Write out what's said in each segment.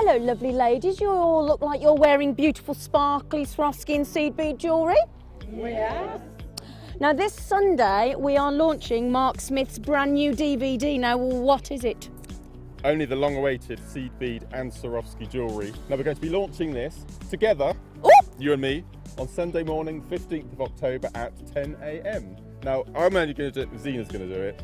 Hello, lovely ladies. You all look like you're wearing beautiful, sparkly Swarovski and seed bead jewellery. Yes. Now, this Sunday, we are launching Mark Smith's brand new DVD. Now, what is it? Only the long-awaited seed bead and Swarovski jewellery. Now, we're going to be launching this together, Ooh! you and me, on Sunday morning, 15th of October at 10 AM. Now, I'm only going to do it, Zena's going to do it.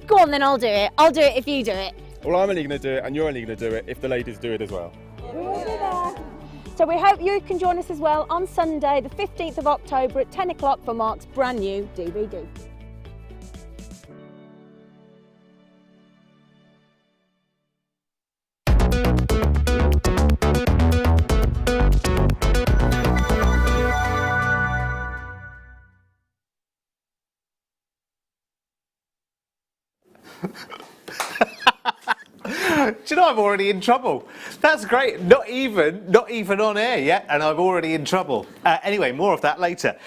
Go on then, I'll do it. I'll do it if you do it. Well, I'm only going to do it, and you're only going to do it if the ladies do it as well. We'll be there. So we hope you can join us as well on Sunday, the 15th of October at 10 o'clock for Mark's brand new DVD. Do you know I'm already in trouble? That's great. Not even on air yet, and I'm already in trouble. Anyway, more of that later.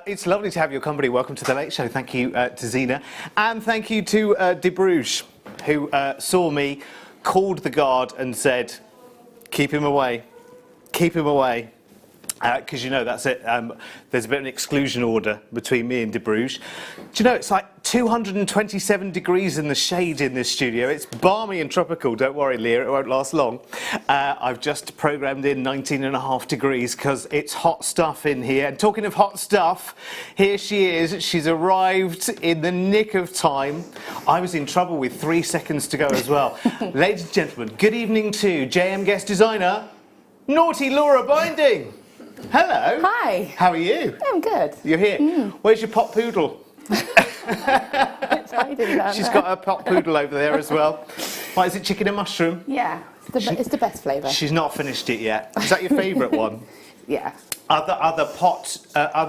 It's lovely to have your company. Welcome to the Late Show. Thank you to Zena, and thank you to De Bruges, who saw me, called the guard, and said, "Keep him away, keep him away." Because you know that's it. There's a bit of an exclusion order between me and De Bruges. Do you know it's like 227 degrees in the shade in this studio? It's balmy and tropical. Don't worry, Leah, it won't last long. I've just programmed in 19.5 degrees because it's hot stuff in here. And talking of hot stuff, here she is. She's arrived in the nick of time. I was in trouble with 3 seconds to go as well. Ladies and gentlemen, good evening to JM guest designer, Naughty Laura Binding. Hello. Hi. How are you? I'm good. You're here. Where's your pot poodle? It's hiding down She's there. got her pot poodle over there as well. What, is it chicken and mushroom? Yeah, it's the best flavour. She's not finished it yet. Is that your favourite one? Yeah. Other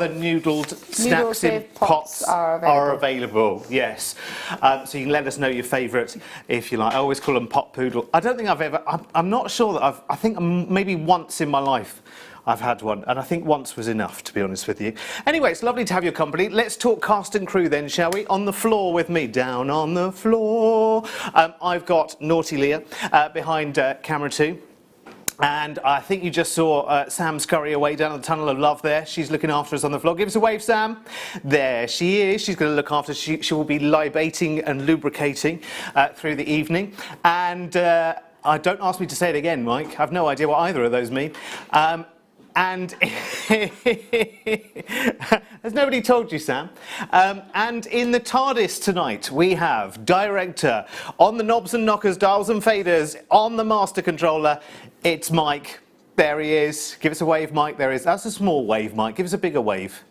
noodled snacks in with pots are available. Yes. So you can let us know your favourite if you like. I always call them pot poodle. I don't think I've ever. I'm not sure that I think maybe once in my life I've had one, and I think once was enough, to be honest with you. Anyway, it's lovely to have your company. Let's talk cast and crew then, shall we? On the floor with me, down on the floor. I've got Naughty Leah behind camera 2. And I think you just saw Sam scurry away down the tunnel of love there. She's looking after us on the floor. Give us a wave, Sam. There she is. She's going to look after us. She will be libating and lubricating through the evening. And don't ask me to say it again, Mike. I've no idea what either of those mean. And has nobody told you, Sam? And in the TARDIS tonight, we have director on the knobs and knockers, dials and faders, on the master controller. It's Mike. There he is. Give us a wave, Mike. There he is. That's a small wave, Mike. Give us a bigger wave.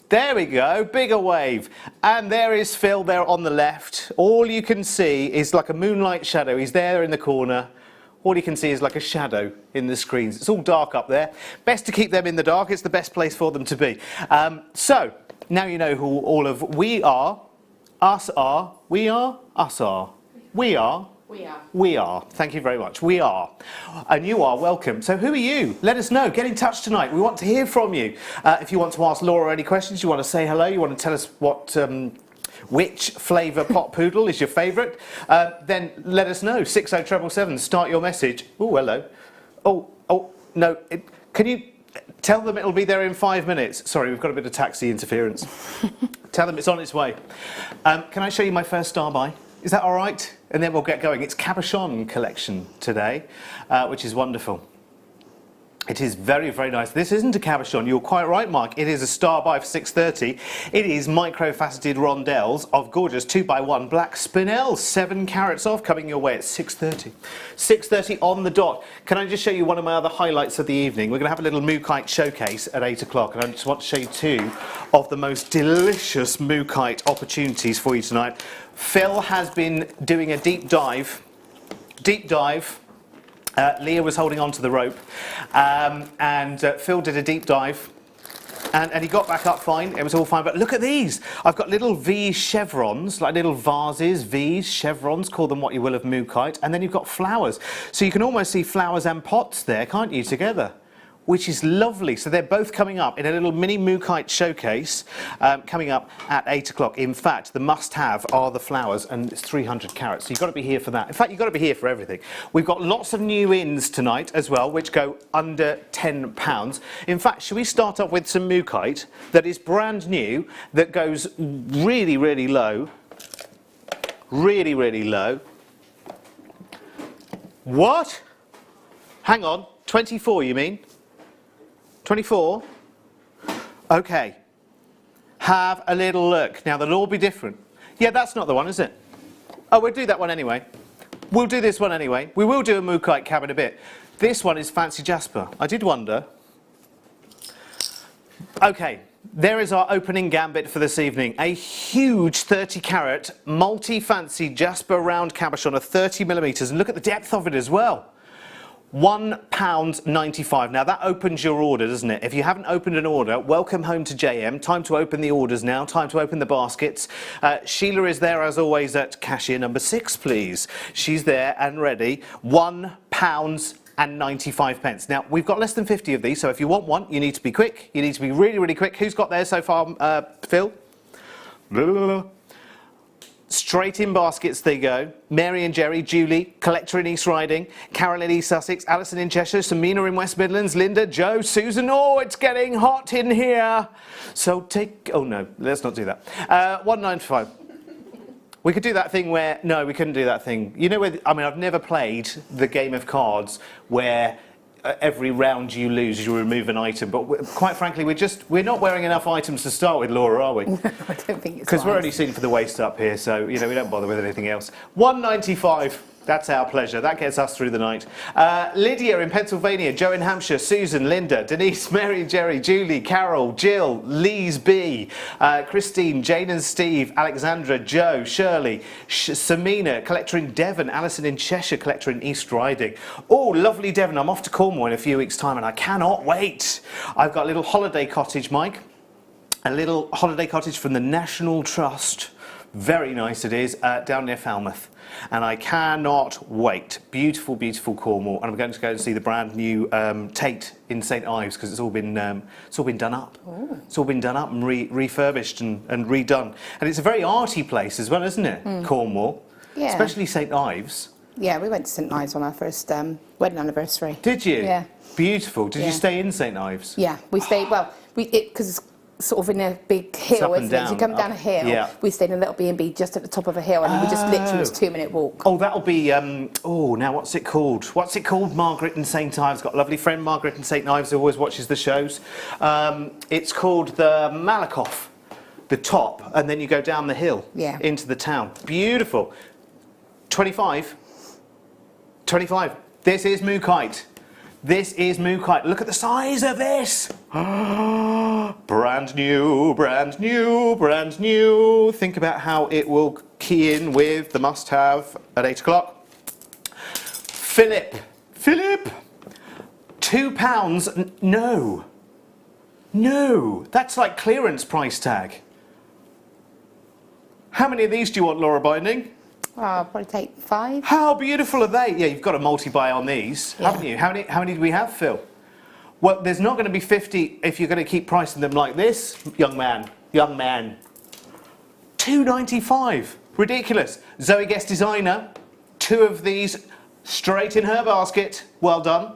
There we go, bigger wave. And there is Phil there on the left. All you can see is like a moonlight shadow. He's there in the corner. All you can see is like a shadow in the screens. It's all dark up there. Best to keep them in the dark. It's the best place for them to be. So, now you know who all of we are, us are, we are, us are, we are. We are. We are. Thank you very much. We are. And you are welcome. So who are you? Let us know. Get in touch tonight. We want to hear from you. If you want to ask Laura any questions, you want to say hello, you want to tell us what... which flavour pot poodle is your favourite? Then let us know. 60777. Start your message. Oh, hello. Oh, no. Can you tell them it'll be there in 5 minutes? Sorry, we've got a bit of taxi interference. Tell them it's on its way. Can I show you my first star buy? Is that all right? And then we'll get going. It's cabochon collection today, which is wonderful. It is very, very nice. This isn't a cabochon. You're quite right, Mark. It is a star buy for 6:30. It is micro-faceted rondelles of gorgeous 2x1 black spinel, 7 carats off, coming your way at 6:30. 6:30 on the dot. Can I just show you one of my other highlights of the evening? We're going to have a little mookaite showcase at 8 o'clock, and I just want to show you 2 of the most delicious mookaite opportunities for you tonight. Phil has been doing a deep dive. Leah was holding on to the rope, and Phil did a deep dive, and he got back up fine. It was all fine. But look at these. I've got little V chevrons, like little vases, V's, chevrons, call them what you will of mookaite, and then you've got flowers. So you can almost see flowers and pots there, can't you, together? which is lovely. So they're both coming up in a little mini mookaite showcase coming up at 8 o'clock. In fact, the must-have are the flowers, and it's 300 carats, so you've got to be here for that. In fact, you've got to be here for everything. We've got lots of new ins tonight as well, which go under £10. In fact, should we start off with some mookaite that is brand new, that goes really, really low. Really, really low. What? Hang on, 24 you mean? 24? Okay. Have a little look. Now they'll all be different. Yeah, that's not the one, is it? Oh, we'll do that one anyway. We'll do this one anyway. We will do a mookaite cab in a bit. This one is fancy jasper. I did wonder. Okay, there is our opening gambit for this evening. A huge 30 carat multi-fancy jasper round cabochon of 30mm, and look at the depth of it as well. £1.95. Now that opens your order, doesn't it? If you haven't opened an order, welcome home to JM. Time to open the orders now. Time to open the baskets. Sheila is there as always at cashier number 6, please. She's there and ready. £1.95. Now we've got less than 50 of these, so if you want one, you need to be quick. You need to be really, really quick. Who's got theirs so far, Phil? Straight in baskets they go. Mary and Jerry, Julie, Collector in East Riding, Carol in East Sussex, Alison in Cheshire, Samina in West Midlands, Linda, Joe, Susan. Oh, it's getting hot in here. So oh no, let's not do that. 195. We could do that thing where, no, we couldn't do that thing. You know where, I mean, I've never played the game of cards where every round you lose, you remove an item. But quite frankly, we're not wearing enough items to start with, Laura, are we? No, I don't think it's because we're only seen for the waist up here, so you know we don't bother with anything else. 195. That's our pleasure. That gets us through the night. Lydia in Pennsylvania, Joe in Hampshire, Susan, Linda, Denise, Mary, Jerry, Julie, Carol, Jill, Lee's B, Christine, Jane and Steve, Alexandra, Joe, Shirley, Samina, Collector in Devon, Alison in Cheshire, Collector in East Riding. Oh, lovely Devon. I'm off to Cornwall in a few weeks' time and I cannot wait. I've got a little holiday cottage, Mike. A little holiday cottage from the National Trust. Very nice it is, down near Falmouth. And I cannot wait. Beautiful, beautiful Cornwall. And I'm going to go and see the brand new Tate in St Ives because it's all been done up. Ooh. It's all been done up and refurbished and redone. And it's a very arty place as well, isn't it? Mm. Cornwall. Yeah. Especially St Ives. Yeah, we went to St Ives on our first wedding anniversary. Did you? Yeah. Beautiful. Did you stay in St Ives? Yeah, we stayed. Well, because it's sort of in a big hill, isn't it? So you come down a hill. Yeah. We stayed in a little B&B just at the top of a hill, and we just literally was a 2-minute walk. Oh, that'll be. Oh, now what's it called? What's it called? Margaret in St Ives. Got a lovely friend, Margaret in St Ives, who always watches the shows. It's called the Malakoff, the top, and then you go down the hill into the town. Beautiful. 25. 25. This is mookaite. This is mookaite. Look at the size of this. Brand new, brand new, brand new. Think about how it will key in with the must-have at 8 o'clock. Philip. £2. No. No. That's like clearance price tag. How many of these do you want, Laura Binding? Oh, I'll probably take 5. How beautiful are they? Yeah, you've got a multi-buy on these, haven't you? How many do we have, Phil? Well, there's not going to be 50 if you're going to keep pricing them like this, young man. £2.95. Ridiculous. Zoe Guest Designer, 2 of these straight in her basket. Well done.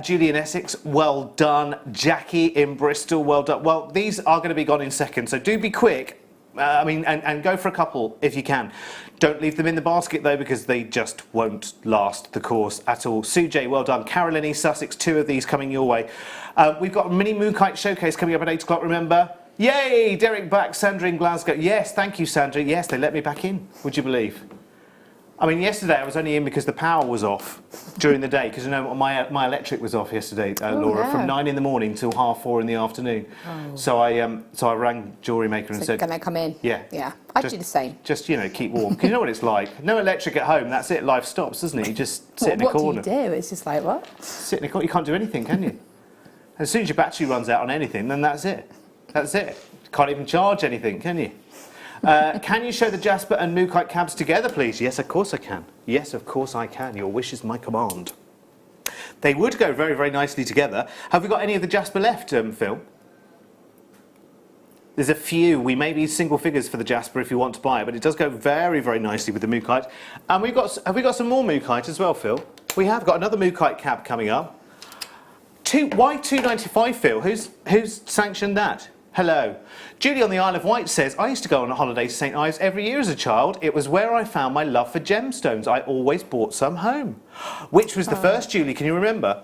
Julie in Essex, well done. Jackie in Bristol, well done. Well, these are going to be gone in seconds, so do be quick. And go for a couple if you can. Don't leave them in the basket though, because they just won't last the course at all. Sue J, well done. Carol in East Sussex, 2 of these coming your way. We've got a mini mookaite showcase coming up at 8 o'clock, remember? Yay! Derek back, Sandra in Glasgow. Yes, thank you, Sandra. Yes, they let me back in, would you believe? I mean, yesterday I was only in because the power was off during the day, because you know my electric was off yesterday, Laura, from 9 in the morning till 4:30 in the afternoon. Oh. So I rang Jewellery Maker and said, "Can I come in?" Yeah, yeah, I'd do the same. Just keep warm. Because you know what it's like. No electric at home. That's it. Life stops, doesn't it? You just sit in a corner. What do you do? It's just like what? Sit in a corner. You can't do anything, can you? As soon as your battery runs out on anything, then that's it. That's it. Can't even charge anything, can you? Can you show the Jasper and mookaite cabs together, please? Yes, of course I can. Yes, of course I can. Your wish is my command. They would go very, very nicely together. Have we got any of the jasper left, Phil? There's a few. We may be single figures for the jasper if you want to buy it, but it does go very, very nicely with the mookaite. And have we got some more mookaite as well, Phil? We have got another mookaite cab coming up. Why £2.95, Phil? Who's sanctioned that? Hello. Julie on the Isle of Wight says, I used to go on a holiday to St Ives every year as a child. It was where I found my love for gemstones. I always bought some home. Which was the first, Julie? Can you remember?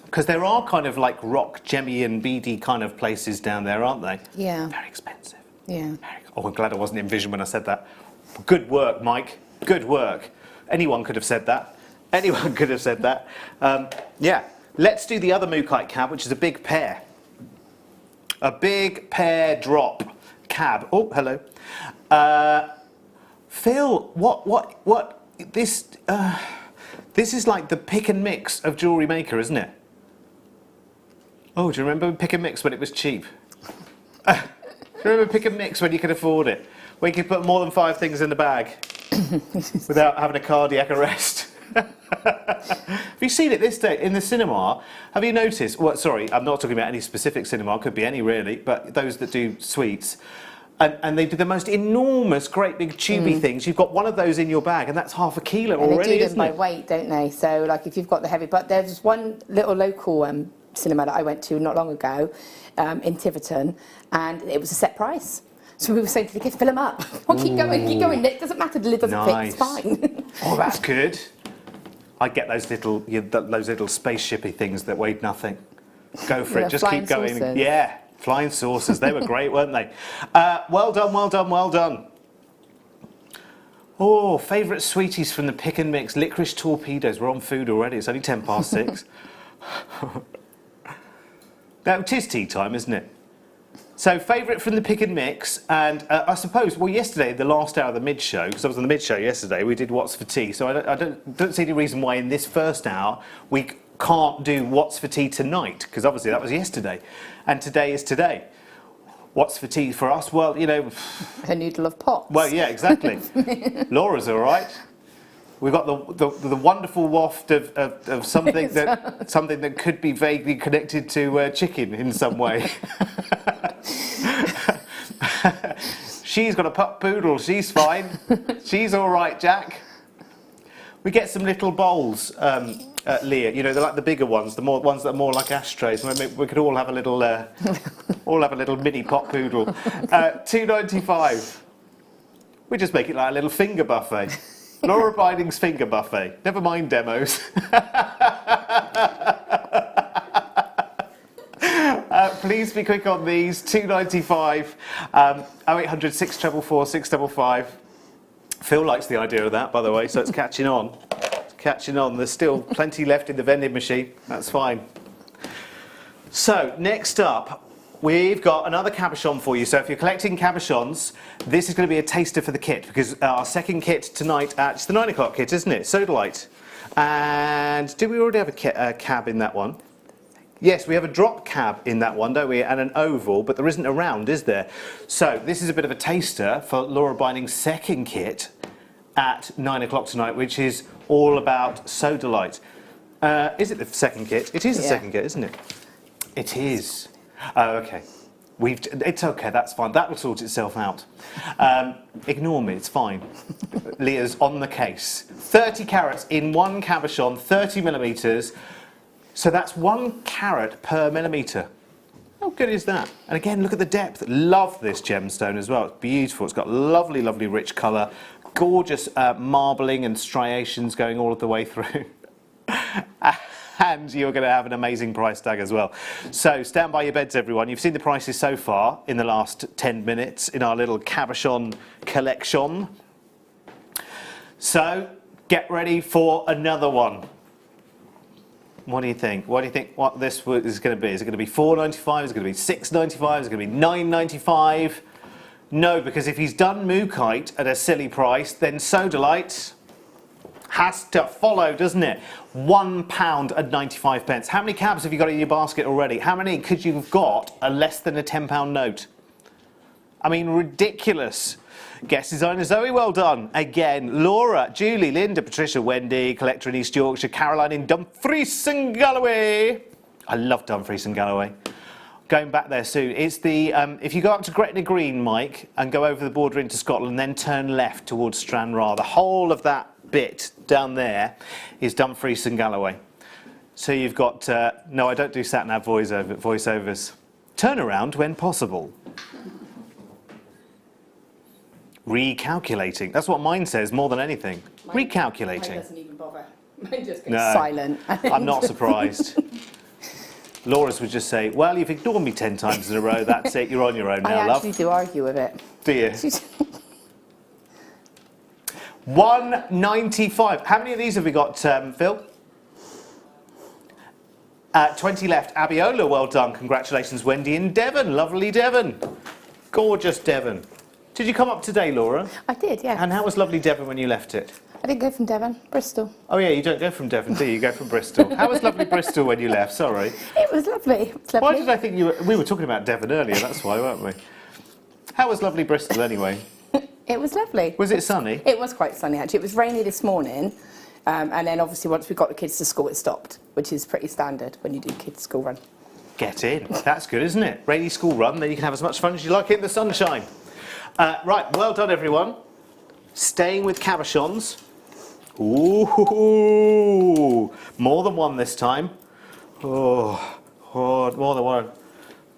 Because there are kind of like rock, gemmy and beady kind of places down there, aren't they? Yeah. Very expensive. Yeah. Oh, I'm glad I wasn't in vision when I said that. Good work, Mike. Good work. Anyone could have said that. Anyone could have said that. Yeah. Let's do the other mookaite cab, which is a big pair. A big pair drop cab. Oh, hello. Phil, what? This is like the pick and mix of Jewellery Maker, isn't it? Oh, do you remember pick and mix when it was cheap? Do you remember pick and mix when you could afford it? When you could put more than 5 things in the bag without having a cardiac arrest? Have you seen it this day in the cinema? Have you noticed? Well, sorry, I'm not talking about any specific cinema. Could be any really, but those that do sweets, and they do the most enormous, great big tubey things. You've got one of those in your bag, and that's half a kilo And already, they do isn't them it? by weight, don't they? So, like, if you've got the heavy, but there's one little local cinema that I went to not long ago in Tiverton, and it was a set price. So we were saying to the kids, fill them up. Well, keep going. It doesn't matter. The lid doesn't fit. It's fine. Oh, that's good. I get those little spaceshipy things that weighed nothing. Go for it. Just keep going. Saucers. Yeah, flying saucers. They were great, weren't they? Well done, well done, well done. Oh, favourite sweeties from the pick and mix. Licorice torpedoes. We're on food already. It's only 6:10. Now, it is tea time, isn't it? So, favourite from the pick and mix, and I suppose, well, yesterday, the last hour of the mid-show, because I was on the mid-show yesterday, we did What's for Tea, so I don't see any reason why in this first hour we can't do What's for Tea tonight, because obviously that was yesterday, and today is today. What's for tea for us? Well, you know... A noodle of pots. Well, yeah, exactly. Laura's all right. We've got the wonderful waft of something that could be vaguely connected to chicken in some way. She's got a pup poodle. She's fine. She's all right, Jack. We get some little bowls, Leah. You know, they're like the bigger ones, the ones that are more like ashtrays. We could all have a little, mini pot poodle. £2.95. We just make it like a little finger buffet. Laura Biding's finger buffet. Never mind demos. Please be quick on these. £2.95. 0800 644 655. Phil likes the idea of that, by the way, so it's catching on. It's catching on. There's still plenty left in the vending machine. That's fine. So, next up, we've got another cabochon for you. So if you're collecting cabochons, this is going to be a taster for the kit, because our second kit tonight, it's the 9 o'clock kit, isn't it? Sodalite. And do we already have a cab in that one? Yes, we have a drop cab in that one, don't we? And an oval, but there isn't a round, is there? So this is a bit of a taster for Laura Binding's second kit at 9 o'clock tonight, which is all about Sodalite. Is it the second kit? It is the second kit, isn't it? It is. Oh, okay. It's okay, that's fine. That will sort itself out. Ignore me, it's fine. Leah's on the case. 30 carats in one cabochon, 30 millimetres. So that's 1 carat per millimetre. How good is that? And again, look at the depth. Love this gemstone as well. It's beautiful. It's got lovely, lovely rich colour. Gorgeous marbling and striations going all of the way through. And you're going to have an amazing price tag as well. So stand by your beds, everyone. You've seen the prices so far in the last 10 minutes in our little cabochon collection. So get ready for another one. What do you think? What do you think what this is going to be? Is it going to be £4.95? Is it going to be £6.95? Is it going to be £9.95? No, because if he's done mookaite at a silly price, then Sodalite has to follow, doesn't it? £1.95. How many cabs have you got in your basket already? How many could you have got a less than a £10 note? I mean, ridiculous. Guest designer Zoe, well done. Again, Laura, Julie, Linda, Patricia, Wendy, collector in East Yorkshire, Caroline in Dumfries and Galloway. I love Dumfries and Galloway. Going back there soon. It's the, if you go up to Gretna Green, Mike, and go over the border into Scotland, then turn left towards Stranraer, the whole of that bit down there is Dumfries and Galloway. So you've got, no, I don't do sat-nav voiceovers. Turn around when possible. Recalculating. That's what mine says more than anything. Recalculating. Mine doesn't even bother. Mine just goes No, silent. I'm not surprised. Laura's would just say, well, you've ignored me 10 times in a row, that's it, you're on your own now, I love. actually do argue with it. Do you? 195. How many of these have we got, Phil? 20 left. Abiola, well done. Congratulations, Wendy in Devon. Lovely Devon. Gorgeous Devon. Did you come up today, Laura? I did, yeah. And how was lovely Devon when you left it? I didn't go from Devon, Bristol. Oh yeah, you don't go from Devon, do you? You go from Bristol. How was lovely Bristol when you left? Sorry. It was lovely. It was lovely. Why did I think you were... We were talking about Devon earlier, that's why, weren't we? How was lovely Bristol anyway? It was lovely. Was it sunny? It was quite sunny, actually. It was rainy this morning. And then obviously once we got the kids to school, it stopped, which is pretty standard when you do kids' school run. Get in. That's good, isn't it? Rainy school run, then you can have as much fun as you like in the sunshine. Right, well done, everyone. Staying with cabochons. Ooh, more than one this time. Oh, more than one.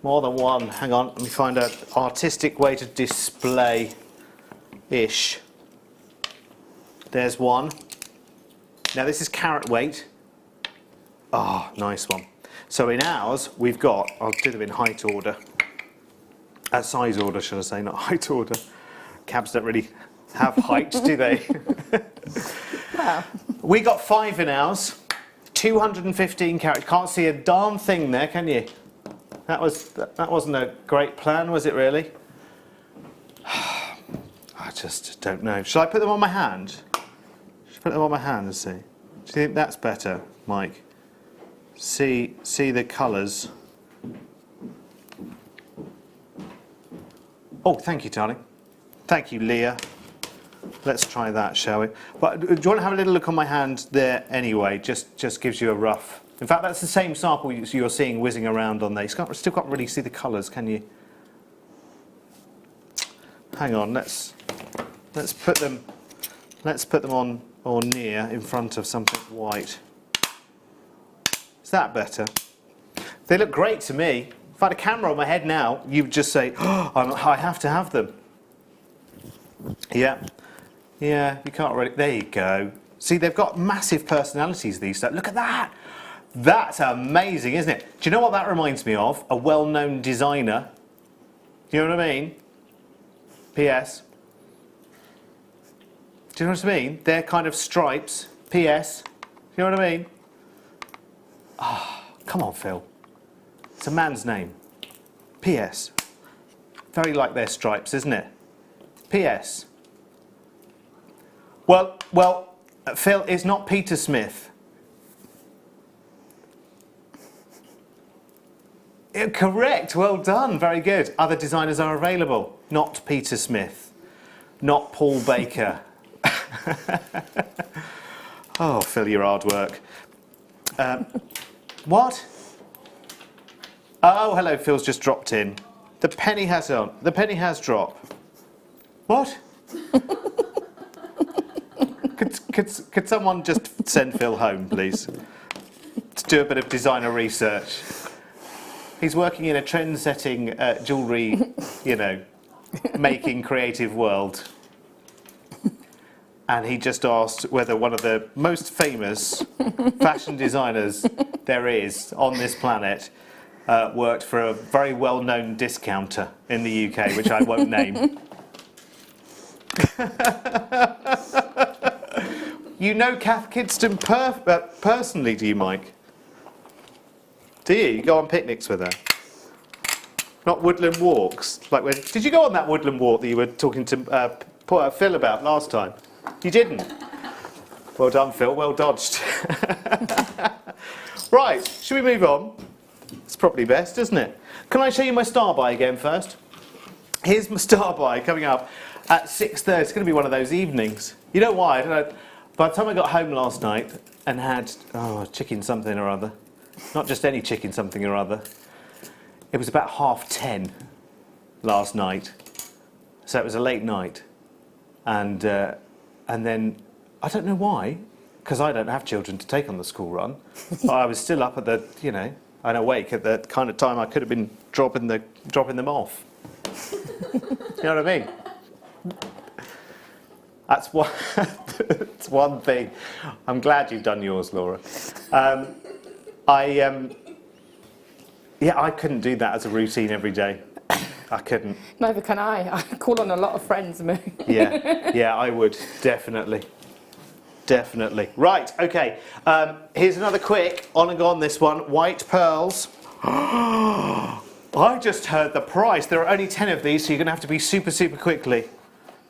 More than one. Hang on, let me find an artistic way to display-ish. There's one. Now this is carat weight. Ah, oh, nice one. So in ours, we've got, I'll do them in height order. Size order, should I say, not height order. Cabs don't really have height, do they? Wow. We got 5 in ours. 215 carat. Can't see a darn thing there, can you? That wasn't a great plan, was it really? I just don't know. Shall I put them on my hand? Put them on my hand and see. Do you think that's better, Mike? See the colours. Oh, thank you, darling. Thank you, Leah. Let's try that, shall we? But do you want to have a little look on my hand there anyway? Just gives you a rough. In fact, that's the same sample you're seeing whizzing around on there. You still can't really see the colours, can you? Hang on. Let's put them on. Or near in front of something white. Is that better? They look great to me. If I had a camera on my head now, you'd just say, oh, I have to have them. Yeah, you can't really, there you go. See, they've got massive personalities, these days. Look at that. That's amazing, isn't it? Do you know what that reminds me of? A well-known designer. You know what I mean? P.S. Do you know what I mean? They're kind of stripes. P.S. You know what I mean? Ah, oh, come on, Phil. It's a man's name. P.S. Very like their stripes, isn't it? P.S. Well, Phil, it's not Peter Smith. Correct. Well done. Very good. Other designers are available. Not Peter Smith. Not Paul Baker. Oh, Phil, your hard work. What? Oh, hello, Phil's just dropped in. The penny has dropped. What? could someone just send Phil home, please? To do a bit of designer research. He's working in a trend-setting jewellery, making creative world. And he just asked whether one of the most famous fashion designers there is on this planet worked for a very well-known discounter in the UK, which I won't name. You know Kath Kidston personally, do you, Mike? Do you? You go on picnics with her? Not woodland walks? Did you go on that woodland walk that you were talking to Phil about last time? You didn't? Well done, Phil. Well dodged. Right, should we move on? It's probably best, isn't it? Can I show you my star buy again first? Here's my star buy coming up at 6:30. It's going to be one of those evenings. You know why? I don't know. By the time I got home last night and had chicken something or other, not just any chicken something or other, it was about 10:30 last night. So it was a late night. And then, I don't know why, because I don't have children to take on the school run, but I was still up at the, and awake at the kind of time I could have been dropping them off. You know what I mean? That's one thing. I'm glad you've done yours, Laura. I couldn't do that as a routine every day. I couldn't. Neither can I. I call on a lot of friends. Yeah, I would, definitely. Definitely. Right, okay. Here's another quick on and gone this one. White pearls. I just heard the price. There are only 10 of these, so you're going to have to be super, super quickly.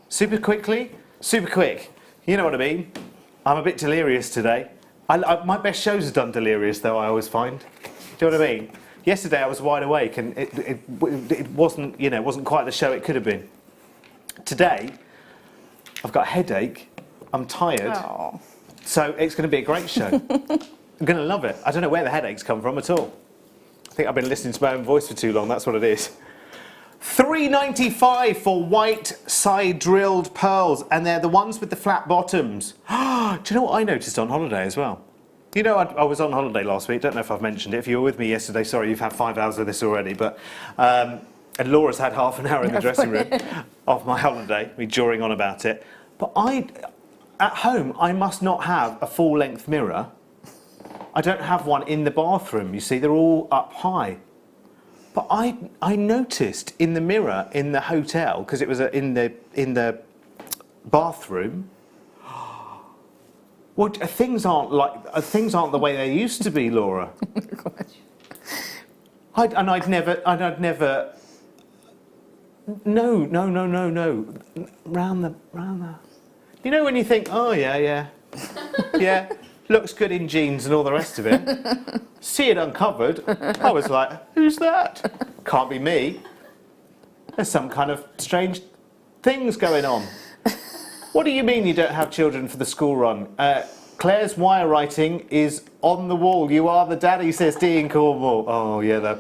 Super quickly? Super quick. You know what I mean? I'm a bit delirious today. My best shows are done delirious, though, I always find. Do you know what I mean? Yesterday I was wide awake, and it wasn't, wasn't quite the show it could have been. Today, I've got a headache. I'm tired. Oh. So it's going to be a great show. I'm going to love it. I don't know where the headaches come from at all. I think I've been listening to my own voice for too long. That's what it is. £3.95 for white side drilled pearls, and they're the ones with the flat bottoms. Do you know what I noticed on holiday as well? You know, I was on holiday last week. Don't know if I've mentioned it. If you were with me yesterday, sorry, you've had 5 hours of this already. But and Laura's had half an hour in the dressing room of my holiday, me jawing on about it. But at home, I must not have a full-length mirror. I don't have one in the bathroom. You see, they're all up high. But I noticed in the mirror in the hotel, because it was in the bathroom. Well, things aren't the way they used to be, Laura. I'd never. No. Round the. You know when you think, oh yeah, looks good in jeans and all the rest of it. See it uncovered. I was like, who's that? Can't be me. There's some kind of strange things going on. What do you mean you don't have children for the school run? Claire's wire writing is on the wall. You are the daddy, says Dee in Cornwall. Oh, yeah.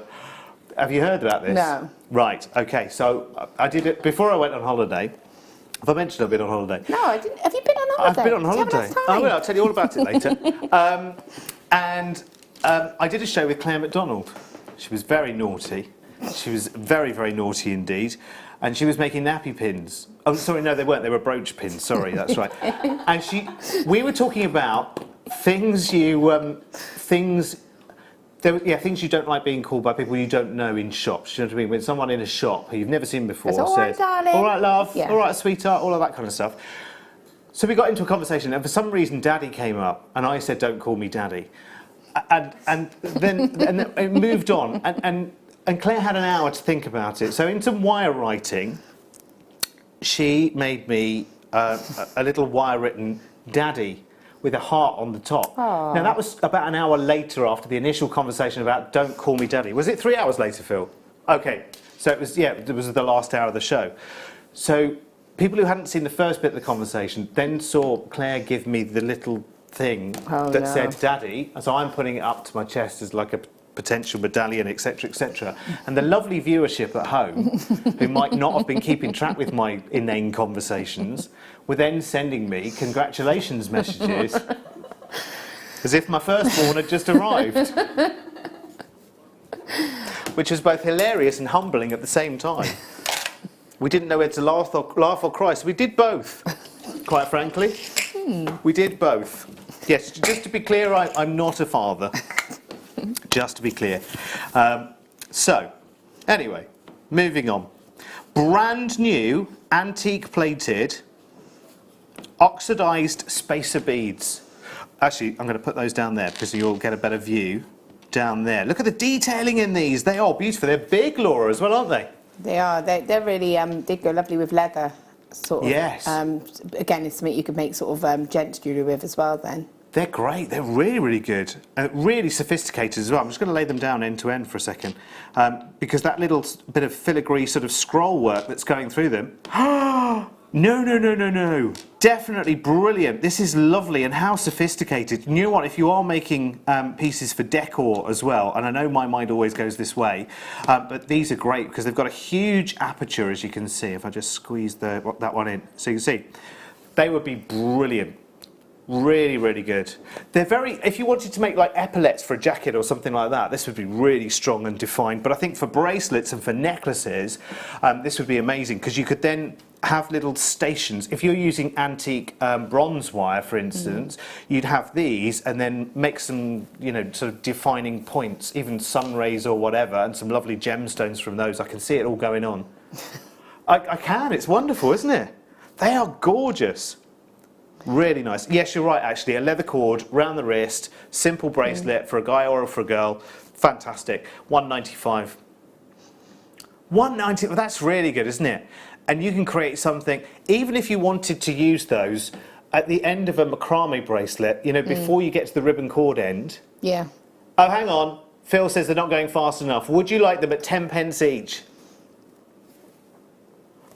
Have you heard about this? No. Right, okay. So I did it before I went on holiday. Have I mentioned I've been on holiday? No, I didn't. Have you been on holiday? I've been on holiday. I will. I'll tell you all about it later. I did a show with Claire McDonald. She was very naughty. She was very, very naughty indeed. And she was making nappy pins. Oh, sorry, no, they weren't. They were brooch pins. Sorry, that's right. And we were talking about things things you don't like being called by people you don't know in shops. You know what I mean? When someone in a shop who you've never seen before says, "All right, darling." "All right, love," Yeah. "All right, sweetheart," all of that kind of stuff. So we got into a conversation, and for some reason, Daddy came up, and I said, "Don't call me Daddy," and then it moved on, and Claire had an hour to think about it. So in some wire writing, she made me a little wire-written Daddy with a heart on the top. Aww. Now, that was about an hour later after the initial conversation about don't call me Daddy. Was it 3 hours later, Phil? Okay, so it was the last hour of the show. So people who hadn't seen the first bit of the conversation then saw Claire give me the little thing that said Daddy, so I'm putting it up to my chest as like a potential medallion, etc., etc. And the lovely viewership at home, who might not have been keeping track with my inane conversations, were then sending me congratulations messages as if my firstborn had just arrived. Which was both hilarious and humbling at the same time. We didn't know whether to laugh or cry, so we did both, quite frankly. We did both. Yes, just to be clear, I'm not a father. Just to be clear. So, anyway, moving on. Brand new, antique plated, oxidised spacer beads. Actually, I'm going to put those down there because you'll get a better view down there. Look at the detailing in these. They are beautiful. They're big, Laura, as well, aren't they? They are. They're really, they go lovely with leather, sort of. Yes. Again, it's something you could make sort of gents jewellery with as well then. They're great. They're really, really good. And really sophisticated as well. I'm just going to lay them down end to end for a second. Because that little bit of filigree sort of scroll work that's going through them. No, no, no, no, no. Definitely brilliant. This is lovely, and how sophisticated. You know what, if you are making pieces for decor as well, and I know my mind always goes this way, but these are great because they've got a huge aperture, as you can see. If I just squeeze that one in, so you can see, they would be brilliant. Really, really good. They're very, if you wanted to make like epaulets for a jacket or something like that, this would be really strong and defined. But I think for bracelets and for necklaces, this would be amazing because you could then have little stations. If you're using antique bronze wire, for instance, you'd have these and then make some, you know, sort of defining points, even sun rays or whatever, and some lovely gemstones from those. I can see it all going on. I can, it's wonderful, isn't it? They are gorgeous. Really nice. Yes, you're right, actually. A leather cord round the wrist, simple bracelet for a guy or for a girl. Fantastic. $195. $190. Well, that's really good, isn't it? And you can create something, even if you wanted to use those at the end of a macrame bracelet, you know, before you get to the ribbon cord end. Yeah. Oh, hang on. Phil says they're not going fast enough. Would you like them at 10 pence each?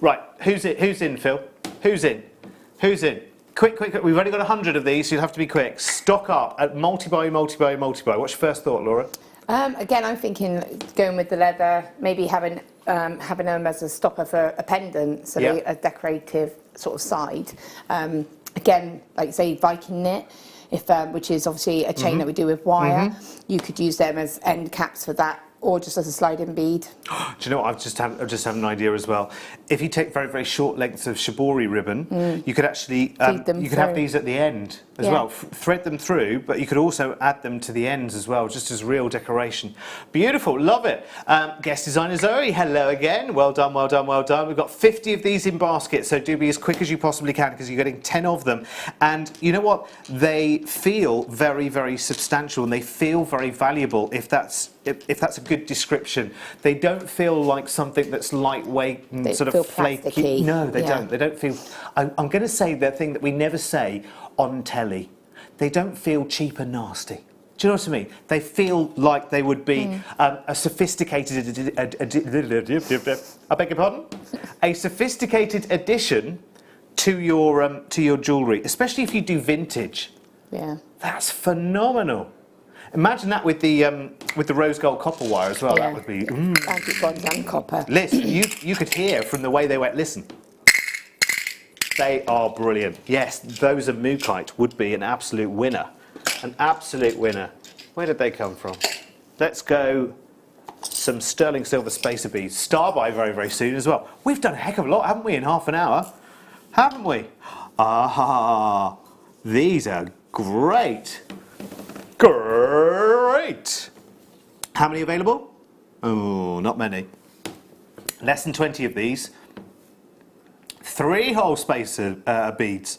Right. Who's in, Phil? Who's in? Who's in? Quick, quick, quick. We've only got 100 of these, so you'll have to be quick. Stock up at multi-buy, multi-buy, multi-buy. What's your first thought, Laura? Again, I'm thinking going with the leather, maybe having them as a stopper for a pendant, so a decorative sort of side. Again, like say Viking knit, which is obviously a chain that we do with wire. You could use them as end caps for that, or just as a sliding bead. Do you know what? I've just had an idea as well. If you take very, very short lengths of shibori ribbon, you could actually you could have these at the end as well. Thread them through, but you could also add them to the ends as well, just as real decoration. Beautiful, love it. Guest designer Zoe, hello again. Well done, well done, well done. We've got 50 of these in baskets, so do be as quick as you possibly can because you're getting 10 of them. And you know what? They feel very, very substantial and they feel very valuable if that's a good description. They don't feel like something that's lightweight and sort of flaky. Plasticky. No, they don't. They don't feel. I'm going to say the thing that we never say on telly. They don't feel cheap and nasty. Do you know what I mean? They feel like they would be a sophisticated. I beg your pardon? A sophisticated addition to your jewellery, especially if you do vintage. Yeah. That's phenomenal. Imagine that with the rose gold copper wire as well. That would be. Antique bronze and copper. Listen, you could hear from the way they went. Listen, they are brilliant. Yes, those of Mukite would be an absolute winner. An absolute winner. Where did they come from? Let's go. Some sterling silver spacer beads. Star by very, very soon as well. We've done a heck of a lot, haven't we, in half an hour? Haven't we? Ah, these are great. Great! How many available? Oh, not many. Less than 20 of these. 3-hole spacer beads.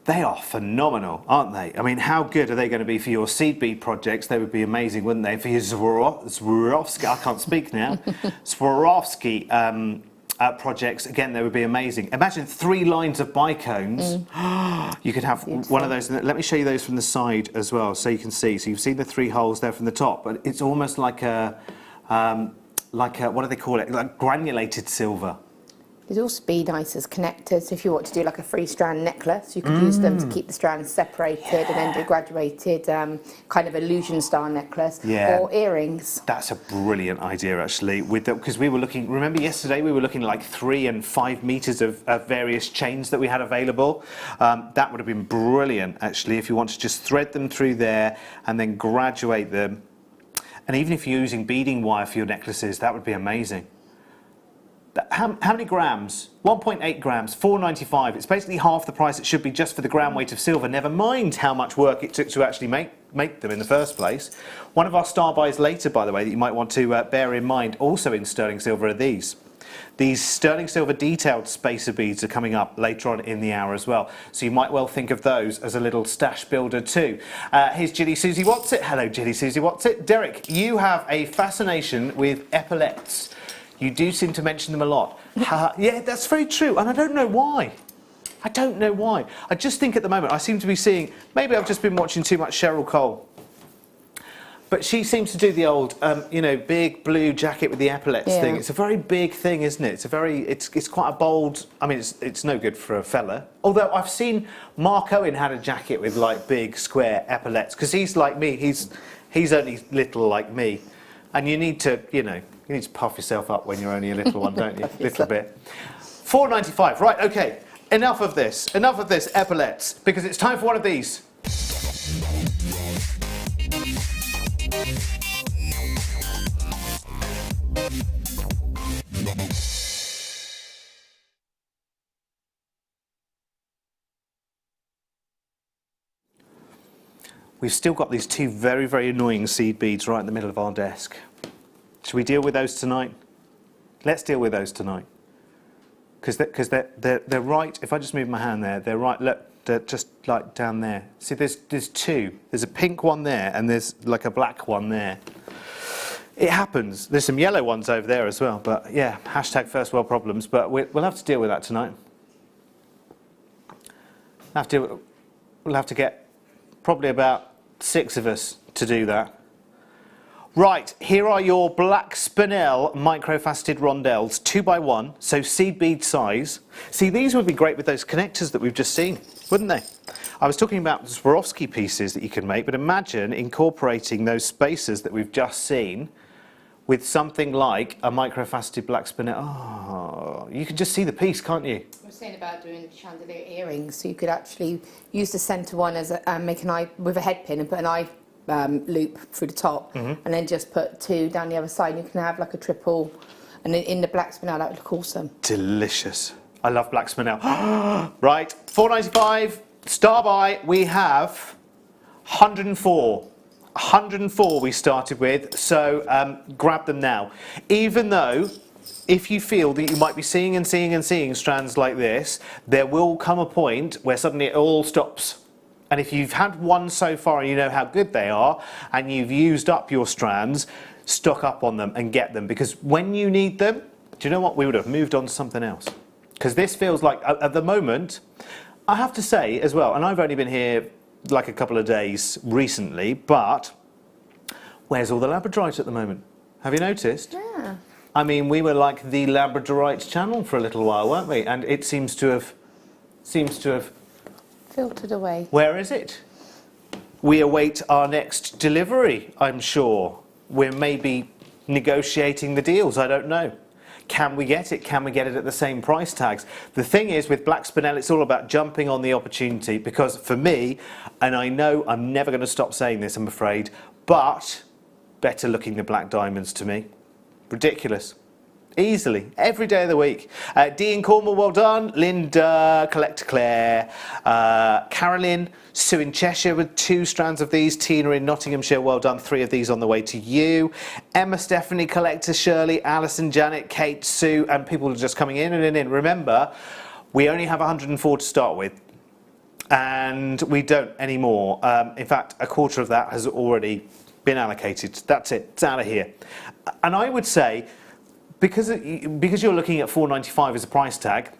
They are phenomenal, aren't they? I mean, how good are they going to be for your seed bead projects? They would be amazing, wouldn't they? For your Swarovski, I can't speak now. Swarovski projects, again, they would be amazing. Imagine 3 lines of bicones. You could have one of those. Let me show you those from the side as well, so you can see. So you've seen the 3 holes there from the top, but it's almost like a what do they call it? Like granulated silver. They'd also be nice as connectors. If you want to do like a 3-strand necklace, you could use them to keep the strands separated and then do graduated kind of illusion style necklace or earrings. That's a brilliant idea actually, because we were looking, remember yesterday we were looking at like 3 and 5 meters of various chains that we had available. That would have been brilliant actually if you want to just thread them through there and then graduate them. And even if you're using beading wire for your necklaces, that would be amazing. How many grams? 1.8 grams, $4.95. It's basically half the price it should be just for the gram weight of silver. Never mind how much work it took to actually make them in the first place. One of our star buys later, by the way, that you might want to bear in mind, also in sterling silver, are these. These sterling silver detailed spacer beads are coming up later on in the hour as well. So you might well think of those as a little stash builder too. Here's Jilly Susie What's-It. Hello, Jilly Susie What's-It. Derek, you have a fascination with epaulettes. You do seem to mention them a lot. Yeah, that's very true, and I don't know why. I don't know why. I just think at the moment I seem to be seeing, maybe I've just been watching too much Cheryl Cole, but she seems to do the old, you know, big blue jacket with the epaulets thing. It's a very big thing, isn't it? It's quite a bold, I mean, it's no good for a fella. Although I've seen Mark Owen had a jacket with like big square epaulets, because he's like me, he's only little like me. And you need to, you know, you need to puff yourself up when you're only a little one, don't you? Little bit. £4.95, right, okay. Enough of this epaulets, because it's time for one of these. We've still got these two very, very annoying seed beads right in the middle of our desk. Should we deal with those tonight? Let's deal with those tonight. Because they're right, if I just move my hand there, they're right, look, they're just like down there. See, there's two. There's a pink one there and there's like a black one there. It happens. There's some yellow ones over there as well, but yeah, hashtag first world problems, but we'll have to deal with that tonight. We'll have to get probably about 6 of us to do that. Right, here are your black spinel microfaceted rondelles, 2x1, so seed bead size. See, these would be great with those connectors that we've just seen, wouldn't they? I was talking about the Swarovski pieces that you can make, but imagine incorporating those spacers that we've just seen with something like a microfaceted black spinel. Oh, you can just see the piece, can't you? I was saying about doing chandelier earrings, so you could actually use the centre one as a, make an eye with a head pin and put an eye loop through the top, and then just put 2 down the other side. You can have like a triple, and then in the black spinel that would look awesome. Delicious. I love black spinel. Right, £4.95. Star buy. We have 104. 104 we started with, so grab them now. Even though, if you feel that you might be seeing and seeing and seeing strands like this, there will come a point where suddenly it all stops. And if you've had one so far and you know how good they are, and you've used up your strands, stock up on them and get them. Because when you need them, do you know what? We would have moved on to something else. Because this feels like, at the moment, I have to say as well, and I've only been here like a couple of days recently, but where's all the labradorite at the moment? Have you noticed? Yeah. I mean, we were like the labradorite channel for a little while, weren't we? And it seems to have filtered away. Where is it? We await our next delivery, I'm sure. We're maybe negotiating the deals, I don't know. Can we get it? Can we get it at the same price tags? The thing is, with black spinel, it's all about jumping on the opportunity, because for me, and I know I'm never going to stop saying this, I'm afraid, but better looking than black diamonds to me. Ridiculous. Easily, every day of the week. Dee in Cornwall, well done. Linda, Collector Claire, Carolyn, Sue in Cheshire with 2 strands of these. Tina in Nottinghamshire, well done. 3 of these on the way to you. Emma, Stephanie, Collector Shirley, Alison, Janet, Kate, Sue, and people are just coming in and in. Remember, we only have 104 to start with, and we don't anymore. In fact, a quarter of that has already been allocated. That's it, it's out of here. And I would say, because you're looking at £4.95 as a price tag,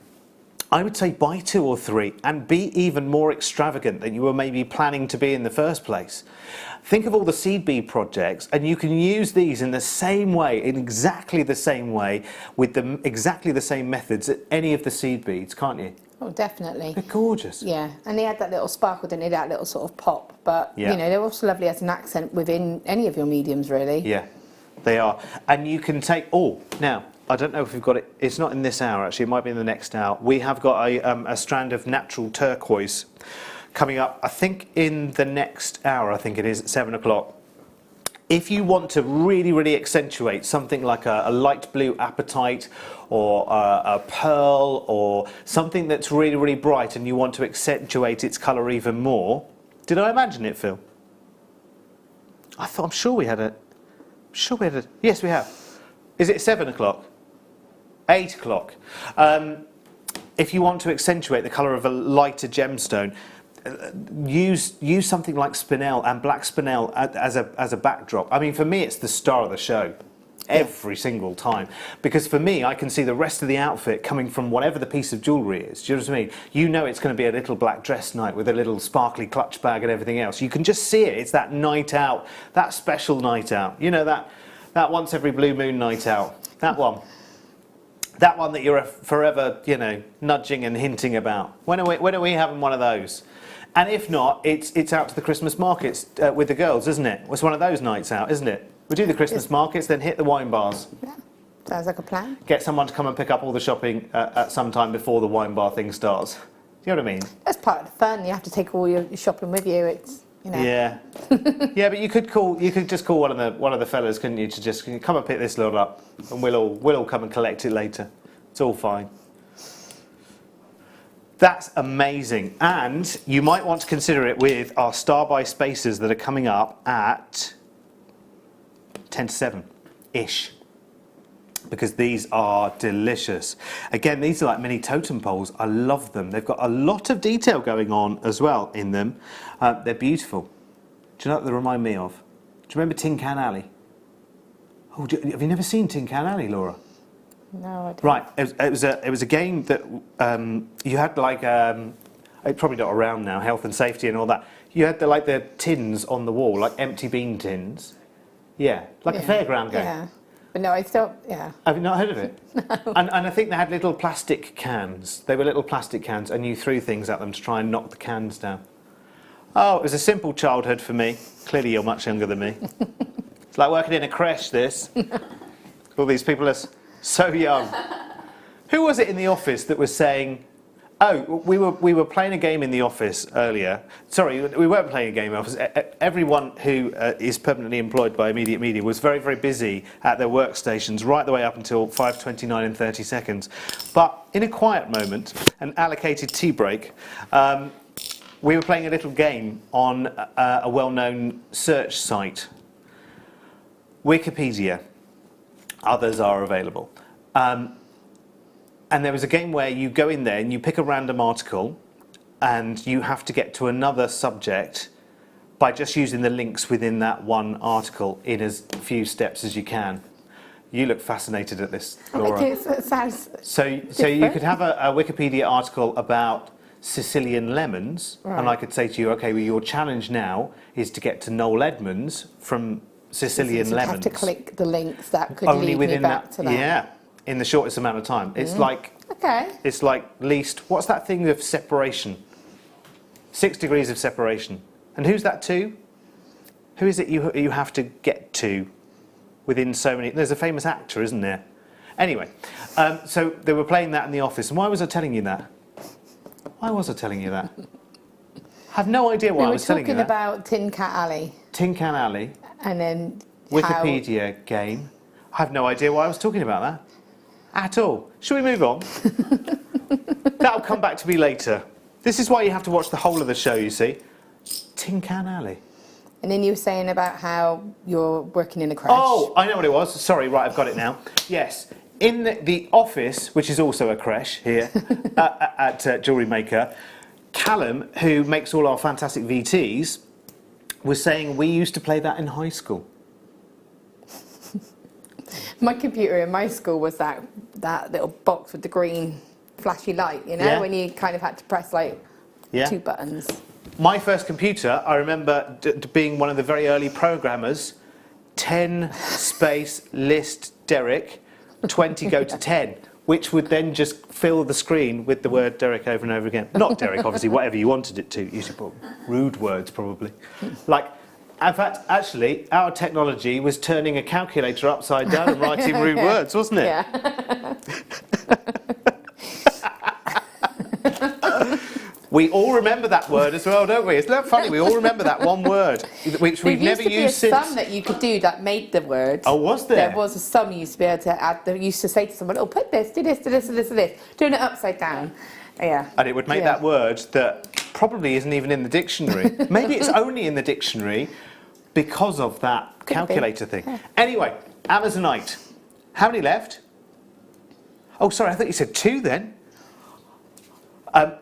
I would say buy 2 or 3 and be even more extravagant than you were maybe planning to be in the first place. Think of all the seed bead projects, and you can use these in the same way, in exactly the same way, with exactly the same methods at any of the seed beads, can't you? Oh, definitely. They're gorgeous. Yeah, and they had that little sparkle, didn't they? That little sort of pop. But, yeah, you know, they're also lovely as an accent within any of your mediums, really. Yeah, they are. And you can take... Oh, now, I don't know if we've got it... It's not in this hour, actually. It might be in the next hour. We have got a strand of natural turquoise coming up, I think, in the next hour, I think it is, at 7 o'clock. If you want to really, really accentuate something like a light blue apatite or a pearl or something that's really, really bright, and you want to accentuate its colour even more, did I imagine it, Phil? I'm sure we had a... Yes, we have. Is it 7 o'clock? 8 o'clock. If you want to accentuate the colour of a lighter gemstone, use something like spinel and black spinel as a backdrop. I mean, for me, it's the star of the show. every single time. Because for me, I can see the rest of the outfit coming from whatever the piece of jewellery is. Do you know what I mean? You know it's going to be a little black dress night with a little sparkly clutch bag and everything else. You can just see it. It's that night out, that special night out. You know, that once every blue moon night out. That one. That one that you're forever, you know, nudging and hinting about. When are we having one of those? And if not, it's out to the Christmas markets with the girls, isn't it? It's one of those nights out, isn't it? We do the Christmas markets, then hit the wine bars. Yeah, sounds like a plan. Get someone to come and pick up all the shopping at some time before the wine bar thing starts. Do you know what I mean? That's part of the fun. You have to take all your shopping with you. It's, you know. Yeah. Yeah, but you could just call one of the fellas, couldn't you, to just come and pick this lot up, and we'll all come and collect it later. It's all fine. That's amazing, and you might want to consider it with our Star by Spaces that are coming up at 10 to 7-ish, because these are delicious. Again, these are like mini totem poles. I love them. They've got a lot of detail going on as well in them. They're beautiful. Do you know what they remind me of? Do you remember Tin Can Alley? Oh, have you never seen Tin Can Alley, Laura? No, I don't. Right, it was a game that you had like, it's probably not around now, health and safety and all that. You had the tins on the wall, like empty bean tins. Yeah, like a fairground game. Yeah, but no, I still, yeah. Have you not heard of it? No. And I think they had little plastic cans. They were little plastic cans, and you threw things at them to try and knock the cans down. Oh, it was a simple childhood for me. Clearly you're much younger than me. It's like working in a creche, this. All these people are so young. Who was it in the office that was saying, oh, we were playing a game in the office earlier. Sorry, we weren't playing a game in the office. Everyone who is permanently employed by Immediate Media was very, very busy at their workstations right the way up until 5:29 and 30 seconds. But in a quiet moment, an allocated tea break, we were playing a little game on a well-known search site. Wikipedia. Others are available. And there was a game where you go in there and you pick a random article and you have to get to another subject by just using the links within that one article in as few steps as you can. You look fascinated at this, Laura. It sounds So you could have a Wikipedia article about Sicilian lemons, right. And I could say to you, okay, well, your challenge now is to get to Noel Edmonds from Sicilian you lemons. have to click the links that could Only lead within me back to that. Yeah, in the shortest amount of time. It's like Okay. it's like least. What's that thing of separation? 6 degrees of separation. And who's that to? Who is it you have to get to within so many? There's a famous actor, isn't there? Anyway, so they were playing that in the office. And why was I telling you that? Why was I telling you that? I have no idea why I was telling you that. We were talking about Tin Cat Alley. Tin Can Alley. And then Wikipedia game. I have no idea why I was talking about that at all. Shall we move on? That'll come back to me later. This is why you have to watch the whole of the show, you see. Tin Can Alley. And then you were saying about how you're working in a crash. Oh, I know what it was. Sorry, right, I've got it now. Yes, in the office, which is also a creche here at Jewellery Maker, Callum, who makes all our fantastic VTs, was saying we used to play that in high school. My computer in my school was that little box with the green flashy light, you know, Yeah. when you kind of had to press like Yeah. 2 buttons. My first computer, I remember being one of the very early programmers, 10 space list Derek, 20 go to 10, which would then just fill the screen with the word Derek over and over again. Not Derek, obviously, whatever you wanted it to. You should put rude words, probably. Like, in fact, actually, our technology was turning a calculator upside down and writing rude words, wasn't it? Yeah. We all remember that word as well, don't we? Isn't that funny? We all remember that one word, which we've never used since. There used to be a sum that you could do that made the word. Oh, was there? There was a sum you used to be able to add. You used to say to someone, oh, put this, do this, do this, do this, do this. Doing it upside down. Yeah. And it would make that word that probably isn't even in the dictionary. Maybe it's only in the dictionary because of that calculator thing. Yeah. Anyway, Amazonite. How many left? Oh, sorry, I thought you said 2 then.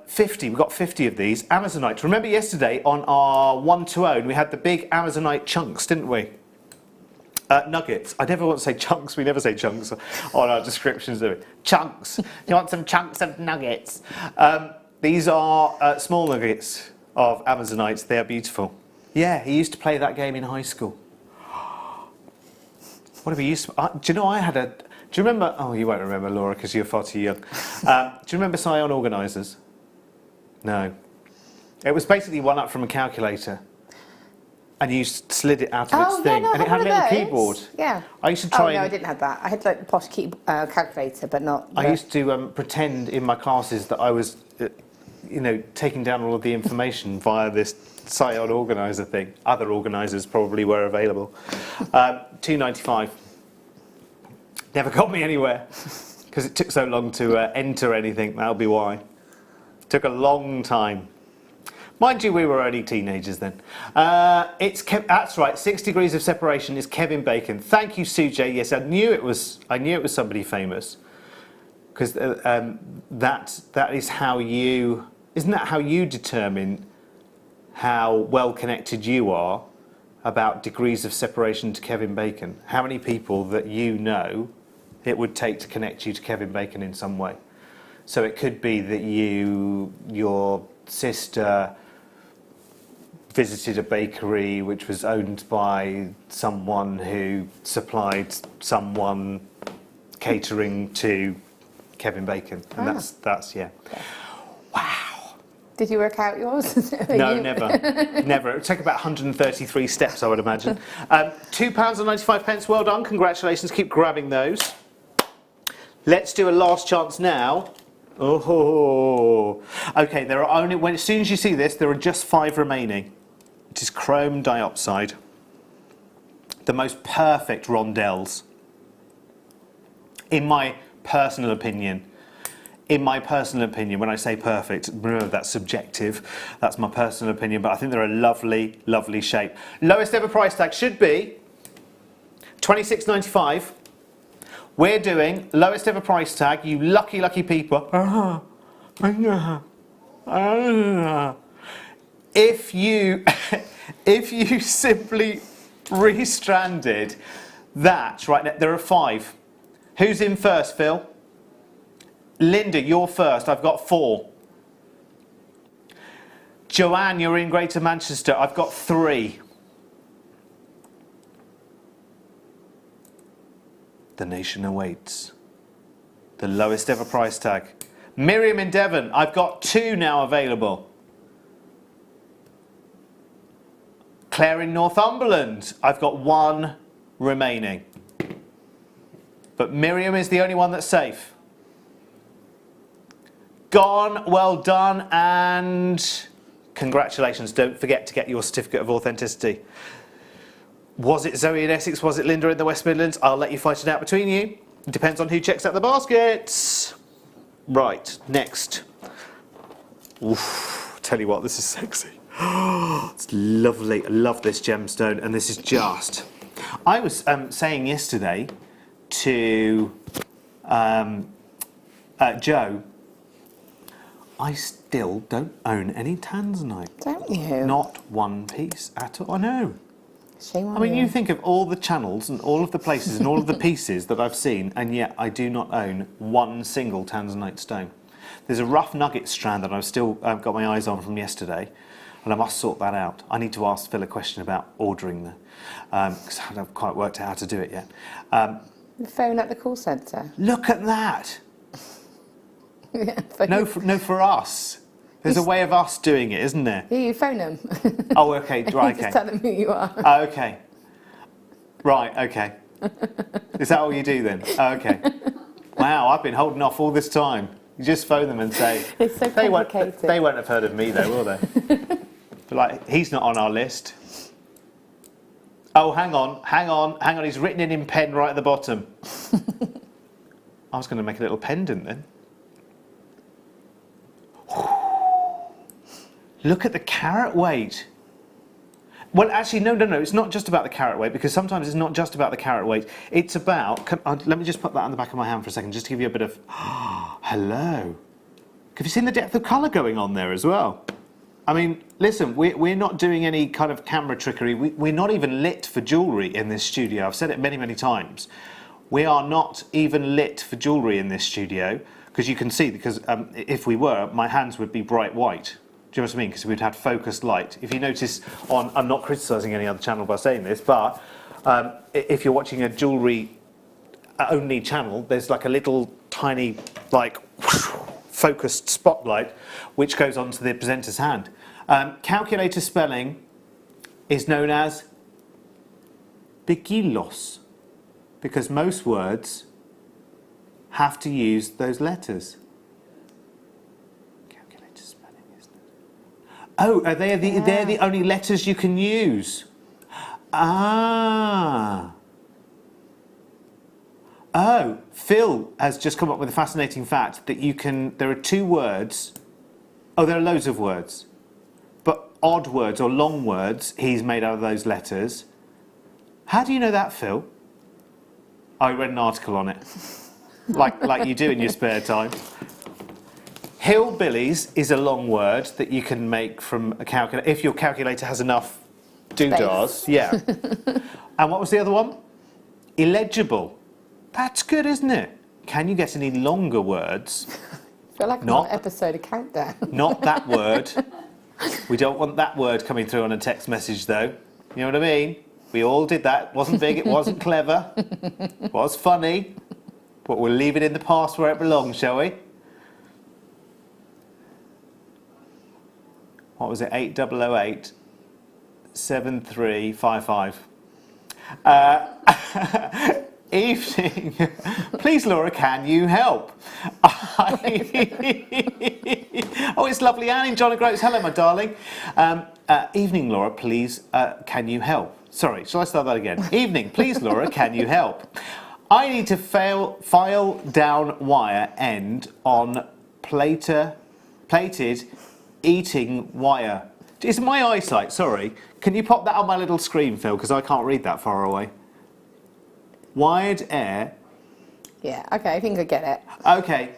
50, we've got 50 of these. Amazonite. Remember yesterday on our 120, we had the big Amazonite chunks, didn't we? Nuggets. I never want to say chunks. We never say chunks on our descriptions of it. Chunks. You want some chunks of nuggets? These are small nuggets of Amazonites. They are beautiful. Yeah, he used to play that game in high school. What have we used to... do you know I had a... Do you remember... Oh, you won't remember, Laura, because you're far too young. Do you remember Scion organisers? No. It was basically one up from a calculator. And you slid it out of its thing. Yeah, no, and it had a little keyboard. Yeah. I used to try no, I didn't have that. I had like the posh calculator, but not... I used to pretend in my classes that I was, taking down all of the information via this Scion organiser thing. Other organisers probably were available. $2.95. Never got me anywhere because it took so long to enter anything. That'll be why. Took a long time. Mind you, we were only teenagers then. That's right. 6 degrees of separation is Kevin Bacon. Thank you, Sujay. Yes, I knew it was somebody famous because that is how you. Isn't that how you determine how well connected you are about degrees of separation to Kevin Bacon? How many people that you know it would take to connect you to Kevin Bacon in some way? So it could be that your sister visited a bakery which was owned by someone who supplied someone catering to Kevin Bacon, and that's yeah. Wow. Did you work out yours? No, never. Never. It would take about 133 steps, I would imagine. £2.95. Well done. Congratulations. Keep grabbing those. Let's do a last chance now. Oh, okay. There are only as soon as you see this, there are just 5 remaining. It is chrome diopside. The most perfect rondelles, in my personal opinion. In my personal opinion, when I say perfect, remember that's subjective. That's my personal opinion, but I think they're a lovely, lovely shape. Lowest ever price tag should be $26.95. We're doing lowest ever price tag, you lucky, lucky people. If you simply restranded that, right now, there are 5. Who's in first, Phil? Linda, you're first. I've got 4. Joanne, you're in Greater Manchester. I've got 3. The nation awaits. The lowest ever price tag. Miriam in Devon, I've got 2 now available. Claire in Northumberland, I've got 1 remaining. But Miriam is the only one that's safe. Gone, well done, and congratulations. Don't forget to get your certificate of authenticity. Was it Zoe in Essex? Was it Linda in the West Midlands? I'll let you fight it out between you. It depends on who checks out the baskets. Right, next. Oof, tell you what, this is sexy. It's lovely. I love this gemstone, and this is just... I was saying yesterday to Joe, I still don't own any tanzanite. Don't you? Not one piece at all. I know. Shame on I mean, you think of all the channels and all of the places and all of the pieces that I've seen, and yet I do not own one single tanzanite stone. There's a rough nugget strand that I've still got my eyes on from yesterday, and I must sort that out. I need to ask Phil a question about ordering them, because I haven't quite worked out how to do it yet. Phone at the call centre. Look at that. Yeah, No, for us. There's a way of us doing it, isn't there? Yeah, you phone them. Oh, okay, right, okay. Just tell them who you are. Oh, okay. Right, okay. Is that all you do then? Oh, okay. Wow, I've been holding off all this time. You just phone them and say... It's so complicated. They won't have heard of me though, will they? But like, he's not on our list. Oh, hang on. He's written it in pen right at the bottom. I was going to make a little pendant then. Look at the carat weight. Well, actually, no. It's not just about the carat weight, because sometimes it's not just about the carat weight. It's about... let me just put that on the back of my hand for a second, just to give you a bit of... Hello. Have you seen the depth of colour going on there as well? I mean, listen, we're not doing any kind of camera trickery. We're not even lit for jewellery in this studio. I've said it many, many times. We are not even lit for jewellery in this studio, because you can see, because if we were, my hands would be bright white. Do you know what I mean? Because we'd had focused light. If you notice I'm not criticising any other channel by saying this, but if you're watching a jewellery only channel, there's like a little tiny, like, focused spotlight which goes onto the presenter's hand. Calculator spelling is known as bikilos, because most words have to use those letters. Calculator spelling, isn't it? Oh, they're the only letters you can use. Ah. Oh, Phil has just come up with a fascinating fact that there are 2 words. Oh, there are loads of words. But odd words or long words, he's made out of those letters. How do you know that, Phil? I read an article on it. like you do in your spare time. Hillbillies is a long word that you can make from a calculator, if your calculator has enough doodahs. Yeah. And what was the other one? Illegible. That's good, isn't it? Can you get any longer words? I feel like I'm on an episode of Countdown. Not that word. We don't want that word coming through on a text message, though. You know what I mean? We all did that. It wasn't big, it wasn't clever. It was funny. But we'll leave it in the past where it belongs, shall we? What was it? 8008 7355. Evening. Please, Laura, can you help? Oh, it's lovely Anne in John O'Groats. Hello, my darling. Evening, Laura, please, can you help? Sorry, shall I start that again? Evening, please, Laura, can you help? I need to file down wire end on plated eating wire. It's my eyesight, sorry. Can you pop that on my little screen, Phil, because I can't read that far away. Wired air. Yeah, okay, I think I get it. Okay.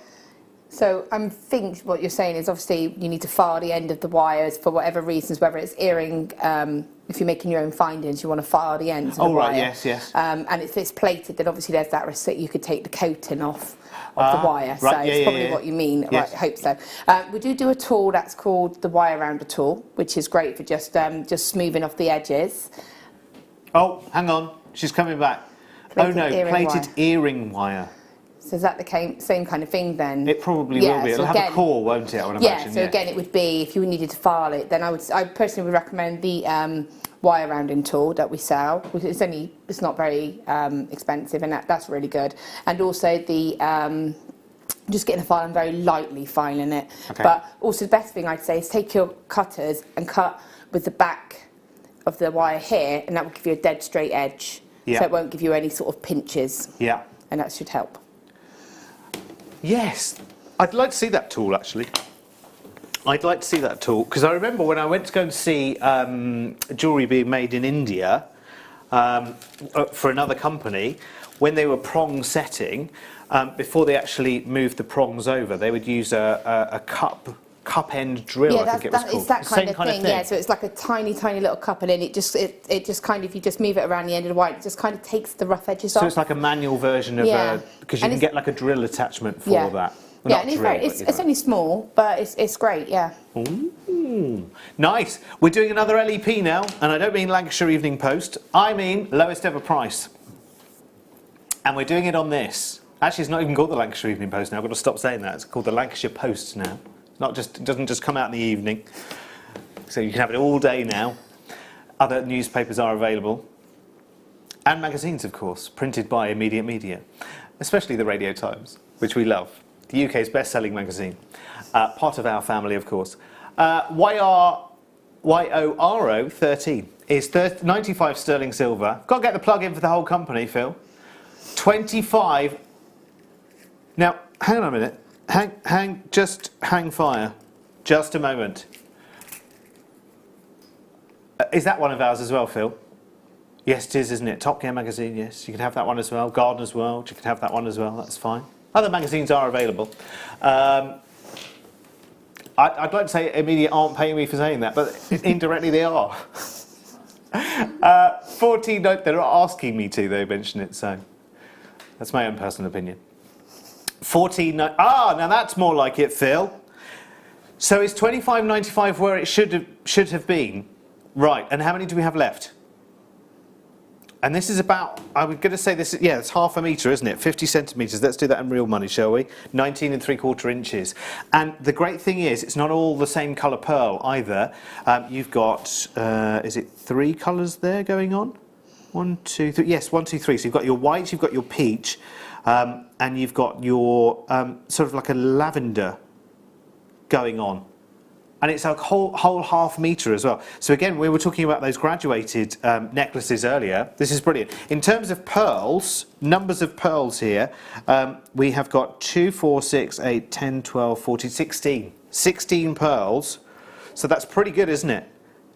So I think what you're saying is obviously you need to file the end of the wires for whatever reasons, whether it's earring, if you're making your own findings, you want to file the ends of the wire. Yes. And if it's plated, then obviously there's that risk that you could take the coating off of the wire. Right, so it's probably what you mean. Yes. Right, I hope so. We do a tool that's called the wire rounder tool, which is great for just smoothing off the edges. Oh, hang on, she's coming back. Plated earring wire. So is that the same kind of thing then? It probably will be. It'll have a core, won't it? I would imagine. So again, it would be if you needed to file it. Then I personally would recommend the wire rounding tool that we sell. It's not very expensive, and that's really good. And also the just getting a file and very lightly filing it. Okay. But also the best thing I'd say is take your cutters and cut with the back of the wire here, and that will give you a dead straight edge. Yeah. So it won't give you any sort of pinches. Yeah. And that should help. Yes, I'd like to see that tool actually. I'd like to see that tool because I remember when I went to go and see jewellery being made in India for another company, when they were prong setting, before they actually moved the prongs over, they would use a cup end drill. I think it was called. It's that kind of thing. Yeah, so it's like a tiny little cup, and then it just kind of, if you just move it around the end of the wire, it just kind of takes the rough edges off. So it's like a manual version of because you can get like a drill attachment for that. Well, and it's only small, but it's great. Yeah. Ooh, nice. We're doing another LEP now, and I don't mean Lancashire Evening Post. I mean lowest ever price. And we're doing it on this. Actually, it's not even called the Lancashire Evening Post now. I've got to stop saying that. It's called the Lancashire Post now. It doesn't just come out in the evening, so you can have it all day now. Other newspapers are available, and magazines, of course, printed by Immediate Media, especially the Radio Times, which we love. The UK's best-selling magazine, part of our family, of course. YORO 13 is 95 sterling silver. Got to get the plug in for the whole company, Phil. 25. Now, hang on a minute. Hang fire. Just a moment. Is that one of ours as well, Phil? Yes, it is, isn't it? Top Gear magazine, yes. You can have that one as well. Gardener's World, you can have that one as well. That's fine. Other magazines are available. I'd like to say Immediate aren't paying me for saying that, but indirectly they are. 14, they're not asking me to, they mention it, so that's my own personal opinion. 14, now that's more like it, Phil. So is 25.95 where it should have been? Right, and how many do we have left? And this is about, I'm going to say this, yeah, it's half a metre, isn't it? 50 centimetres. Let's do that in real money, shall we? 19 3/4 inches. And the great thing is, it's not all the same colour pearl either. You've got, is it 3 colours there going on? 1, 2, 3. Yes, 1, 2, 3. So you've got your white, you've got your peach, and you've got your sort of like a lavender going on. And it's a whole half metre as well. So again, we were talking about those graduated necklaces earlier. This is brilliant. In terms of pearls, numbers of pearls here, we have got 2, 4, 6, 8, 10, 12, 14, 16. 16 pearls. So that's pretty good, isn't it?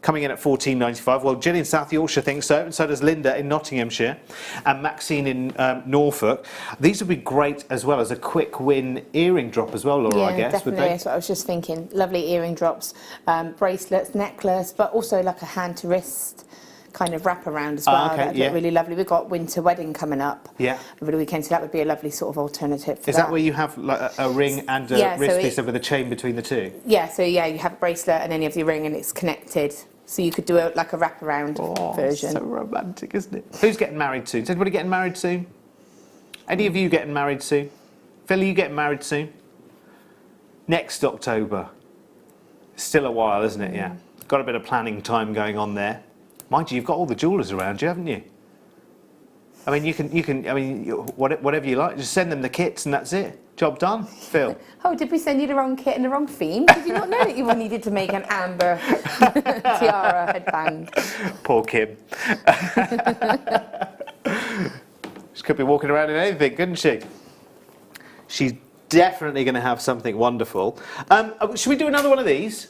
Coming in at 14.95. Well, Jill in South Yorkshire thinks so, and so does Linda in Nottinghamshire, and Maxine in Norfolk. These would be great as well as a quick win earring drop as well, Laura, Yeah, I guess. definitely. Would they? That's what I was just thinking. Lovely earring drops, bracelets, necklace, but also like a hand to wrist kind of wrap around as well. Okay, That'd yeah. look really lovely. We've got winter wedding coming up over the weekend, so that would be a lovely sort of alternative for Is that where you have like a ring and a wrist piece with a chain between the two? Yeah, so yeah, you have a bracelet and then you have your ring and it's connected. So you could do like a wraparound version. So romantic, isn't it? Who's getting married soon? Is anybody getting married soon? Any of you getting married soon? Phil, are you getting married soon? Next October. Still a while, isn't it? Yeah. Got a bit of planning time going on there. Mind you, you've got all the jewellers around you, haven't you? I mean, you can. I mean, whatever you like. Just send them the kits, and that's it. Job done. Phil. Oh, did we send you the wrong kit and the wrong theme? Did you not know that you needed to make an amber tiara headband? Poor Kim. She could be walking around in anything, couldn't she? She's definitely going to have something wonderful. Should we do another one of these?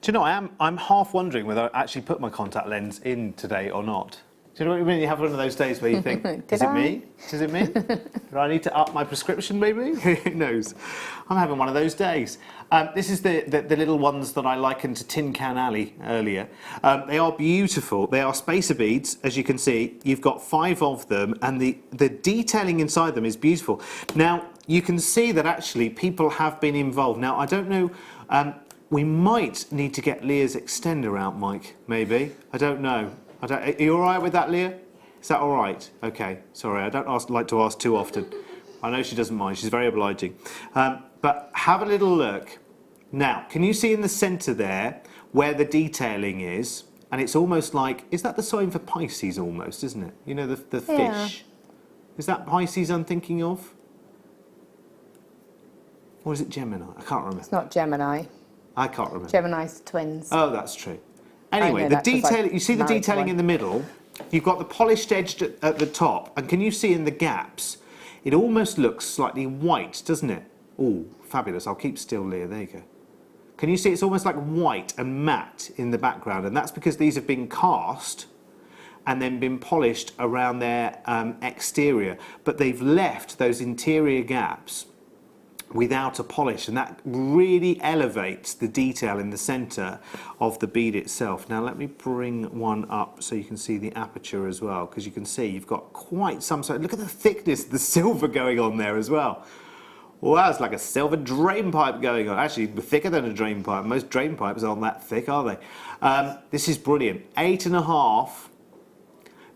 Do you know, I'm half wondering whether I actually put my contact lens in today or not. Do you know what I mean? You have one of those days where you think, is it me? Is it me? Do I need to up my prescription maybe? Who knows? I'm having one of those days. This is the little ones that I likened to Tin Can Alley earlier. They are beautiful. They are spacer beads, as you can see. You've got 5 of them, and the detailing inside them is beautiful. Now, you can see that actually people have been involved. Now, I don't know... we might need to get Leah's extender out, Mike, maybe. I don't know. Are you all right with that, Leah? Is that all right? Okay, sorry, I don't like to ask too often. I know she doesn't mind, she's very obliging. But have a little look. Now, can you see in the centre there where the detailing is? And it's almost like, is that the sign for Pisces almost, isn't it? You know, the fish. Is that Pisces I'm thinking of? Or is it Gemini? I can't remember. It's not Gemini. I can't remember. Gemini's twins. Oh, that's true. Anyway, the detail, you see the detailing in the middle, you've got the polished edge at the top, and can you see in the gaps, it almost looks slightly white, doesn't it? Oh, fabulous. I'll keep still, Leah. There you go. Can you see it's almost like white and matte in the background, and that's because these have been cast and then been polished around their exterior, but they've left those interior gaps without a polish, and that really elevates the detail in the centre of the bead itself. Now let me bring one up so you can see the aperture as well, because you can see you've got quite some sort. Look at the thickness of the silver going on there as well. Wow, it's like a silver drain pipe going on. Actually, thicker than a drain pipe. Most drain pipes aren't that thick, are they? This is brilliant. 8.5.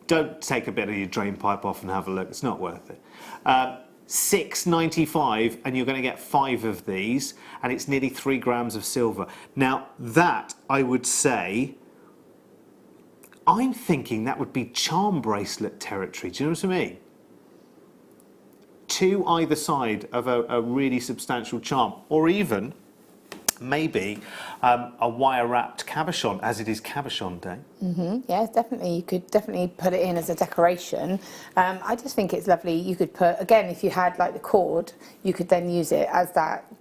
Don't take a bit of your drain pipe off and have a look. It's not worth it. $6.95, and you're going to get 5 of these, and it's nearly 3 grams of silver. Now that, I would say, I'm thinking that would be charm bracelet territory. Do you know what I mean? 2 either side of a really substantial charm, or even maybe a wire-wrapped cabochon, as it is cabochon day. Yeah, definitely. You could definitely put it in as a decoration. I just think it's lovely. You could put, again, if you had like the cord, you could then use it as that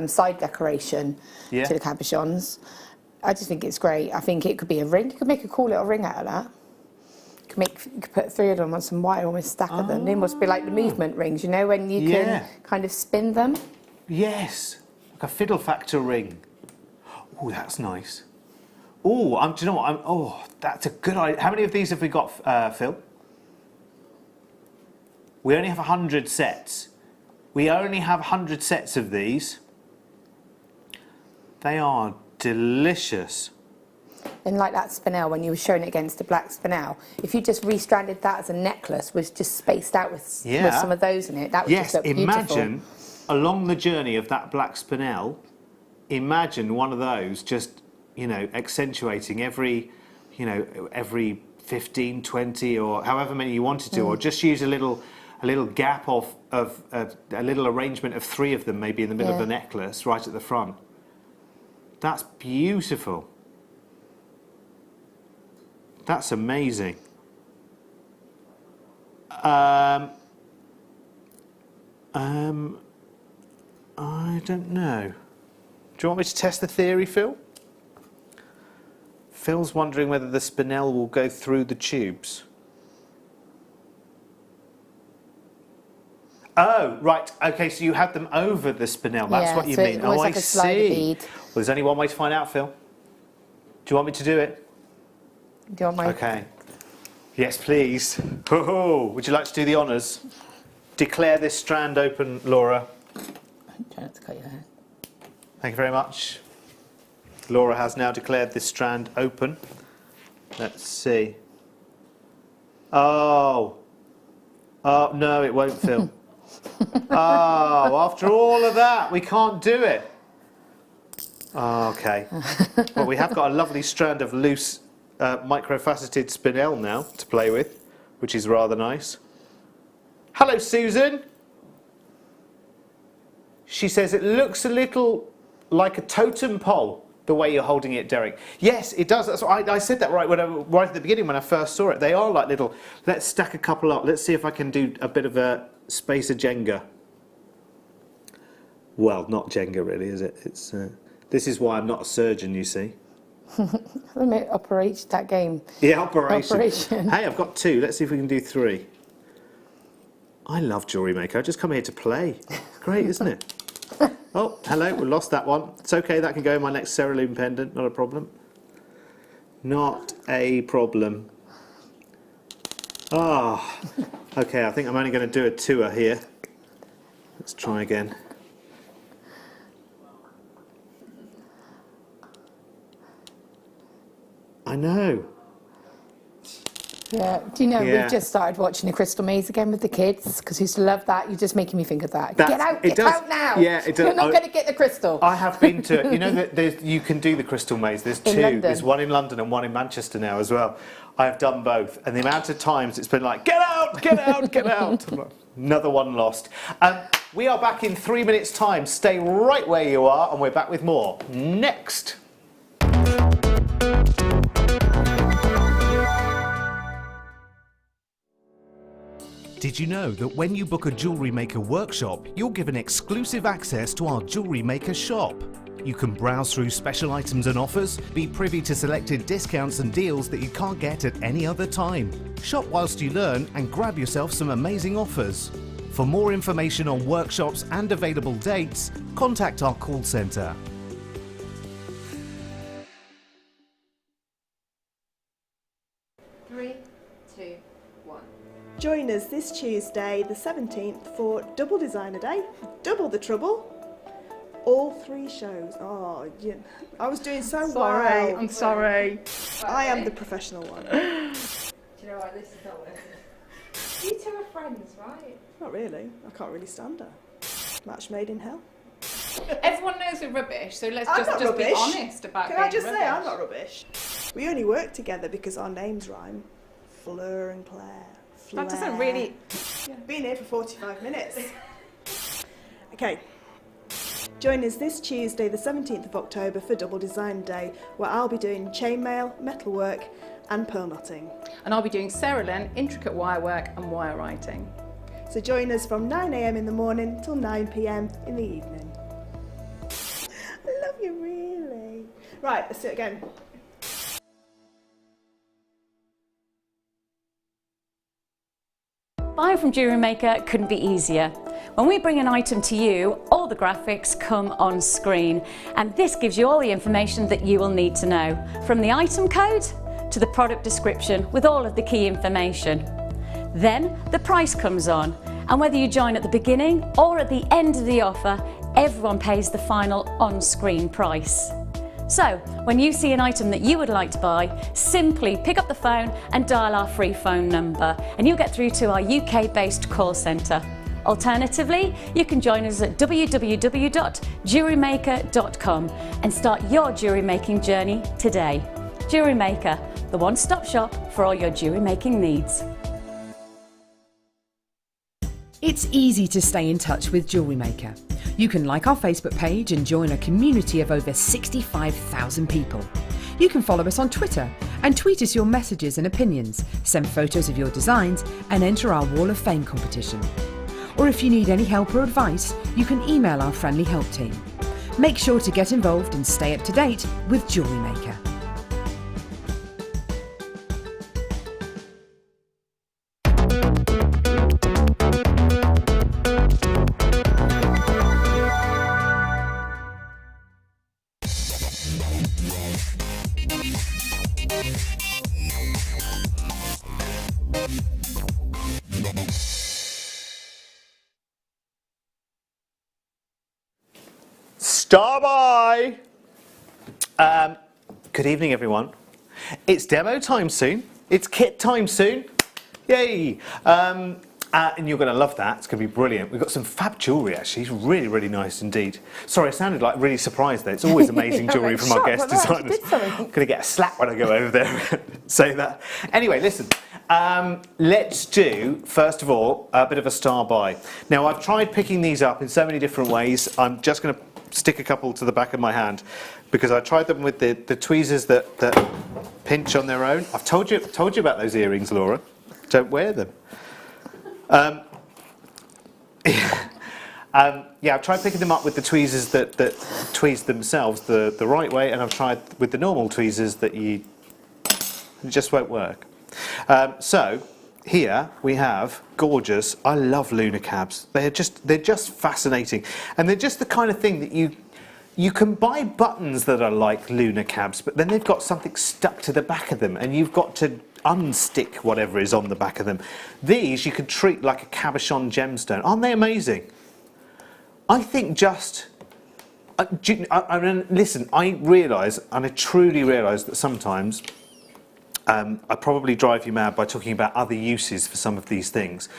side decoration Yeah. to the cabochons. I just think it's great. I think it could be a ring. You could make a cool little ring out of that. You could put 3 of them on some wire, almost stack of them. They must be like the movement rings, you know, when you can kind of spin them. Yes, like a fiddle factor ring. Oh, that's nice. Oh, do you know what? Oh, that's a good idea. How many of these have we got, Phil? We only have 100 sets. We only have 100 sets of these. They are delicious. And like that spinel, when you were showing it against the black spinel, if you just restranded that as a necklace, was just spaced out with some of those in it, that would just look beautiful. Imagine along the journey of that black spinel, imagine one of those just, you know, accentuating every 15, 20 or however many you wanted to, or just use a little gap of a little arrangement of 3 of them maybe in the middle of the necklace right at the front. That's beautiful. That's amazing. I don't know. Do you want me to test the theory, Phil? Phil's wondering whether the spinel will go through the tubes. Oh, right. Okay, so you have them over the spinel. That's what you mean. Oh, I see. Well, there's only one way to find out, Phil. Do you want me to do it? Do you want my... Okay. Yes, please. Ho-ho. Would you like to do the honours? Declare this strand open, Laura. I'm trying not to cut your hair. Thank you very much. Laura has now declared this strand open. Let's see. Oh. Oh, no, it won't, Phil. Oh, after all of that, we can't do it. Oh, okay. Well, we have got a lovely strand of loose microfaceted spinel now to play with, which is rather nice. Hello, Susan. She says it looks a little like a totem pole, the way you're holding it, Derek. Yes, it does. That's what I said that right at the beginning when I first saw it. They are like little... Let's stack a couple up. Let's see if I can do a bit of a spacer Jenga. Well, not Jenga really, is it? It's this is why I'm not a surgeon, you see. Operation, that game. Yeah, operation. Hey, I've got 2. Let's see if we can do 3. I love Jewellery Maker. I just come here to play. Great, isn't it? Oh, hello, we lost that one. It's okay, that can go in my next Cerulean pendant, not a problem. Not a problem. Ah, okay, I think I'm only going to do a tour here. Let's try again. I know. Yeah, do you know, we've just started watching The Crystal Maze again with the kids, because we used to love that. You're just making me think of that. Get out now. Yeah, it does. You're not going to get the crystal. I have been to it. You know that you can do the Crystal Maze. There's 2. London. There's one in London and one in Manchester now as well. I have done both, and the amount of times it's been like, get out, get out, get out. Another one lost. We are back in 3 minutes' time. Stay right where you are, and we're back with more next. Did you know that when you book a Jewellery Maker workshop, you're given exclusive access to our Jewellery Maker shop? You can browse through special items and offers, be privy to selected discounts and deals that you can't get at any other time. Shop whilst you learn and grab yourself some amazing offers. For more information on workshops and available dates, contact our call centre. Join us this Tuesday, the 17th, for Double Designer Day. Double the trouble. All 3 shows. Oh, yeah. I was doing so well. I'm sorry. I am the professional one. Do you know what, this is not working. You 2 are friends, right? Not really. I can't really stand her. Match made in hell. Everyone knows we're rubbish, so let's I'm just be honest about Can being I just rubbish. say I'm not rubbish? We only work together because our names rhyme. Fleur and Claire. That doesn't really... Been here for 45 minutes. Okay. Join us this Tuesday, the 17th of October for Double Design Day, where I'll be doing chainmail, metalwork and pearl knotting. And I'll be doing cerulean, intricate wire work and wire writing. So join us from 9 AM in the morning till 9 PM in the evening. Right, let's do it again. Buying from Jewellery Maker couldn't be easier. When we bring an item to you, all the graphics come on screen, and this gives you all the information that you will need to know, from the item code to the product description with all of the key information. Then the price comes on, and whether you join at the beginning or at the end of the offer, everyone pays the final on-screen price. So, when you see an item that you would like to buy, simply pick up the phone and dial our free phone number, and you'll get through to our UK-based call centre. Alternatively, you can join us at www.jewellerymaker.com and start your jewellery making journey today. Jewellery Maker, the one-stop shop for all your jewellery making needs. It's easy to stay in touch with Jewellery Maker. You can like our Facebook page and join a community of over 65,000 people. You can follow us on Twitter and tweet us your messages and opinions, send photos of your designs and enter our Wall of Fame competition. Or if you need any help or advice, you can email our friendly help team. Make sure to get involved and stay up to date with Jewellery Maker. Star by! Good evening, everyone. It's demo time soon. It's kit time soon. Yay! And you're going to love that. It's going to be brilliant. We've got some fab jewellery, actually. It's really, really nice indeed. Sorry, I sounded like really surprised there. It's always amazing jewellery from our guest designers. I'm going to get a slap when I go over there and say that. Anyway, listen. Let's do, first of all, a bit of a star by. Now, I've tried picking these up in so many different ways. I'm just going to stick a couple to the back of my hand because I tried them with the tweezers that pinch on their own. I've told you about those earrings, Laura. Don't wear them. Yeah, I've tried picking them up with the tweezers that tweeze themselves the right way, and I've tried with the normal tweezers that it just won't work. So here we have gorgeous. I love lunar cabs. They're just fascinating, and they're just the kind of thing that you can buy buttons that are like lunar cabs, but then they've got something stuck to the back of them, and you've got to unstick whatever is on the back of them. These you could treat like a cabochon gemstone. Aren't they amazing? I think listen, I realise, and I truly realise that sometimes I probably drive you mad by talking about other uses for some of these things.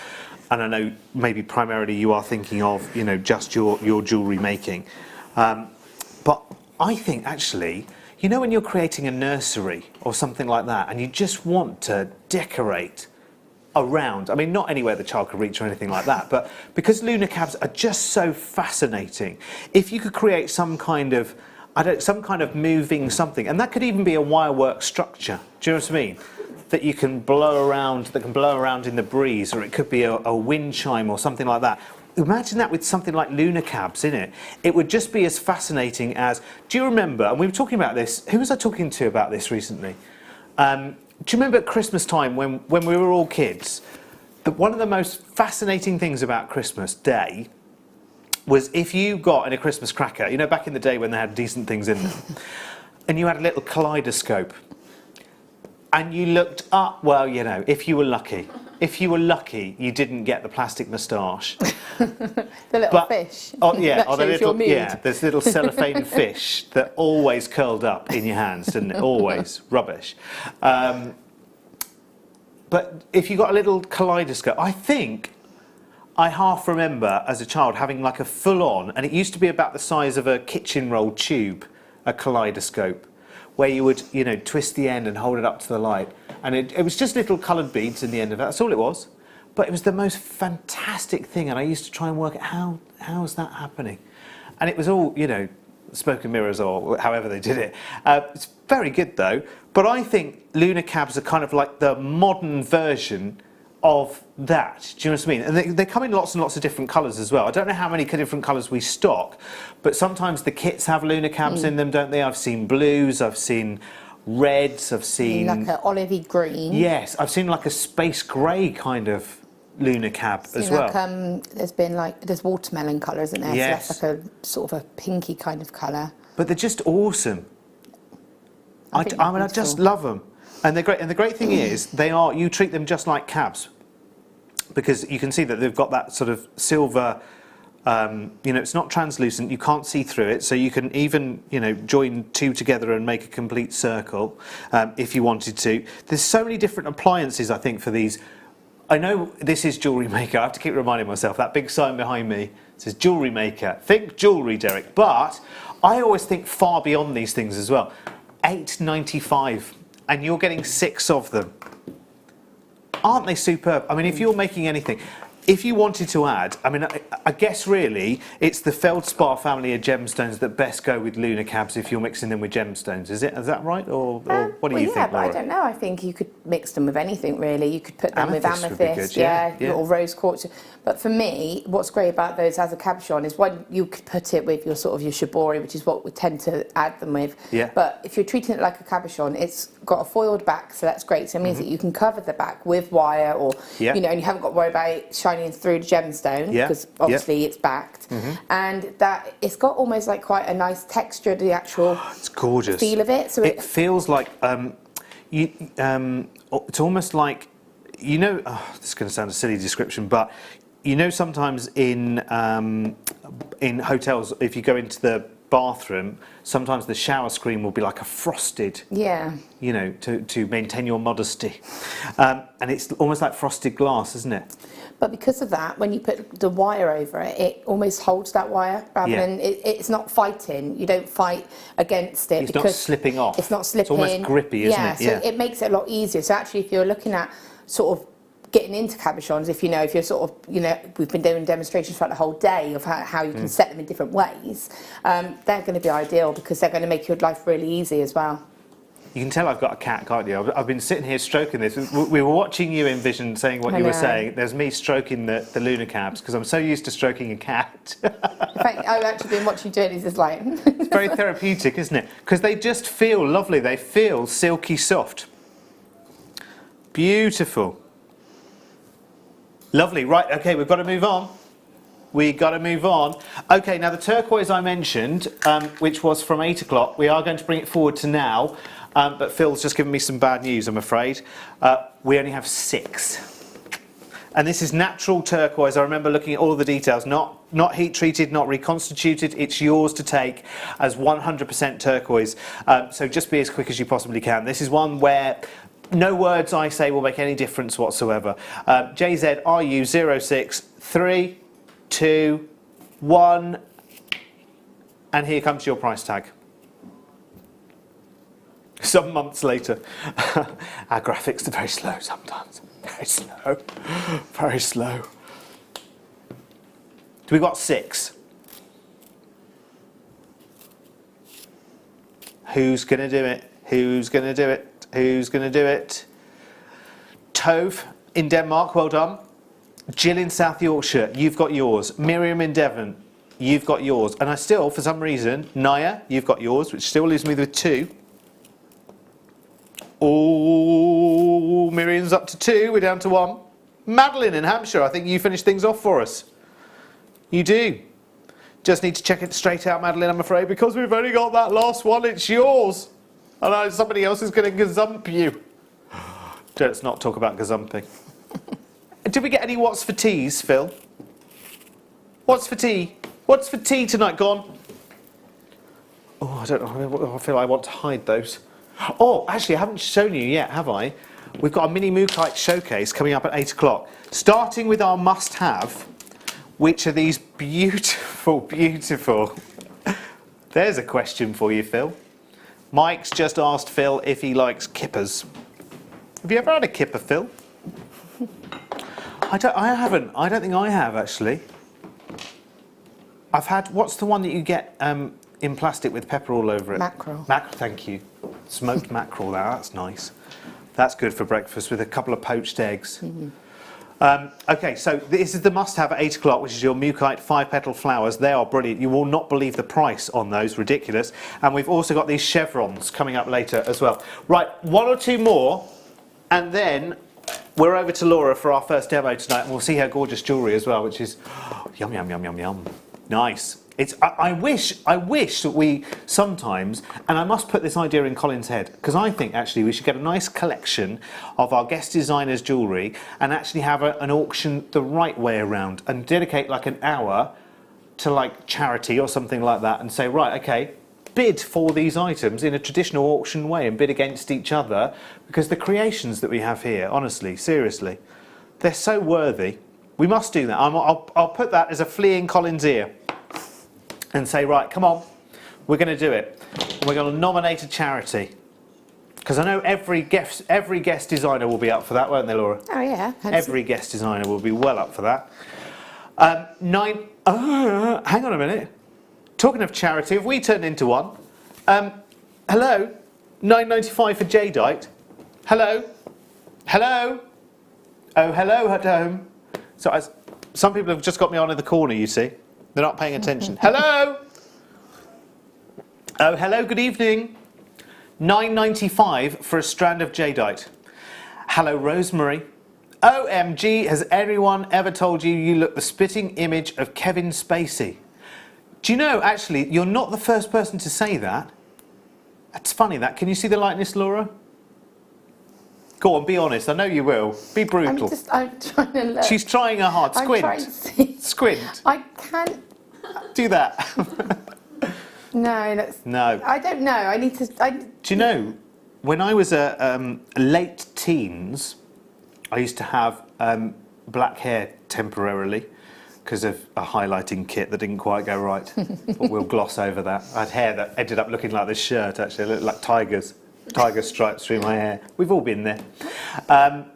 And I know maybe primarily you are thinking of, just your jewellery making. But I think actually, when you're creating a nursery or something like that, and you just want to decorate around, I mean, not anywhere the child could reach or anything like that, but because lunar cabs are just so fascinating, if you could create some kind of moving something, and that could even be a wirework structure, do you know what I mean? That you can blow around, in the breeze, or it could be a wind chime or something like that. Imagine that with something like lunar cabs in it. It would just be as fascinating as, do you remember, and we were talking about this, who was I talking to about this recently? Do you remember at Christmas time when we were all kids, that one of the most fascinating things about Christmas Day was if you got in a Christmas cracker, back in the day when they had decent things in them, and you had a little kaleidoscope, and you looked up, well, if you were lucky, you didn't get the plastic moustache. The little fish. Oh yeah, or there's little cellophane fish that always curled up in your hands, didn't it? Always rubbish. But if you got a little kaleidoscope, I think I half remember as a child having like a full-on, and it used to be about the size of a kitchen roll tube, a kaleidoscope, where you would, twist the end and hold it up to the light. And it was just little coloured beads in the end of it. That's all it was. But it was the most fantastic thing, and I used to try and work out how is that happening. And it was all, smoke and mirrors or however they did it. It's very good though. But I think lunar cabs are kind of like the modern version of that. Do you know what I mean? And they come in lots and lots of different colours as well. I don't know how many different colours we stock, but sometimes the kits have lunar cabs in them, don't they? I've seen blues, I've seen reds, I've seen... Like an olivey green. Yes, I've seen like a space grey kind of lunar cab as well. There's watermelon colour, isn't there? Yes. So that's like a sort of a pinky kind of colour. But they're just awesome. I just love them. And they're great. And the great thing is, you treat them just like cabs, because you can see that they've got that sort of silver. It's not translucent. You can't see through it, so you can even join two together and make a complete circle if you wanted to. There's so many different appliances, I think, for these. I know this is Jewellery Maker. I have to keep reminding myself. That big sign behind me says Jewellery Maker. Think jewellery, Derek. But I always think far beyond these things as well. £8.95. And you're getting 6 of them. Aren't they superb? I mean, if you're making anything, if you wanted to add, I mean, I guess really it's the feldspar family of gemstones that best go with lunar cabs if you're mixing them with gemstones. Is that right? Or what do you think, Yeah, but Laura? I don't know. I think you could mix them with anything, really. You could put them with Amethyst would be amethyst, good, yeah. or rose quartz. But for me, what's great about those as a cabochon is one, you could put it with your sort of your shibori, which is what we tend to add them with. Yeah. But if you're treating it like a cabochon, it's got a foiled back, so that's great. So it means that you can cover the back with wire, or and you haven't got to worry about it shining through the gemstone because obviously it's backed, and that it's got almost like quite a nice texture to the actual it's gorgeous feel of it. So it feels like it's almost like this is going to sound a silly description, but sometimes in hotels, if you go into the bathroom, sometimes the shower screen will be like a frosted, to maintain your modesty, and it's almost like frosted glass, isn't it? But because of that, when you put the wire over it, it almost holds that wire rather than it's not fighting. You don't fight against it. It's not slipping off. It's not slipping. It's almost grippy, isn't it? So it makes it a lot easier. So actually, if you're looking at sort of getting into cabochons, if you're sort of, we've been doing demonstrations throughout the whole day of how you can set them in different ways, they're going to be ideal because they're going to make your life really easy as well. You can tell I've got a cat, can't you? I've been sitting here stroking this. We were watching you in Vision saying what you were saying. There's me stroking the lunar cabs because I'm so used to stroking a cat. In fact, I've actually been watching you doing this. It's like... It's very therapeutic, isn't it? Because they just feel lovely. They feel silky soft. Beautiful. Lovely. Right, okay, we've got to move on. Okay, now the turquoise I mentioned, which was from 8 o'clock, we are going to bring it forward to now. But Phil's just given me some bad news, I'm afraid. We only have 6. And this is natural turquoise. I remember looking at all of the details. Not heat treated, not reconstituted. It's yours to take as 100% turquoise. So just be as quick as you possibly can. This is one where no words I say will make any difference whatsoever. JZRU 06 3 2 1, and here comes your price tag. Some months later. Our graphics are very slow sometimes. Very slow. So we've got 6. Who's going to do it? Who's going to do it? Who's going to do it? Tove in Denmark, well done. Jill in South Yorkshire, you've got yours. Miriam in Devon, you've got yours. And I still, for some reason, Naya, you've got yours, which still leaves me with 2. Oh, Miriam's up to 2, we're down to 1. Madeline in Hampshire, I think you finished things off for us. You do. Just need to check it straight out, Madeline, I'm afraid, because we've only got that last one, it's yours. I know somebody else is going to gazump you. Let's not talk about gazumping. Did we get any what's for teas, Phil? What's for tea? What's for tea tonight, gone? Oh, I don't know, I feel I want to hide those. Oh, actually, I haven't shown you yet, have I? We've got a mini Mookite showcase coming up at 8 o'clock. Starting with our must-have, which are these beautiful, beautiful... There's a question for you, Phil. Mike's just asked Phil if he likes kippers. Have you ever had a kipper, Phil? I haven't. I don't think I have, actually. I've had... What's the one that you get in plastic with pepper all over it? Mackerel. Thank you. Smoked mackerel, that's nice. That's good for breakfast with a couple of poached eggs. Okay, so this is the must-have at 8 o'clock, which is your Mukite 5-petal flowers. They are brilliant. You will not believe the price on those. Ridiculous. And we've also got these chevrons coming up later as well. Right, one or two more, and then we're over to Laura for our first demo tonight, and we'll see her gorgeous jewellery as well, which is yum, yum, yum, yum, yum. Nice. I wish that we sometimes, and I must put this idea in Colin's head, because I think actually we should get a nice collection of our guest designers' jewellery and actually have an auction the right way around and dedicate like an hour to like charity or something like that and say, right, okay, bid for these items in a traditional auction way and bid against each other, because the creations that we have here, honestly, seriously, they're so worthy. We must do that. I'll put that as a flea in Colin's ear. And say, right, come on, we're going to do it. And we're going to nominate a charity. Because I know every guest designer will be up for that, won't they, Laura? Oh, yeah. Every guest designer will be well up for that. Hang on a minute. Talking of charity, have we turned into one? Hello? £9.95 for jadeite. Hello? Hello? Oh, hello at home. So some people have just got me on in the corner, you see. They're not paying attention. Hello? Oh, hello, good evening. £9.95 for a strand of jadeite. Hello, Rosemary. OMG, has anyone ever told you you look the spitting image of Kevin Spacey? Do you know, actually, you're not the first person to say that. That's funny, that. Can you see the likeness, Laura? Go on, be honest. I know you will. Be brutal. I'm trying to look. She's trying her hard. Squint. I'm trying to see. Squint. I can't. Do that. No, that's... No. I don't know. I need to... Do you know, when I was late teens, I used to have black hair temporarily because of a highlighting kit that didn't quite go right. But we'll gloss over that. I had hair that ended up looking like this shirt, actually. It looked like tiger stripes through my hair. We've all been there. And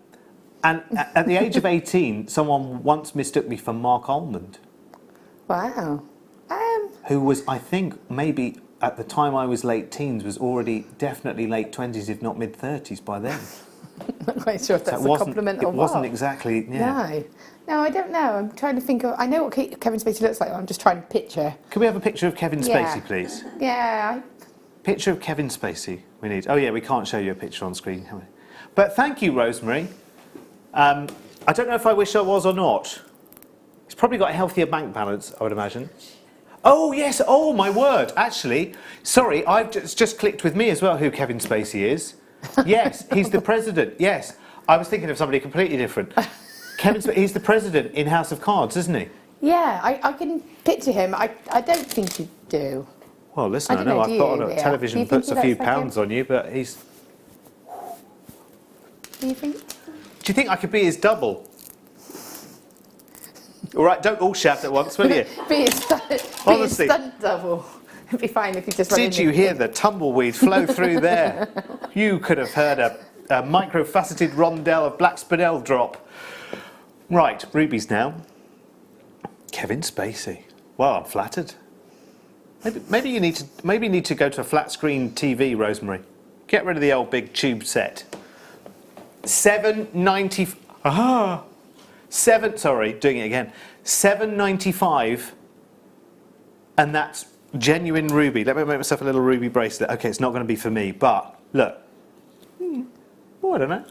at the age of 18, someone once mistook me for Mark Almond. Wow. Who was, I think, maybe at the time I was late teens, was already definitely late 20s, if not mid-30s by then. I'm not quite sure if that's a compliment or what. It wasn't exactly, yeah. No, I don't know. I'm trying to think of... I know what Kevin Spacey looks like. I'm just trying to picture. Can we have a picture of Kevin Spacey, please? Yeah. Picture of Kevin Spacey, we need. Oh, yeah, we can't show you a picture on screen, can we? But thank you, Rosemary. I don't know if I wish I was or not. He's probably got a healthier bank balance, I would imagine. Oh, yes. Oh, my word. Actually, sorry, it's just clicked with me as well who Kevin Spacey is. Yes, he's the president. Yes. I was thinking of somebody completely different. Kevin Spacey, he's the president in House of Cards, isn't he? Yeah, I can picture him. I don't think you do. Well, listen, I know I've got on a television puts a few pounds on you, but he's... Do you think? Do you think I could be his double? All right, don't all shout at once, will you? Be a stunt double. It'd be fine if you just... Did you hear the tumbleweed flow through there? You could have heard a micro-faceted rondelle of black spinel drop. Right, rubies now. Kevin Spacey. Well, I'm flattered. Maybe you need to go to a flat screen TV, Rosemary. Get rid of the old big tube set. $7.95, and that's genuine ruby. Let me make myself a little ruby bracelet. Okay, it's not going to be for me, but look. Oh, I don't know.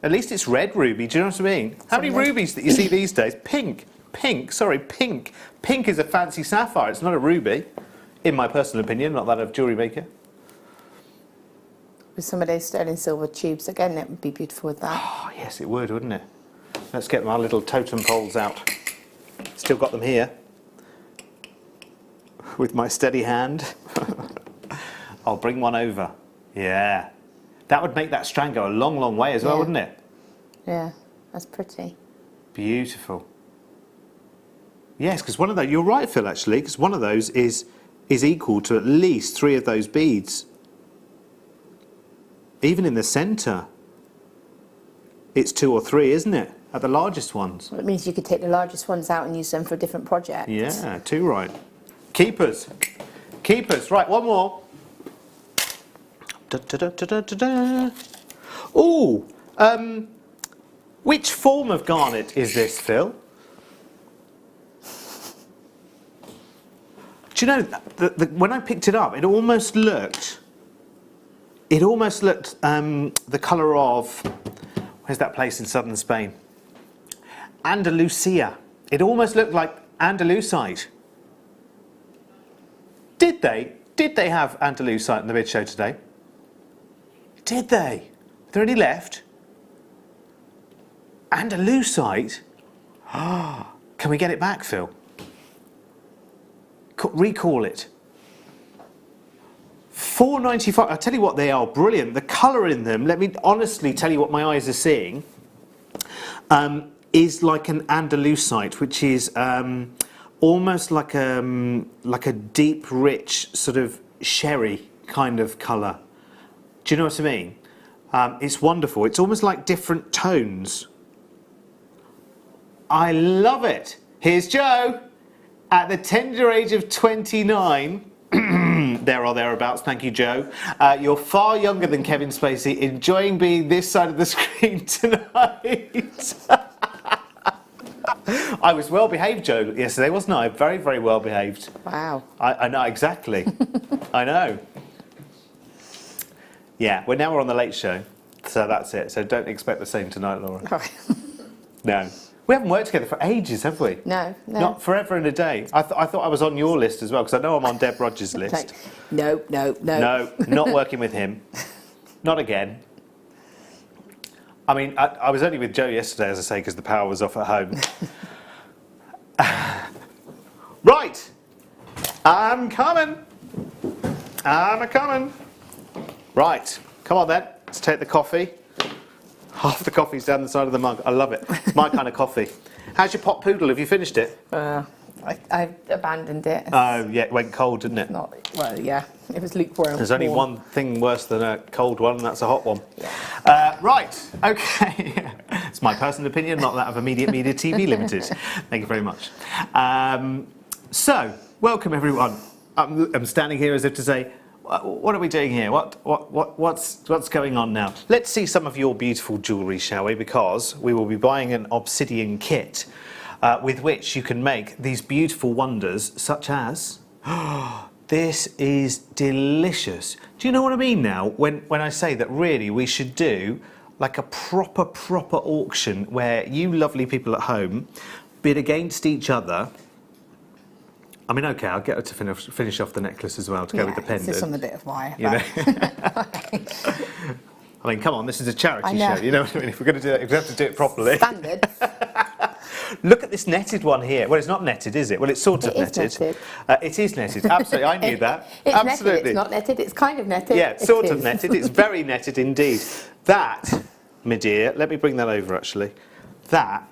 At least it's red ruby. Do you know what I mean? How many rubies that you see these days? Pink. Pink. Pink is a fancy sapphire. It's not a ruby, in my personal opinion, not that of Jewellery Maker. With some of those sterling silver tubes, again, it would be beautiful with that. Oh, yes, it would, wouldn't it? Let's get my little totem poles out. Still got them here. With my steady hand. I'll bring one over. Yeah. That would make that strand go a long, long way as well, wouldn't it? Yeah, that's pretty. Beautiful. Yes, because one of those, you're right, Phil, actually, because one of those is equal to at least 3 of those beads. Even in the centre, it's 2 or 3, isn't it? At the largest ones. Well, it means you could take the largest ones out and use them for different projects. Yeah, 2 right. Keepers. Right, one more. Ooh, Which form of garnet is this, Phil? Do you know, when I picked it up, it almost looked the colour of, where's that place in southern Spain? Andalusia. It almost looked like Andalusite. Did they have Andalusite in the bid show today? Did they? Are there any left? Andalusite? Can we get it back, Phil? Recall it. £4.95. I'll tell you what, they are brilliant. The colour in them, let me honestly tell you what my eyes are seeing, is like an Andalusite, which is almost like a deep, rich sort of sherry kind of colour. Do you know what I mean? It's wonderful. It's almost like different tones. I love it. Here's Joe at the tender age of 29. There or thereabouts. Thank you, Joe. You're far younger than Kevin Spacey, enjoying being this side of the screen tonight. I was well behaved, Joe, yesterday, wasn't I? Very, very well behaved. Wow. I know, exactly. I know. Yeah, we're now on the late show, so that's it. So don't expect the same tonight, Laura. No. We haven't worked together for ages, have we? No, no. Not forever and a day. I thought I was on your list as well, because I know I'm on Deb Rogers' list. No. No, not working with him. Not again. I mean, I was only with Joe yesterday, as I say, because the power was off at home. Right. I'm coming. I'm a-coming. Right. Come on then. Let's take the coffee. Half the coffee's down the side of the mug. I love it. It's my kind of coffee. How's your pot poodle? Have you finished it? I abandoned it. Oh, yeah, it went cold, didn't it? Well, yeah, it was lukewarm. There's only one thing worse than a cold one, and that's a hot one. Yeah. Right, okay. It's my personal opinion, not that of Immediate Media TV Limited. Thank you very much. So, welcome everyone. I'm standing here as if to say, what are we doing here? What's going on now? Let's see some of your beautiful jewellery, shall we? Because we will be buying an obsidian kit with which you can make these beautiful wonders, such as... this is delicious. Do you know what I mean now? When I say that really we should do like a proper auction where you lovely people at home bid against each other. I mean, okay, I'll get her to finish off the necklace as well to go with the pendant. It's on the bit of wire. You know? I mean, come on, this is a charity show. You know what I mean? If we're going to do that, we have to do it properly. Standard. Look at this netted one here. Well, it's not netted, is it? Well, it's sort of netted. It is netted. Absolutely, I knew that. It's absolutely. Netted. It's not netted. It's kind of netted. Yeah, sort of netted. It's very netted indeed. That, my dear, let me bring that over. Actually, that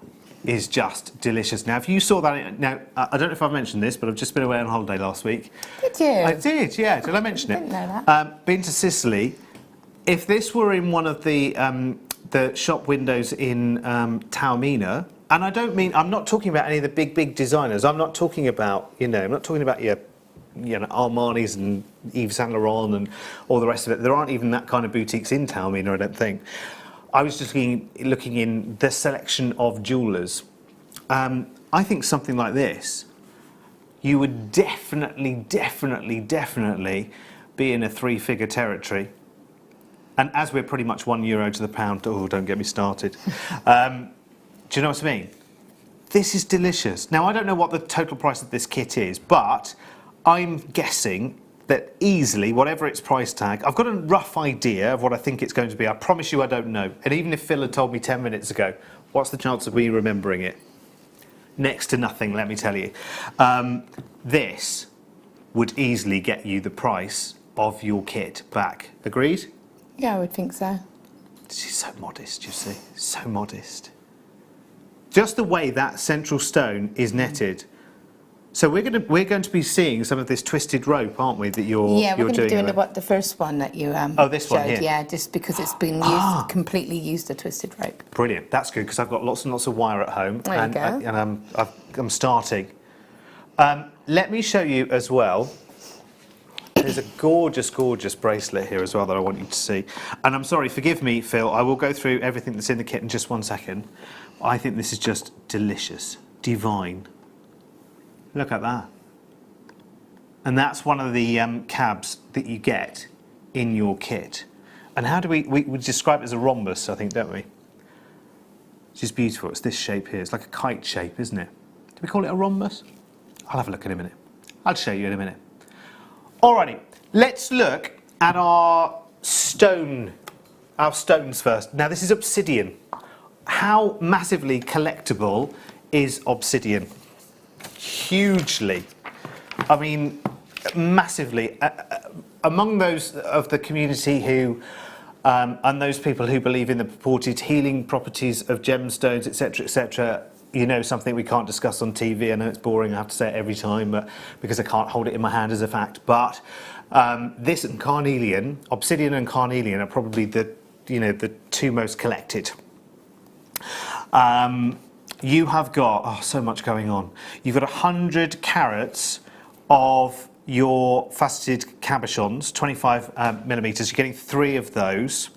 is just delicious. Now, if you saw that, now I don't know if I've mentioned this, but I've just been away on holiday last week. Did you? I did. Yeah. Did I mention it? I didn't know that. Been to Sicily. If this were in one of the shop windows in Taormina, and I don't mean, I'm not talking about any of the big designers. I'm not talking about, I'm not talking about your Armani's and Yves Saint Laurent and all the rest of it. There aren't even that kind of boutiques in Taormina, I don't think. I was just looking in the selection of jewellers. I think something like this, you would definitely be in a three-figure territory. And as we're pretty much €1 to the pound, oh, don't get me started. Do you know what I mean? This is delicious. Now, I don't know what the total price of this kit is, but I'm guessing that easily, whatever its price tag, I've got a rough idea of what I think it's going to be. I promise you I don't know. And even if Phil had told me 10 minutes ago, what's the chance of me remembering it? Next to nothing, let me tell you. This would easily get you the price of your kit back. Agreed? Yeah, I would think so. She's so modest, you see. So modest. Just the way that central stone is netted. So we're going to be seeing some of this twisted rope, aren't we? That you're we're going to be doing doing the first one that you this showed. one here. Yeah, just because it's been completely used a twisted rope. Brilliant. That's good because I've got lots and lots of wire at home. There you go. And I'm starting. Let me show you as well There's a gorgeous, gorgeous bracelet here as well that I want you to see. And I'm sorry, forgive me, Phil, I will go through everything that's in the kit in just 1 second. I think this is just delicious, divine. Look at that. And that's one of the cabs that you get in your kit. And how do we describe it as a rhombus, I think, don't we? It's just beautiful. It's this shape here. It's like a kite shape, isn't it? Do we call it a rhombus? I'll have a look in a minute. I'll show you in a minute. Alrighty, let's look at our stones first. Now this is obsidian. How massively collectible is obsidian? Hugely. I mean, massively. Among those of the community who, and those people who believe in the purported healing properties of gemstones, etc., you know, something we can't discuss on TV. I know it's boring, I have to say it every time, but because I can't hold it in my hand as a fact. But this and carnelian, obsidian and carnelian, are probably the two most collected. You have got so much going on. You've got 100 carats of your faceted cabochons, 25 millimeters. You're getting 3 of those.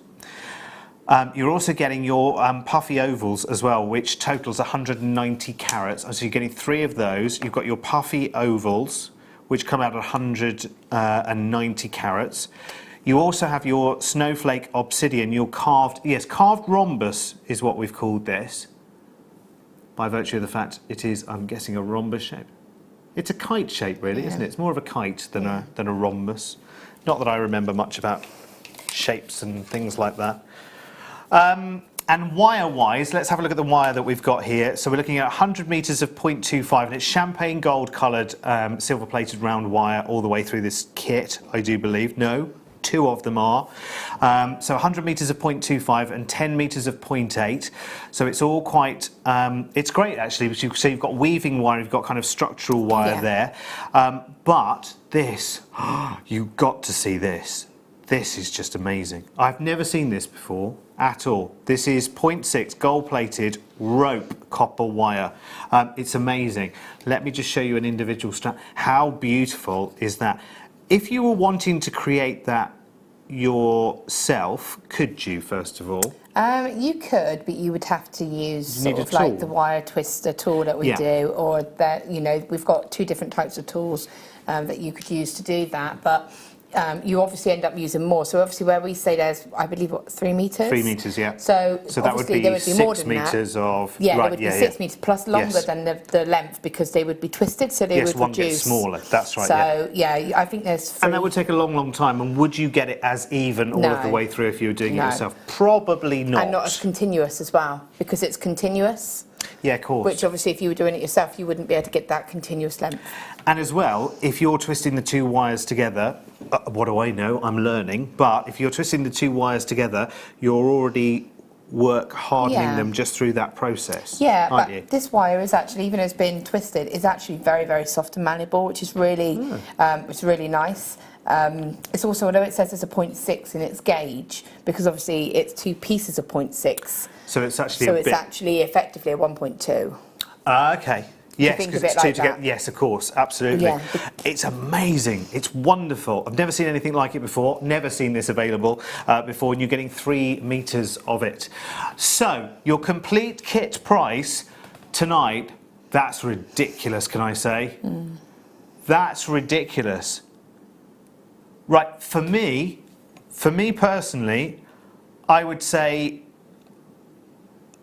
You're also getting your puffy ovals as well, which totals 190 carats. So you're getting 3 of those. You've got your puffy ovals, which come out at 190 carats. You also have your snowflake obsidian, your carved rhombus is what we've called this, by virtue of the fact it is, I'm guessing, a rhombus shape. It's a kite shape, really, isn't it? It's more of a kite than a rhombus. Not that I remember much about shapes and things like that. And wire-wise, let's have a look at the wire that we've got here. So we're looking at 100 metres of 0.25, and it's champagne gold-coloured, silver-plated round wire all the way through this kit, I do believe. No, 2 of them are. So 100 metres of 0.25 and 10 metres of 0.8. So it's all quite, it's great actually. So you've got weaving wire, you've got kind of structural wire there. But this, you've got to see this. This is just amazing. I've never seen this before at all. This is 0.6 gold-plated rope copper wire. It's amazing. Let me just show you an individual strand. How beautiful is that? If you were wanting to create that yourself, could you, first of all? You could, but you would have to use sort of like the wire twister tool that we do, or that, you know, we've got 2 different types of tools that you could use to do that. But you obviously end up using more. So obviously where we say there's, I believe, what, 3 metres? 3 metres, yeah. So that would be, there would be 6 more than metres of... Yeah, there would be 6 metres plus longer than the length, because they would be twisted, so they would reduce. Yes, one gets smaller, that's right. So yeah, I think there's 3. And that would take a long, long time. And would you get it as even all of the way through if you were doing it yourself? Probably not. And not as continuous as well, because it's continuous. Yeah, of course. Which obviously, if you were doing it yourself, you wouldn't be able to get that continuous length. And as well, if you're twisting the 2 wires together, what do I know? I'm learning. But if you're twisting the 2 wires together, you're already hardening them just through that process. Yeah, but this wire is actually, even though it's been twisted, is actually very, very soft and malleable, which is really, it's really nice. It's also, although it says there's a 0.6 in its gauge, because obviously it's 2 pieces of 0.6. So it's actually actually effectively a 1.2. Okay. Yes, because it's 2 together. Yes, of course, absolutely. Yeah. It's amazing. It's wonderful. I've never seen anything like it before. Never seen this available before, and you're getting 3 metres of it. So your complete kit price tonight, that's ridiculous, can I say? That's ridiculous. Right, for me personally, I would say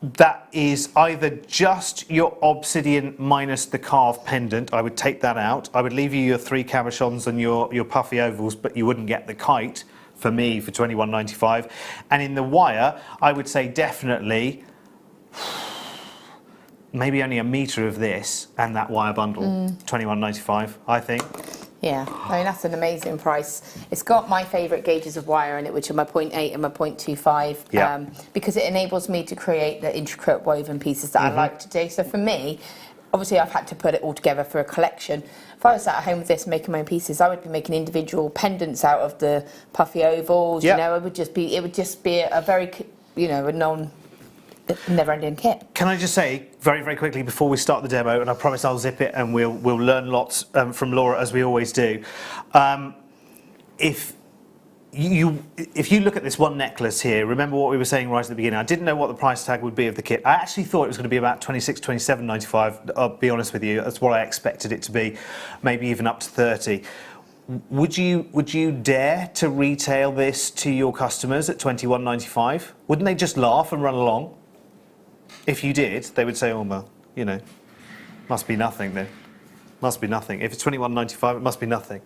that is either just your obsidian minus the carved pendant. I would take that out. I would leave you your 3 cabochons and your puffy ovals, but you wouldn't get the kite, for me, for $21.95. And in the wire, I would say definitely maybe only a metre of this and that wire bundle, $21.95, I think. Yeah, I mean, that's an amazing price. It's got my favourite gauges of wire in it, which are my 0.8 and my 0.25, because it enables me to create the intricate woven pieces that I like to do. So for me, obviously I've had to put it all together for a collection. If I was sat at home with this making my own pieces, I would be making individual pendants out of the puffy ovals. You know, it would just be a very, you know, a never-ending kit. Can I just say very, very quickly before we start the demo, and I promise I'll zip it and we'll learn lots from Laura, as we always do. if you look at this one necklace here, remember what we were saying right at the beginning. I didn't know what the price tag would be of the kit. I actually thought it was going to be about $26, $27.95. I'll be honest with you, that's what I expected it to be, maybe even up to 30. Would you dare to retail this to your customers at $21.95? Wouldn't they just laugh and run along? If you did, they would say, oh well, you know, must be nothing then. Must be nothing. If it's $21.95, it must be nothing.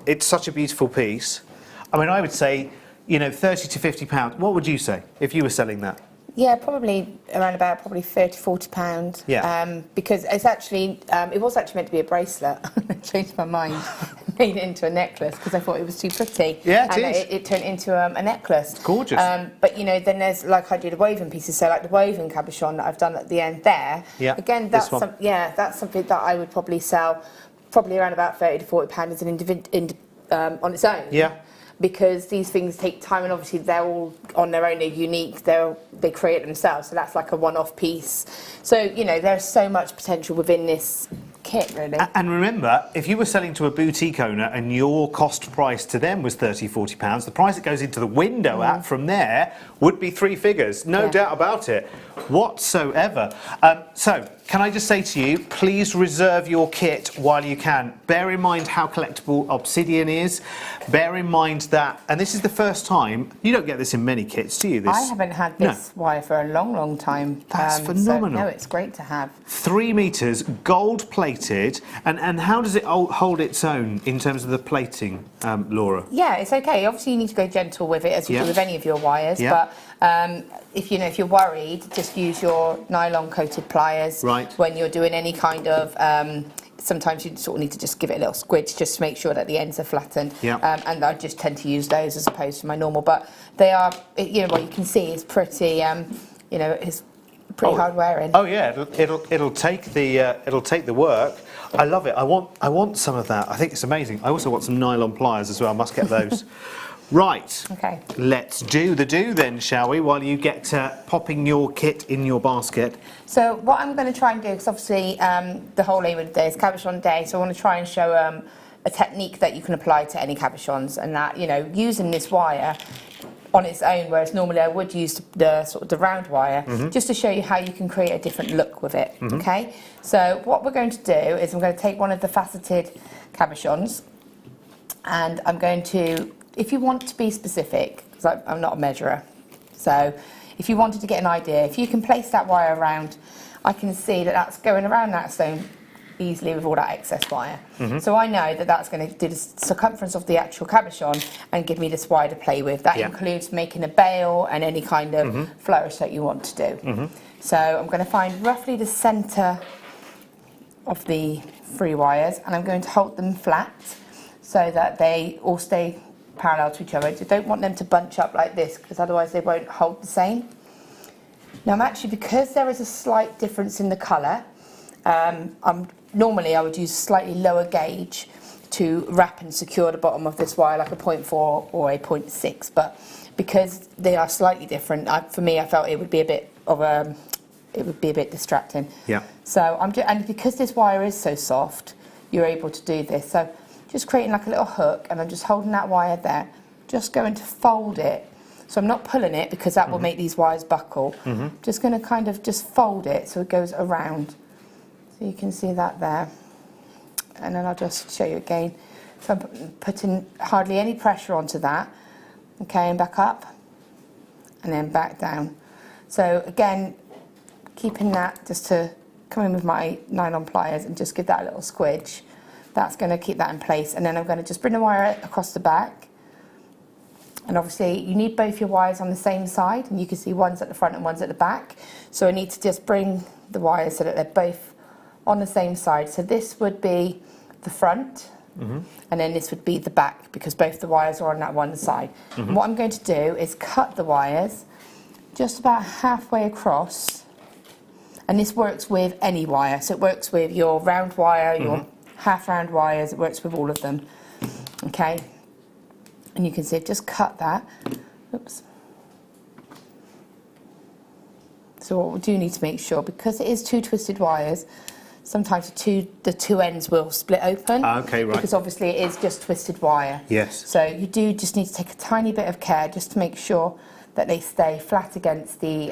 It's such a beautiful piece. I mean, I would say, you know, 30 to 50 pounds. What would you say if you were selling that? Yeah, probably around about 30, 40 pounds. Yeah. Because it's actually, it was actually meant to be a bracelet. I changed my mind, made it into a necklace because I thought it was too pretty. Yeah, it is. It turned into a necklace. It's gorgeous. But you know, then there's like I do the woven pieces. So like the woven cabochon that I've done at the end there. Yeah. Again, that's that's something that I would probably sell, probably around about 30 to 40 pounds as an on its own. Yeah. Because these things take time, and obviously they're all on their own, they're unique, they create themselves, so that's like a one-off piece. So, you know, there's so much potential within this kit, really. And remember, if you were selling to a boutique owner and your cost price to them was 30, 40 pounds, the price that goes into the window at from there would be 3 figures, no doubt about it, whatsoever. So, can I just say to you, please reserve your kit while you can. Bear in mind how collectible obsidian is. Bear in mind that, and this is the first time, you don't get this in many kits, do you? I haven't had this wire for a long, long time. That's phenomenal. So, no, it's great to have. 3 metres, gold plated, and how does it hold its own in terms of the plating, Laura? Yeah, it's okay. Obviously, you need to go gentle with it, as you do with any of your wires. Yeah. But if you're worried, just use your nylon-coated pliers. Right. When you're doing any kind of, sometimes you sort of need to just give it a little squidge just to make sure that the ends are flattened. Yeah. And I just tend to use those as opposed to my normal. But they are, you know, what you can see is pretty, you know, it's pretty hard wearing. Oh yeah, it'll take the work. I love it. I want some of that. I think it's amazing. I also want some nylon pliers as well. I must get those. Right. Okay. Let's do the do then, shall we? While you get popping your kit in your basket. So what I'm going to try and do, because obviously the whole aim of the day is cabochon day, so I want to try and show a technique that you can apply to any cabochons, and that, you know, using this wire on its own, whereas normally I would use the sort of the round wire, just to show you how you can create a different look with it. Okay. So what we're going to do is I'm going to take one of the faceted cabochons, and I'm going to, if you want to be specific, because I'm not a measurer, so if you wanted to get an idea, if you can place that wire around, I can see that that's going around that stone easily with all that excess wire. So I know that that's going to do the circumference of the actual cabochon and give me this wire to play with. That includes making a bail and any kind of flourish that you want to do. So I'm going to find roughly the centre of the 3 wires, and I'm going to hold them flat so that they all stay parallel to each other. You don't want them to bunch up like this, because otherwise they won't hold the same. Now I'm actually, because there is a slight difference in the colour, normally I would use a slightly lower gauge to wrap and secure the bottom of this wire, like a 0.4 or a 0.6, but because they are slightly different, for me I felt it would be a bit of it would be a bit distracting. Yeah. So and because this wire is so soft, you're able to do this. So just creating like a little hook, and I'm just holding that wire there, just going to fold it. So I'm not pulling it, because that will make these wires buckle. Just going to kind of just fold it so it goes around. So you can see that there. And then I'll just show you again. So I'm putting hardly any pressure onto that. Okay, and back up. And then back down. So again, keeping that just to come in with my nylon pliers and just give that a little squidge. That's going to keep that in place, and then I'm going to just bring the wire across the back. And obviously you need both your wires on the same side, and you can see one's at the front and one's at the back. So I need to just bring the wires so that they're both on the same side. So this would be the front, and then this would be the back, because both the wires are on that one side. And what I'm going to do is cut the wires just about halfway across, and this works with any wire. So it works with your round wire, your half round wires, it works with all of them. Okay, and you can see I've just cut that. Oops. So what we do need to make sure, because it is 2 twisted wires, sometimes the two ends will split open. Okay, right. Because obviously it is just twisted wire. Yes. So you do just need to take a tiny bit of care just to make sure that they stay flat against the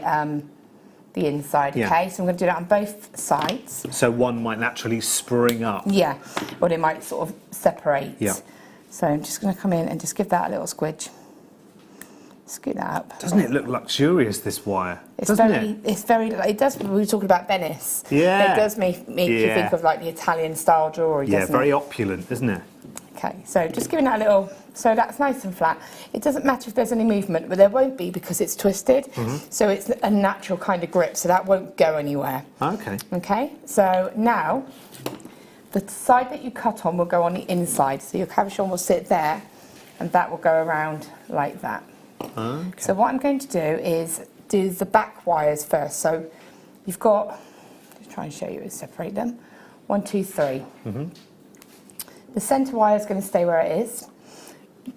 inside, Yeah. okay? So I'm going to do that on both sides. So one might naturally spring up. Yeah, or they might sort of separate. Yeah. So I'm just going to come in and just give that a little squidge. Scoot that up. Doesn't it look luxurious, this wire? It's Doesn't very, it? it's very, it does, we were talking about Venice. Yeah. It does make you think of like the Italian style jewellery, Yeah, doesn't very it? opulent, isn't it? Okay, so just giving that a little, so that's nice and flat. It doesn't matter if there's any movement, but there won't be because it's twisted. So it's a natural kind of grip, so that won't go anywhere. Okay. Okay, so now the side that you cut on will go on the inside. So your cabochon will sit there and that will go around like that. Okay. So what I'm going to do is do the back wires first. So you've got, just try and show you, separate them. 1, 2, 3. The centre wire is going to stay where it is.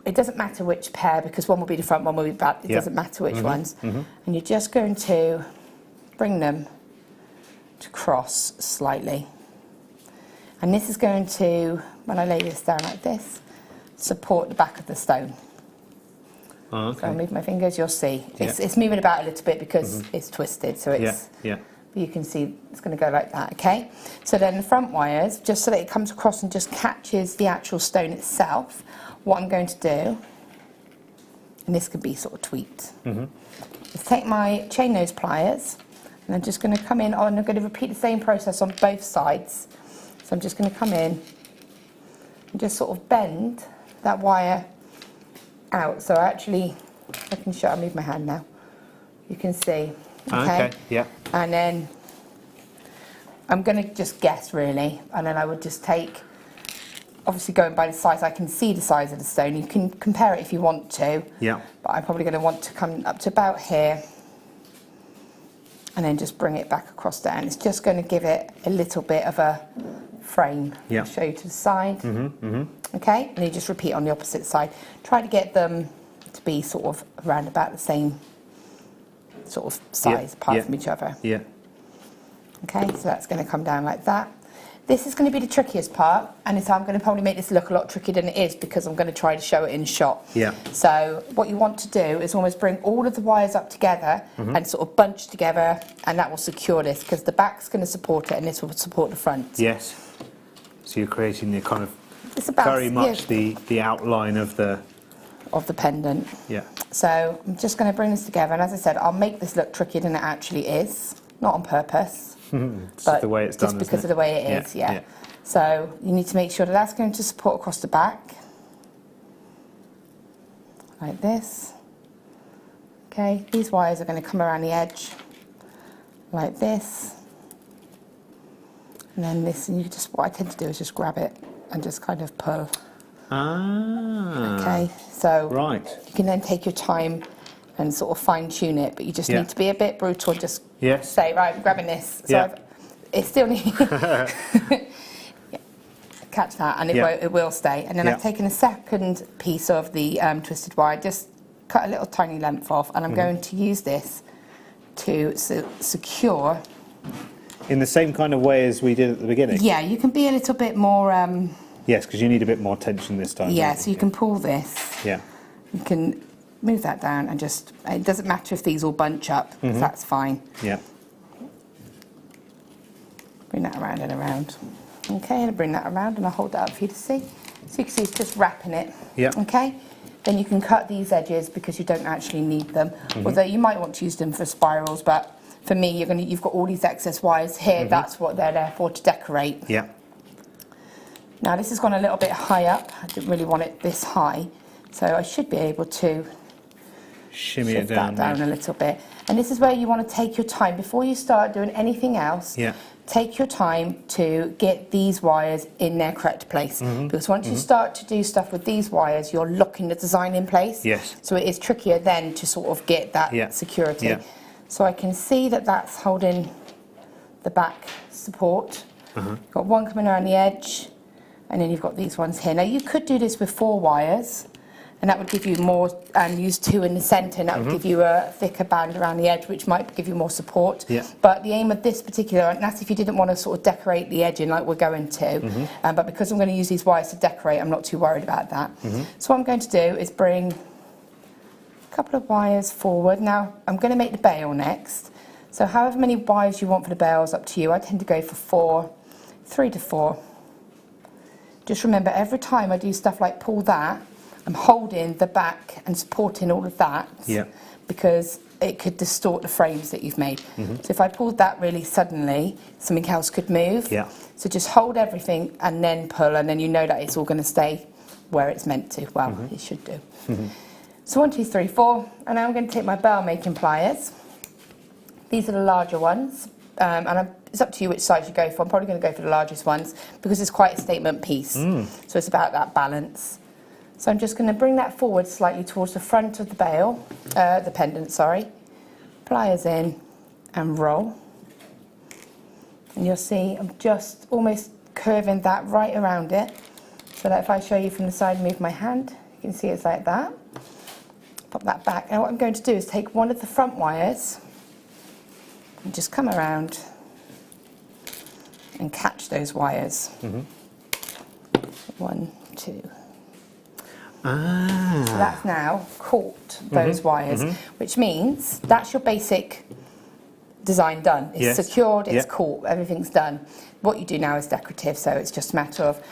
It doesn't matter which pair because one will be the front, one will be back. It doesn't matter which ones. And you're just going to bring them to cross slightly. And this is going to, when I lay this down like this, support the back of the stone. Oh, okay. So I'll move my fingers, you'll see. It's moving about a little bit because it's twisted, so it's, Yeah. you can see it's going to go like that, okay? So then the front wires, just so that it comes across and just catches the actual stone itself, what I'm going to do, and this could be sort of tweaked, is take my chain nose pliers, and I'm just going to come in, and I'm going to repeat the same process on both sides. So I'm just going to come in and just sort of bend that wire out. So actually, I can show, I'll move my hand now. You can see, okay? Yeah. And then I'm going to just guess really, and then I would just take, obviously going by the size, I can see the size of the stone. You can compare it if you want to. Yeah. But I'm probably going to want to come up to about here and then just bring it back across there. And it's just going to give it a little bit of a frame. Yeah. I'll show you to the side. Okay, and you just repeat on the opposite side. Try to get them to be sort of around about the same sort of size apart from each other. Yeah. Okay, so that's going to come down like that. This is going to be the trickiest part, and I'm going to probably make this look a lot trickier than it is because I'm going to try to show it in shot. Yeah. So what you want to do is almost bring all of the wires up together and sort of bunch together, and that will secure this because the back's going to support it and this will support the front. Yes. So you're creating the kind of It's about very much the outline of the pendant. Yeah. So I'm just going to bring this together, and as I said, I'll make this look trickier than it actually is, not on purpose. It's but just the way it's done, just because of the way it is, yeah. Yeah. So you need to make sure that that's going to support across the back, like this. Okay, these wires are going to come around the edge, like this. And then this, and you just, what I tend to do is just grab it and just kind of pull. Ah. Okay, so Right. you can then take your time and sort of fine tune it, but you just need to be a bit brutal and just Yes. say, right, I'm grabbing this. So Yeah. it still needs, catch that, and it will stay. And then I've taken a second piece of the twisted wire, just cut a little tiny length off, and I'm going to use this to secure. In the same kind of way as we did at the beginning? Yeah, you can be a little bit more, Yes, because you need a bit more tension this time. yeah, don't so you can pull this. Yeah. You can move that down and just, it doesn't matter if these all bunch up, that's fine. Yeah. Bring that around and around. Okay, and bring that around and I'll hold that up for you to see. So you can see it's just wrapping it. Yeah. Okay, then you can cut these edges because you don't actually need them. Although you might want to use them for spirals, but for me, you've got all these excess wires here, that's what they're there for, to decorate. Yeah. Now this has gone a little bit high up. I didn't really want it this high, so I should be able to Shimmy shift it down. that down a little bit. And this is where you want to take your time before you start doing anything else. Yeah. Take your time to get these wires in their correct place, because once you start to do stuff with these wires, you're locking the design in place. Yes. So it is trickier then to sort of get that security. Yeah. So I can see that that's holding the back support. Got one coming around the edge, and then you've got these ones here. Now you could do this with 4 wires, and that would give you more, and use 2 in the centre, and that would give you a thicker band around the edge, which might give you more support. Yeah. But the aim of this particular, and that's if you didn't want to sort of decorate the edging like we're going to, but because I'm going to use these wires to decorate, I'm not too worried about that. So what I'm going to do is bring a couple of wires forward. Now I'm going to make the bail next. So however many wires you want for the bail is up to you. I tend to go for 4, 3 to 4. Just remember, every time I do stuff like pull that, I'm holding the back and supporting all of that, because it could distort the frames that you've made. So if I pulled that really suddenly, something else could move. So just hold everything and then pull, and then you know that it's all going to stay where it's meant to. Well, it should do. So 1, 2, 3, 4, and now I'm going to take my bail making pliers. These are the larger ones, and it's up to you which size you go for. I'm probably going to go for the largest ones because it's quite a statement piece. So it's about that balance. So I'm just going to bring that forward slightly towards the front of the bail, the pendant, sorry. Pliers in and roll. And you'll see I'm just almost curving that right around it, so that if I show you from the side and move my hand, you can see it's like that. Pop that back. And what I'm going to do is take one of the front wires and just come around and catch those wires. 1, 2. So that's now caught those wires, which means that's your basic design done. It's secured, it's caught, everything's done. What you do now is decorative, so it's just a matter of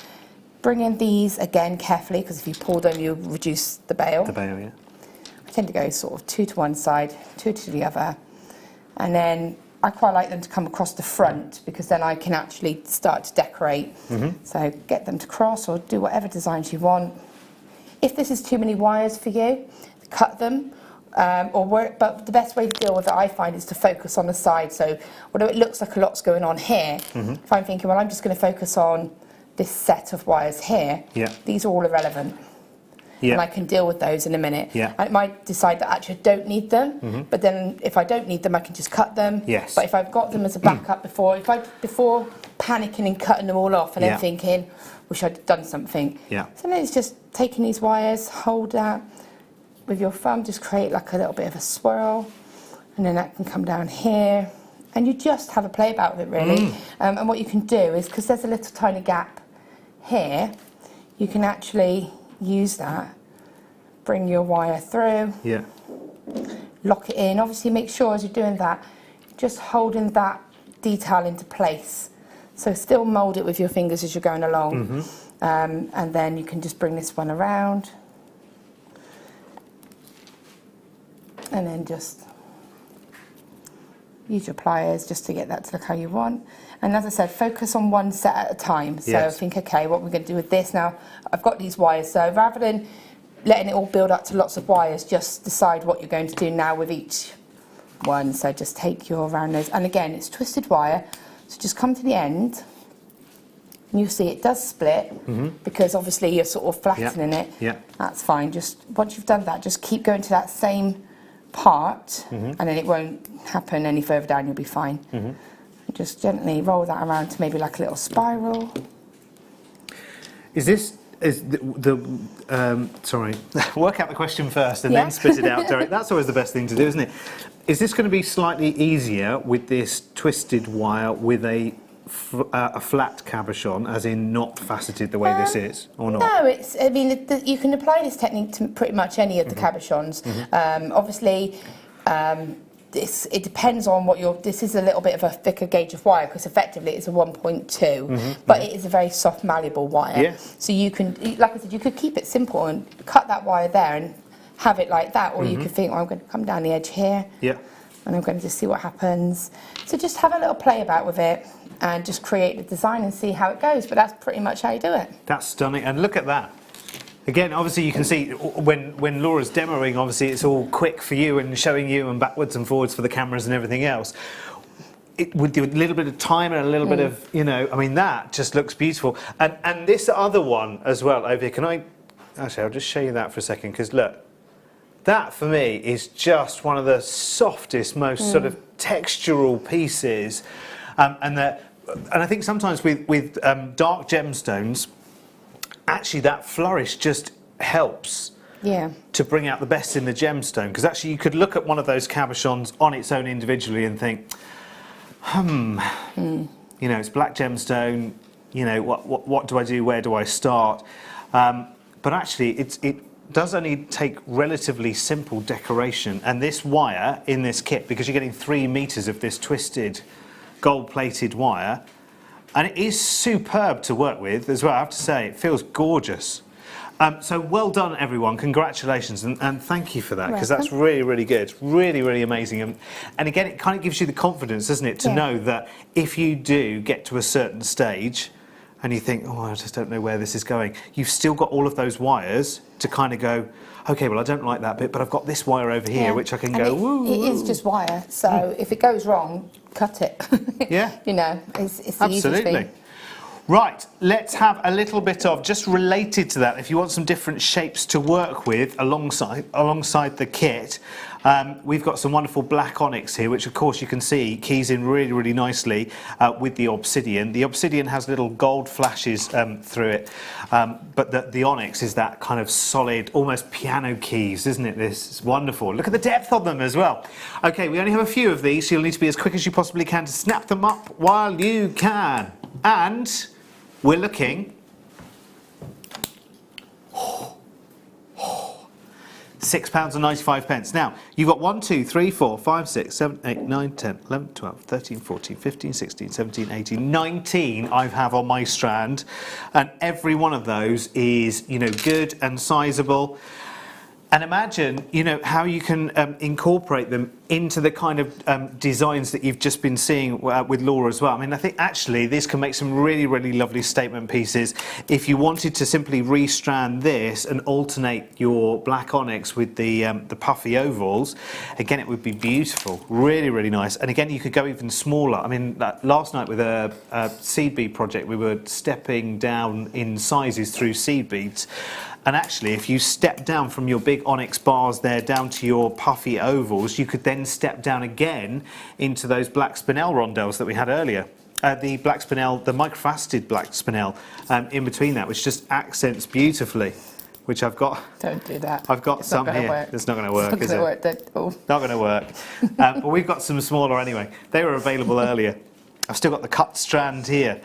bringing these again carefully, because if you pull them, you reduce the bail. The bail, yeah. I tend to go sort of 2 to one side, 2 to the other, and then I quite like them to come across the front, because then I can actually start to decorate. So get them to cross, or do whatever designs you want. If this is too many wires for you, cut them, but the best way to deal with it, I find, is to focus on the side. So although it looks like a lot's going on here, if I'm thinking, well, I'm just going to focus on this set of wires here, these are all irrelevant. And I can deal with those in a minute. I might decide that actually I don't need them, but then if I don't need them, I can just cut them. But if I've got them as a backup before panicking and cutting them all off and then thinking, wish I'd done something. So then it's just taking these wires, hold that with your thumb, just create like a little bit of a swirl, and then that can come down here, and you just have a play about with it, really. And what you can do is, because there's a little tiny gap here, you can actually use that, bring your wire through, lock it in. Obviously make sure as you're doing that, just holding that detail into place. So still mould it with your fingers as you're going along. And then you can just bring this one around, and then just use your pliers just to get that to look how you want. And as I said, focus on one set at a time. So think, okay, what we're going to do with this now, I've got these wires, so rather than letting it all build up to lots of wires, just decide what you're going to do now with each one. So just take your round nose, and again, it's twisted wire, so just come to the end, and you'll see it does split, because obviously you're sort of flattening it. That's fine. Just once you've done that, just keep going to that same part, and then it won't happen any further down, you'll be fine. Just gently roll that around to maybe like a little spiral. Sorry, work out the question first and then spit it out, Derek. That's always the best thing to do, isn't it? Is this going to be slightly easier with this twisted wire with a flat cabochon, as in not faceted the way this is, or not? No, I mean, you can apply this technique to pretty much any of the cabochons. Obviously, it depends on what this is a little bit of a thicker gauge of wire, because effectively it's a 1.2, but it is a very soft, malleable wire. So you can, like I said, you could keep it simple and cut that wire there and have it like that, or you could think, well, I'm going to come down the edge here, and I'm going to just see what happens. So just have a little play about with it and just create the design and see how it goes, but that's pretty much how you do it. That's stunning, and look at that. Again, obviously you can see when Laura's demoing, obviously it's all quick for you and showing you and backwards and forwards for the cameras and everything else. With a little bit of time and a little bit of, I mean, that just looks beautiful. And this other one as well over here, actually I'll just show you that for a second, because look, that for me is just one of the softest, most sort of textural pieces. And I think sometimes with dark gemstones, actually that flourish just helps Yeah. to bring out the best in the gemstone. Because actually you could look at one of those cabochons on its own individually and think, you know, it's black gemstone, you know, what do I do, where do I start? But actually it does only take relatively simple decoration, and this wire in this kit, because you're getting 3 meters of this twisted gold-plated wire, and it is superb to work with as well, I have to say. It feels gorgeous. So well done, everyone. Congratulations, and thank you for that, because that's really, really good. Really, really amazing. And again, it kind of gives you the confidence, doesn't it, to know that if you do get to a certain stage and you think, oh, I just don't know where this is going, you've still got all of those wires to kind of go, okay, well, I don't like that bit, but I've got this wire over here, which I can and go, woo. It is just wire, so if it goes wrong, cut it. Yeah. You know, it's the easiest Absolutely. thing. Right, let's have a little bit of, just related to that, if you want some different shapes to work with alongside the kit, we've got some wonderful black onyx here, which of course you can see keys in really, really nicely with the obsidian. The obsidian has little gold flashes through it, but the onyx is that kind of solid, almost piano keys, isn't it? This is wonderful. Look at the depth of them as well. Okay, we only have a few of these, so you'll need to be as quick as you possibly can to snap them up while you can. And we're looking £6.95. Now, you've got 1, 2, 3, 4, 5, 6, 7, 8, 9, 10, 11, 12, 13, 14, 15, 16, 17, 18, 19 I have on my strand. And every one of those is, you know, good and sizable. And imagine, you know, how you can incorporate them into the kind of designs that you've just been seeing with Laura as well. I mean, I think actually this can make some really, really lovely statement pieces. If you wanted to simply restrand this and alternate your black onyx with the puffy ovals, again, it would be beautiful. Really, really nice. And again, you could go even smaller. I mean, last night with a seed bead project, we were stepping down in sizes through seed beads. And actually, if you step down from your big onyx bars there down to your puffy ovals, you could then step down again into those black spinel rondelles that we had earlier. The black spinel, the microfaceted black spinel in between that, which just accents beautifully, which I've got. Don't do that. I've got some here. Work. It's not going to work, is it? Not going to work. But we've got some smaller anyway. They were available earlier. I've still got the cut strand here.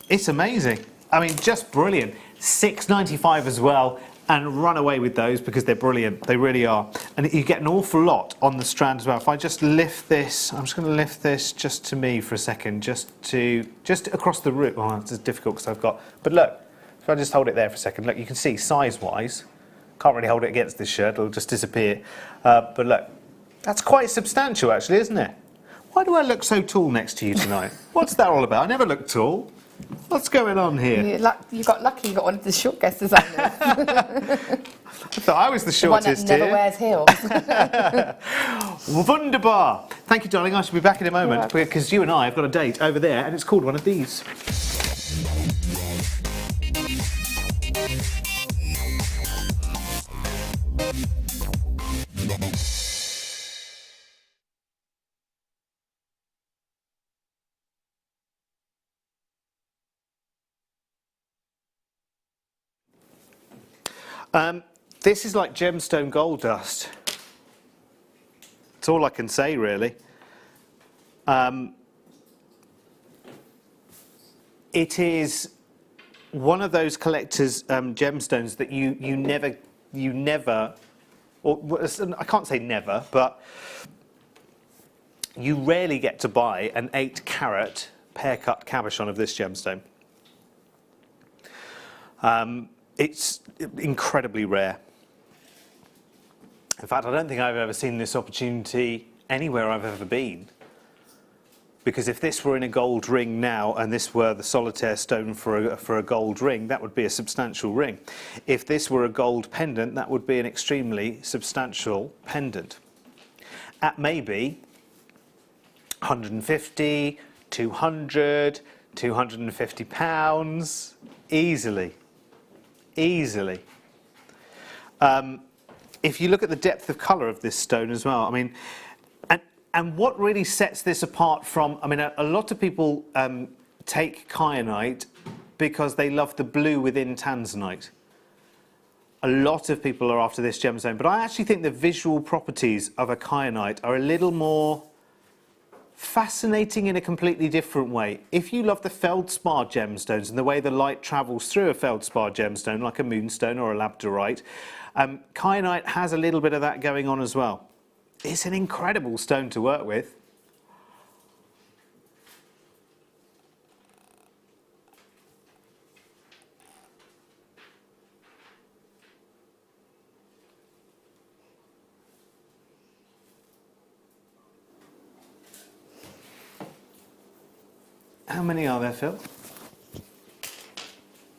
It's amazing. I mean, just brilliant. £6.95 as well, and run away with those because they're brilliant. They really are. And you get an awful lot on the strand as well. If I just lift this, I'm just going to lift this just to me for a second, just across the root. Oh, it's difficult because I've got, but look, if I just hold it there for a second, look, you can see size-wise, can't really hold it against this shirt, it'll just disappear. But look, that's quite substantial actually, isn't it? Why do I look so tall next to you tonight? What's that all about? I never look tall. What's going on here? You got lucky, you got one of the short guest designers. I thought I was the shortest the one that here. never wears heels. Wunderbar. Thank you, darling. I shall be back in a moment because you and I have got a date over there and it's called one of these. This is like gemstone gold dust. That's all I can say, really. It is one of those collector's gemstones that you never, or I can't say never, but you rarely get to buy an 8-carat pear-cut cabochon of this gemstone. It's incredibly rare. In fact, I don't think I've ever seen this opportunity anywhere I've ever been. Because if this were in a gold ring now and this were the solitaire stone for a gold ring, that would be a substantial ring. If this were a gold pendant, that would be an extremely substantial pendant. At maybe 150, 200, 250 pounds, easily. Easily. If you look at the depth of colour of this stone as well, I mean, and what really sets this apart from, I mean, a lot of people take kyanite because they love the blue within tanzanite. A lot of people are after this gemstone, but I actually think the visual properties of a kyanite are a little more fascinating in a completely different way. If you love the feldspar gemstones and the way the light travels through a feldspar gemstone, like a moonstone or a labradorite, kyanite has a little bit of that going on as well. It's an incredible stone to work with. How many are there, Phil?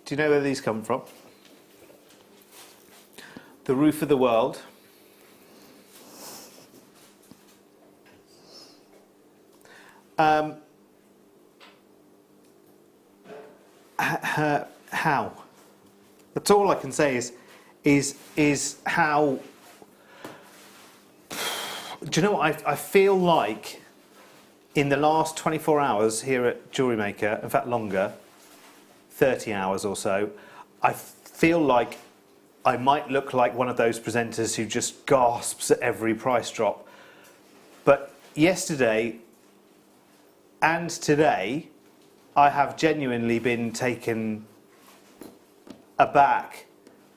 Do you know where these come from? The roof of the world. How? That's all I can say is how. Do you know what I feel like? In the last 24 hours here at Jewellery Maker, in fact longer, 30 hours or so, I feel like I might look like one of those presenters who just gasps at every price drop. But yesterday and today, I have genuinely been taken aback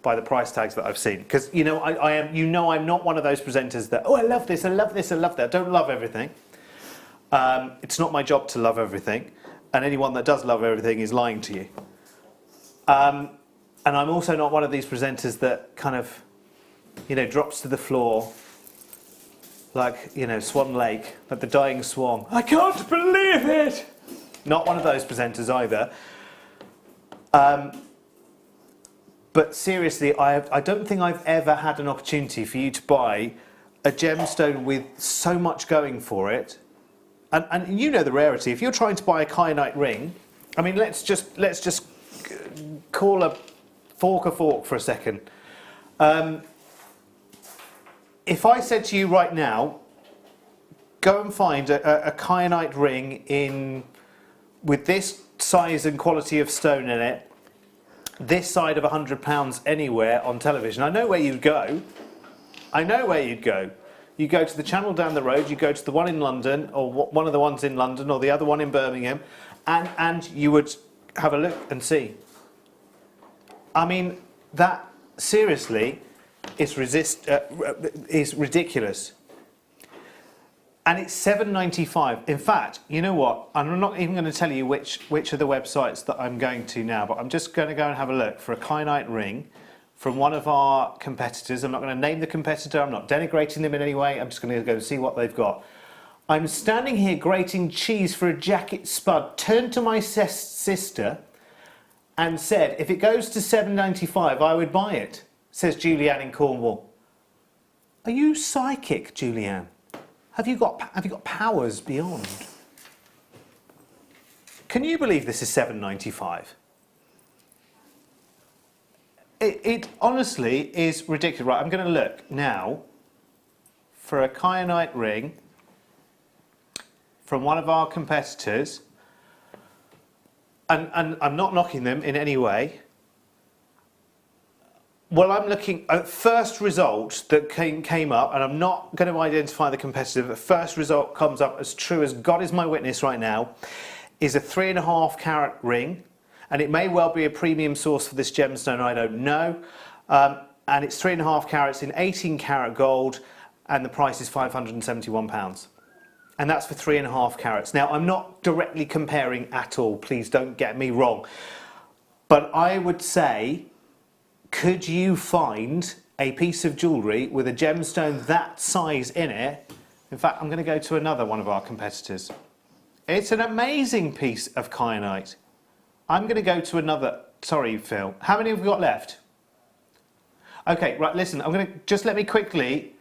by the price tags that I've seen. Because I'm not one of those presenters that, oh, I love this, I love this, I love that. I don't love everything. It's not my job to love everything, and anyone that does love everything is lying to you. And I'm also not one of these presenters that kind of, drops to the floor like, Swan Lake, like the dying swan. I can't believe it! Not one of those presenters either. But seriously, I don't think I've ever had an opportunity for you to buy a gemstone with so much going for it. And you know the rarity. If you're trying to buy a kyanite ring, I mean, let's just call a fork for a second. If I said to you right now, go and find a kyanite ring with this size and quality of stone in it, this side of £100 anywhere on television, I know where you'd go. I know where you'd go. You go to the channel down the road, you go to the one in London, or one of the ones in London, or the other one in Birmingham, and you would have a look and see. I mean, that seriously is ridiculous. And it's £7.95. In fact, you know what? I'm not even going to tell you which of the websites that I'm going to now, but I'm just going to go and have a look for a kyanite ring from one of our competitors. I'm not going to name the competitor, I'm not denigrating them in any way, I'm just going to go see what they've got. I'm standing here grating cheese for a jacket spud, turned to my sister and said, if it goes to £7.95, I would buy it, says Julianne in Cornwall. Are you psychic, Julianne? Have you got powers beyond? Can you believe this is £7.95? It honestly is ridiculous. Right, I'm going to look now for a kyanite ring from one of our competitors, and I'm not knocking them in any way. Well, I'm looking at first result that came up, and I'm not going to identify the competitor. The first result comes up as true as God is my witness right now, is a 3.5 carat ring. And it may well be a premium source for this gemstone, I don't know. And it's 3.5 carats in 18 carat gold, and the price is £571. And that's for 3.5 carats. Now, I'm not directly comparing at all, please don't get me wrong. But I would say, could you find a piece of jewellery with a gemstone that size in it? In fact, I'm going to go to another one of our competitors. It's an amazing piece of kyanite. I'm going to go to another. Sorry, Phil. How many have we got left? Okay, right. Listen, I'm going to just let me quickly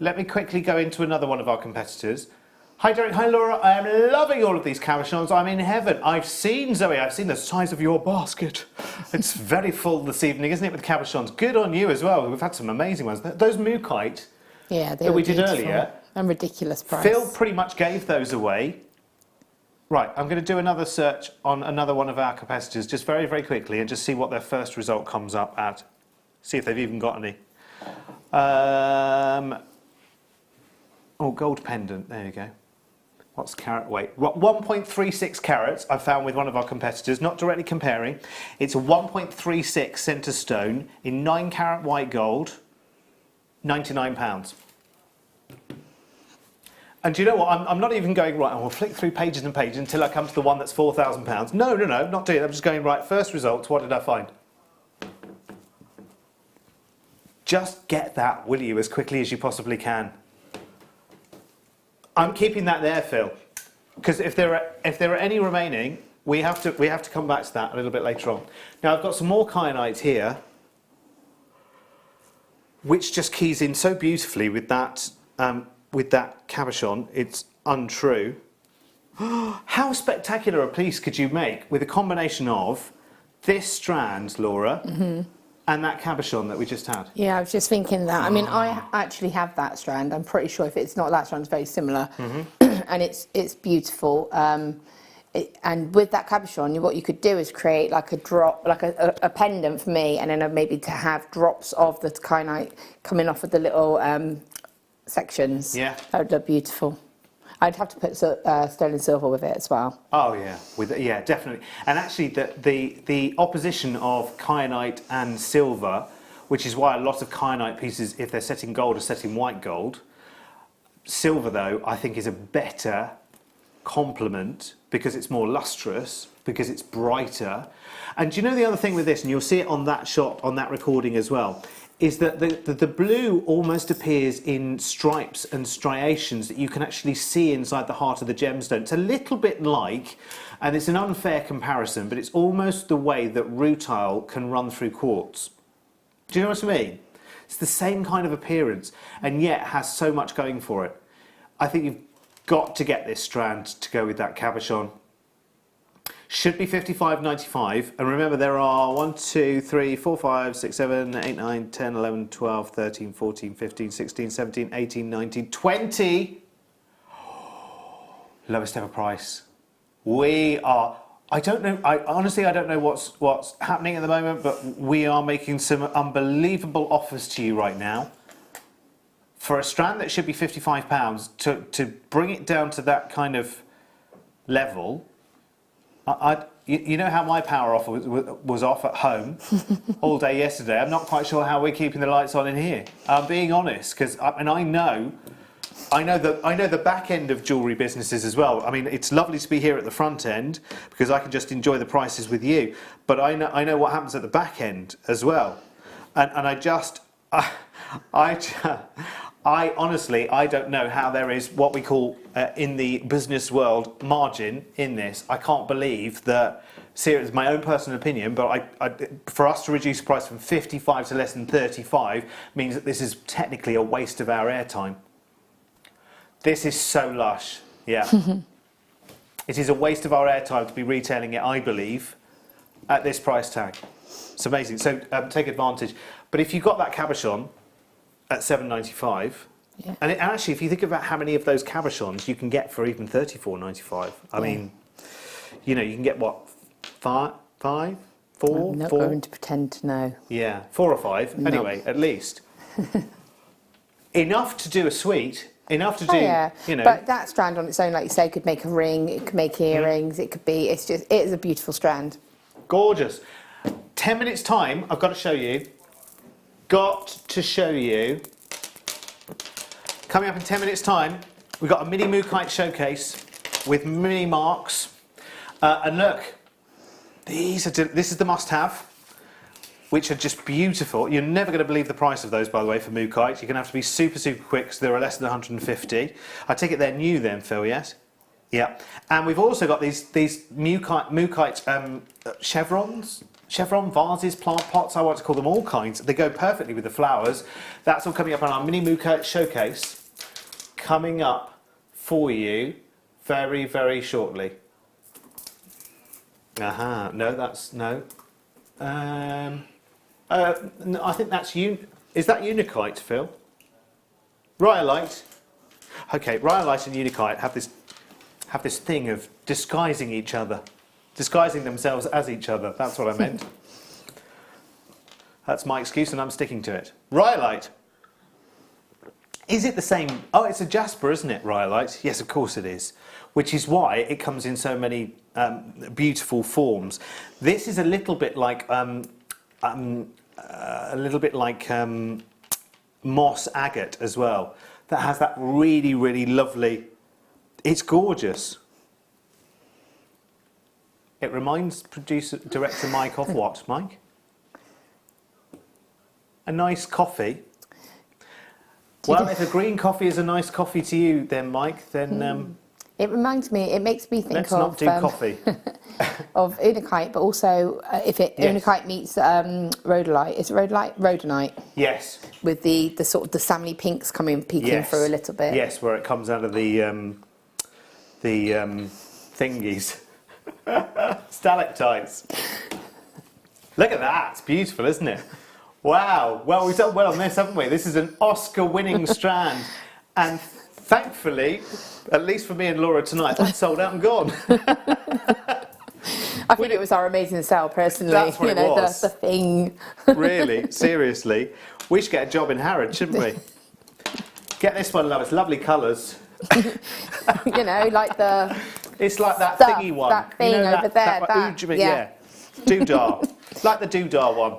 go into another one of our competitors. Hi, Derek. Hi, Laura. I am loving all of these cabochons. I'm in heaven. I've seen Zoe. I've seen the size of your basket. It's very full this evening, isn't it, with cabochons? Good on you as well. We've had some amazing ones. Those mookaite that we did earlier. And ridiculous price. Phil pretty much gave those away. Right, I'm going to do another search on another one of our competitors just very, very quickly and just see what their first result comes up at. See if they've even got any. Oh, gold pendant. There you go. What's carat weight? 1.36 carats I found with one of our competitors, not directly comparing. It's a 1.36 centre stone in 9 carat white gold, £99. And do you know what? I'm not even going, right, I will flick through pages and pages until I come to the one that's £4,000. No, not doing it. I'm just going, right, first results, what did I find? Just get that, will you, as quickly as you possibly can. I'm keeping that there, Phil, because if there are any remaining, we have to come back to that a little bit later on. Now I've got some more kyanite here, which just keys in so beautifully with that cabochon. It's untrue. How spectacular a piece could you make with a combination of this strand, Laura, and that cabochon that we just had? Yeah, I was just thinking that. I mean, I actually have that strand. I'm pretty sure if it's not that strand, it's very similar. And it's beautiful. And with that cabochon, what you could do is create like a drop, like a pendant for me, and then maybe to have drops of the kyanite coming off of the little sections. Yeah. That would look beautiful. I'd have to put sterling silver with it as well. Oh yeah, yeah, definitely. And actually, the opposition of kyanite and silver, which is why a lot of kyanite pieces, if they're set in gold, are set in white gold. Silver, though, I think is a better complement because it's more lustrous, because it's brighter. And do you know the other thing with this, and you'll see it on that shot, on that recording as well, is that the blue almost appears in stripes and striations that you can actually see inside the heart of the gemstone. It's a little bit like, and it's an unfair comparison, but it's almost the way that rutile can run through quartz. Do you know what I mean? It's the same kind of appearance, and yet has so much going for it. I think you've got to get this strand to go with that cabochon. Should be $55.95, and remember there are 1, 2, 3, 4, 5, 6, 7, 8, 9, 10, 11, 12, 13, 14, 15, 16, 17, 18, 19, 20. Lowest ever price. We are, I don't know, honestly I don't know what's happening at the moment, but we are making some unbelievable offers to you right now. For a strand that should be £55, to bring it down to that kind of level. You know how my power offer was off at home all day yesterday. I'm not quite sure how we're keeping the lights on in here. I'm being honest, because I know the back end of jewellery businesses as well. I mean, it's lovely to be here at the front end because I can just enjoy the prices with you. But I know what happens at the back end as well, and I honestly, I don't know how there is what we call, in the business world, margin in this. I can't believe that, see, it's my own personal opinion, but for us to reduce the price from 55 to less than 35 means that this is technically a waste of our airtime. This is so lush, yeah. It is a waste of our airtime to be retailing it, I believe, at this price tag. It's amazing, so take advantage. But if you've got that cabochon, at $7.95, yeah. And actually, if you think about how many of those cabochons you can get for even $34.95, I mean, you know, you can get what, five, four? I'm not going to pretend to know. Yeah, 4 or 5, no. Anyway, at least. Enough to do a suite, enough to do, you know. But that strand on its own, like you say, could make a ring, it could make earrings, it could be, it is a beautiful strand. Gorgeous. 10 minutes time, I've got to show you. Got to show you. Coming up in 10 minutes time, we've got a mini Mookite showcase with mini marks. And look, this is the must-have, which are just beautiful. You're never going to believe the price of those, by the way, for Mookite. You're going to have to be super, super quick because there are less than 150. I take it they're new then, Phil, yes? Yeah. And we've also got these Mookite chevron vases, plant pots, I want to call them all kinds. They go perfectly with the flowers. That's all coming up on our mini Mookite showcase, coming up for you very, very shortly. No, that's no. I think that's is that Unikite, Phil? Rhyolite. Okay, Rhyolite and Unikite have this thing of disguising each other. Disguising themselves as each other. That's what I meant. That's my excuse and I'm sticking to it. Rhyolite. Is it the same? Oh, it's a jasper, isn't it, rhyolite? Yes, of course it is. Which is why it comes in so many beautiful forms. This is a little bit like moss agate as well. That has that really, really lovely. It's gorgeous. It reminds director Mike of what, Mike? A nice coffee. Well, if a green coffee is a nice coffee to you, then Mike, then it reminds me. It makes me think let's of not do coffee. of unakite, but also if unakite meets rhodolite, it's rhodonite. Yes. With the sort of the salmony pinks peeking through a little bit. Yes, where it comes out of the thingies, stalactites. Look at that! It's beautiful, isn't it? Wow. Well, we've done well on this, haven't we? This is an Oscar-winning strand, and thankfully, at least for me and Laura tonight, that's sold out and gone. I think it was our amazing sale, personally. That's what it was. The thing. Really, seriously. We should get a job in Harrods, shouldn't we? Get this one, love. It's lovely colours. Like the... It's like that stuff, thingy one. That thing over there. Yeah. Doodah. Like the doodah one.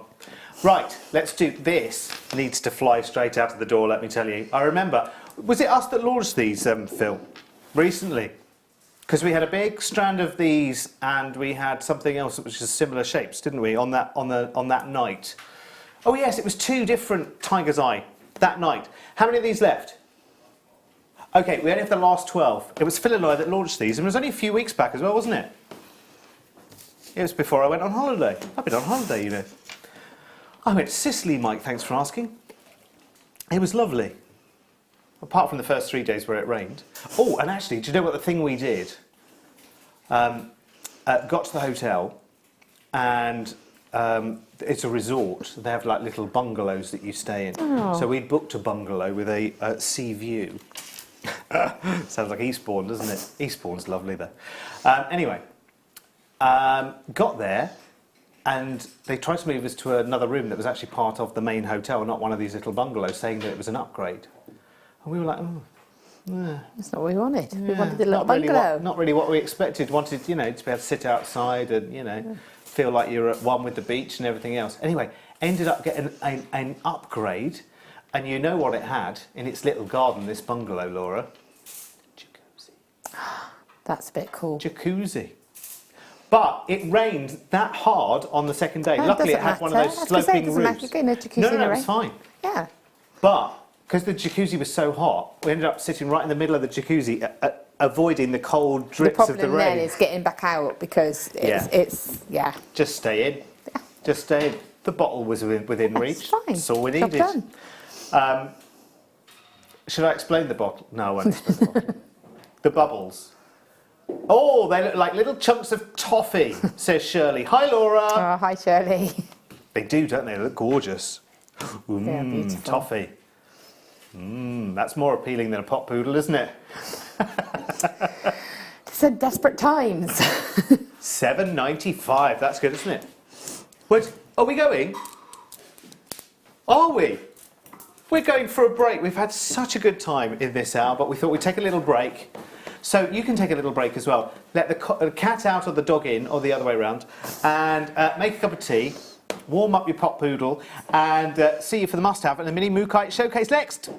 Right, let's do this. Needs to fly straight out of the door, let me tell you. I remember, was it us that launched these, Phil, recently? Because we had a big strand of these, and we had something else that was just similar shapes, didn't we? On that night. Oh yes, it was 2 different tiger's eye that night. How many of these left? Okay, we only have the last 12. It was Phil and I that launched these, and it was only a few weeks back as well, wasn't it? It was before I went on holiday. I've been on holiday, you know. I went to Sicily, Mike, thanks for asking. It was lovely. Apart from the first 3 days where it rained. Oh, and actually, do you know what the thing we did? Got to the hotel, and it's a resort. They have like little bungalows that you stay in. Oh. So we booked a bungalow with a sea view. Sounds like Eastbourne, doesn't it? Eastbourne's lovely though. Anyway, got there. And they tried to move us to another room that was actually part of the main hotel, not one of these little bungalows, saying that it was an upgrade. And we were like, oh, yeah. That's not what we wanted. Yeah, we wanted a little bungalow. Not really what we expected. Wanted, to be able to sit outside and, feel like you're at one with the beach and everything else. Anyway, ended up getting an upgrade, and you know what it had in its little garden, this bungalow, Laura? Jacuzzi. That's a bit cool. Jacuzzi. But it rained that hard on the second day. Luckily, it had one of those sloping roofs. No, it's fine. Yeah. But because the jacuzzi was so hot, we ended up sitting right in the middle of the jacuzzi, avoiding the cold drips of the rain. The problem then is getting back out because it's. Just stay in. Yeah. Just stay in. The bottle was within reach. It's fine. That's all we needed. Done. Should I explain the bottle? No, I won't explain the bottle. The bubbles. Oh, they look like little chunks of toffee, says Shirley. Hi, Laura. Oh, hi, Shirley. They do, don't they? They look gorgeous. They are beautiful. Toffee. That's more appealing than a pot poodle, isn't it? It's desperate times. $7.95. That's good, isn't it? Wait, are we going? Are we? We're going for a break. We've had such a good time in this hour, but we thought we'd take a little break. So you can take a little break as well. Let the cat out or the dog in, or the other way around, and make a cup of tea, warm up your pot poodle, and see you for the must-have and the mini Mookite showcase next.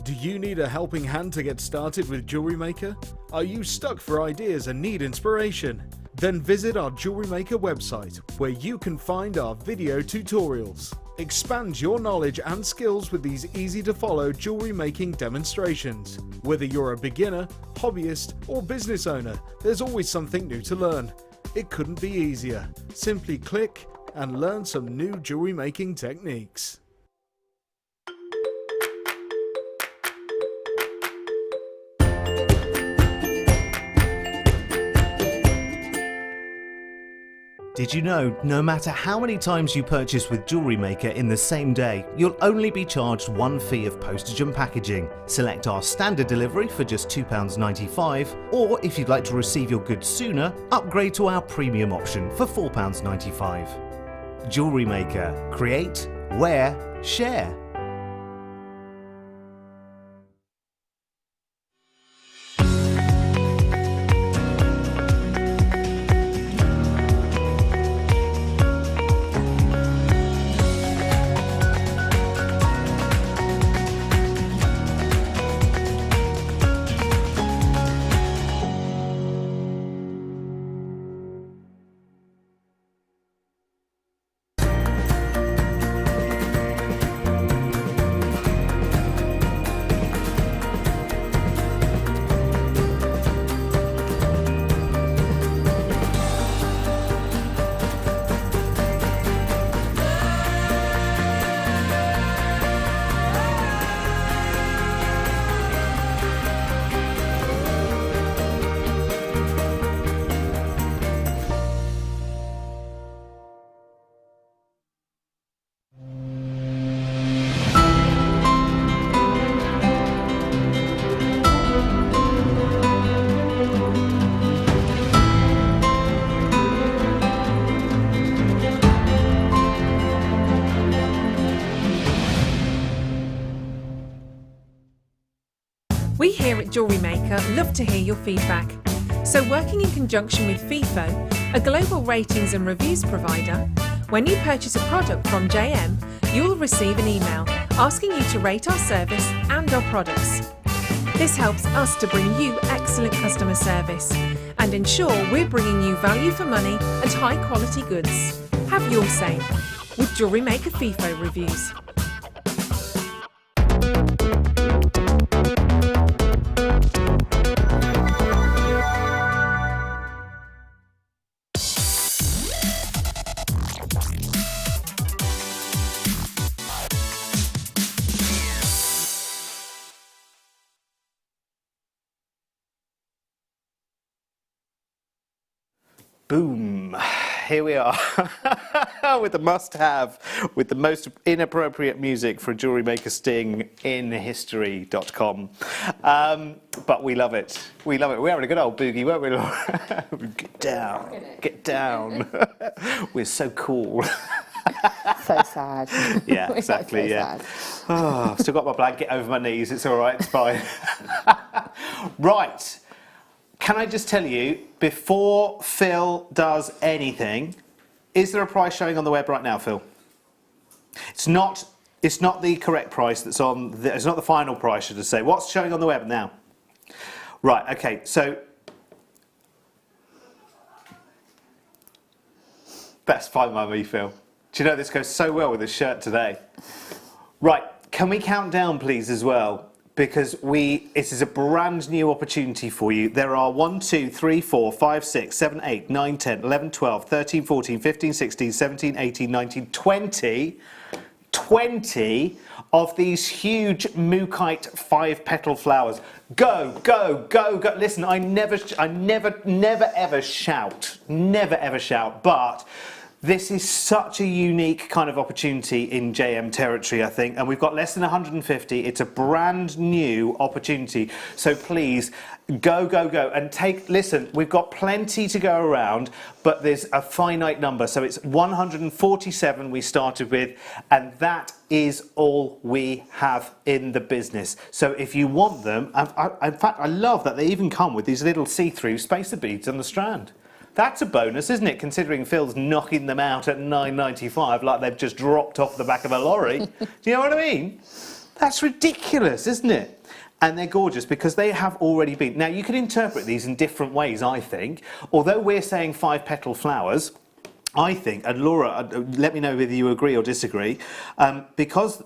Do you need a helping hand to get started with Jewellery Maker? Are you stuck for ideas and need inspiration? Then visit our Jewellery Maker website, where you can find our video tutorials. Expand your knowledge and skills with these easy-to-follow jewellery making demonstrations. Whether you're a beginner, hobbyist, or business owner, there's always something new to learn. It couldn't be easier. Simply click and learn some new jewellery making techniques. Did you know, no matter how many times you purchase with Jewellery Maker in the same day, you'll only be charged one fee of postage and packaging. Select our standard delivery for just £2.95, or if you'd like to receive your goods sooner, upgrade to our premium option for £4.95. Jewellery Maker. Create, wear, share. We here at Jewellery Maker love to hear your feedback. So working in conjunction with FIFO, a global ratings and reviews provider, when you purchase a product from JM, you'll receive an email asking you to rate our service and our products. This helps us to bring you excellent customer service and ensure we're bringing you value for money and high quality goods. Have your say with Jewellery Maker FIFO reviews. Boom. Here we are with the must-have, with the most inappropriate music for a Jewellery Maker sting in history.com. But we love it. We love it. We're having a good old boogie, weren't we, Laura? Get down. Get down. We're so cool. So sad. Yeah, exactly. Yeah. Sad. Oh, I've still got my blanket over my knees. It's all right. It's fine. Right. Can I just tell you, before Phil does anything, is there a price showing on the web right now, Phil? It's not the correct price that's on, it's not the final price, should I say. What's showing on the web now? Right, okay, so best fine by me, Phil. Do you know this goes so well with this shirt today? Right, can we count down, please, as well? Because this is a brand new opportunity for you. There are 1, 2, 3, 4, 5, 6, 7, 8, 9, 10, 11, 12, 13, 14, 15, 16, 17, 18, 19, 20 of these huge Mookaite 5-petal flowers. Go, go, go, go. Listen, I never ever shout, but this is such a unique kind of opportunity in JM territory, I think, and we've got less than 150. It's a brand new opportunity. So please, go, go, go, and listen, we've got plenty to go around, but there's a finite number. So it's 147 we started with, and that is all we have in the business. So if you want them, in fact, I love that they even come with these little see-through spacer beads on the strand. That's a bonus, isn't it, considering Phil's knocking them out at £9.95 like they've just dropped off the back of a lorry. Do you know what I mean? That's ridiculous, isn't it? And they're gorgeous because they have already been... Now, you can interpret these in different ways, I think. Although we're saying 5-petal flowers, I think, and Laura, let me know whether you agree or disagree, because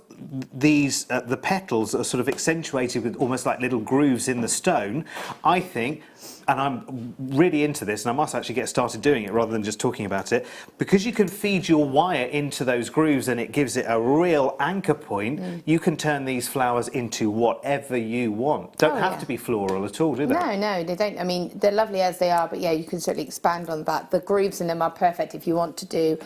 these the petals are sort of accentuated with almost like little grooves in the stone, I think, and I'm really into this, and I must actually get started doing it rather than just talking about it, because you can feed your wire into those grooves and it gives it a real anchor point. You can turn these flowers into whatever you want. Don't have to be floral at all, do they? No, they don't. I mean, they're lovely as they are, but yeah, you can certainly expand on that. The grooves in them are perfect if you want to do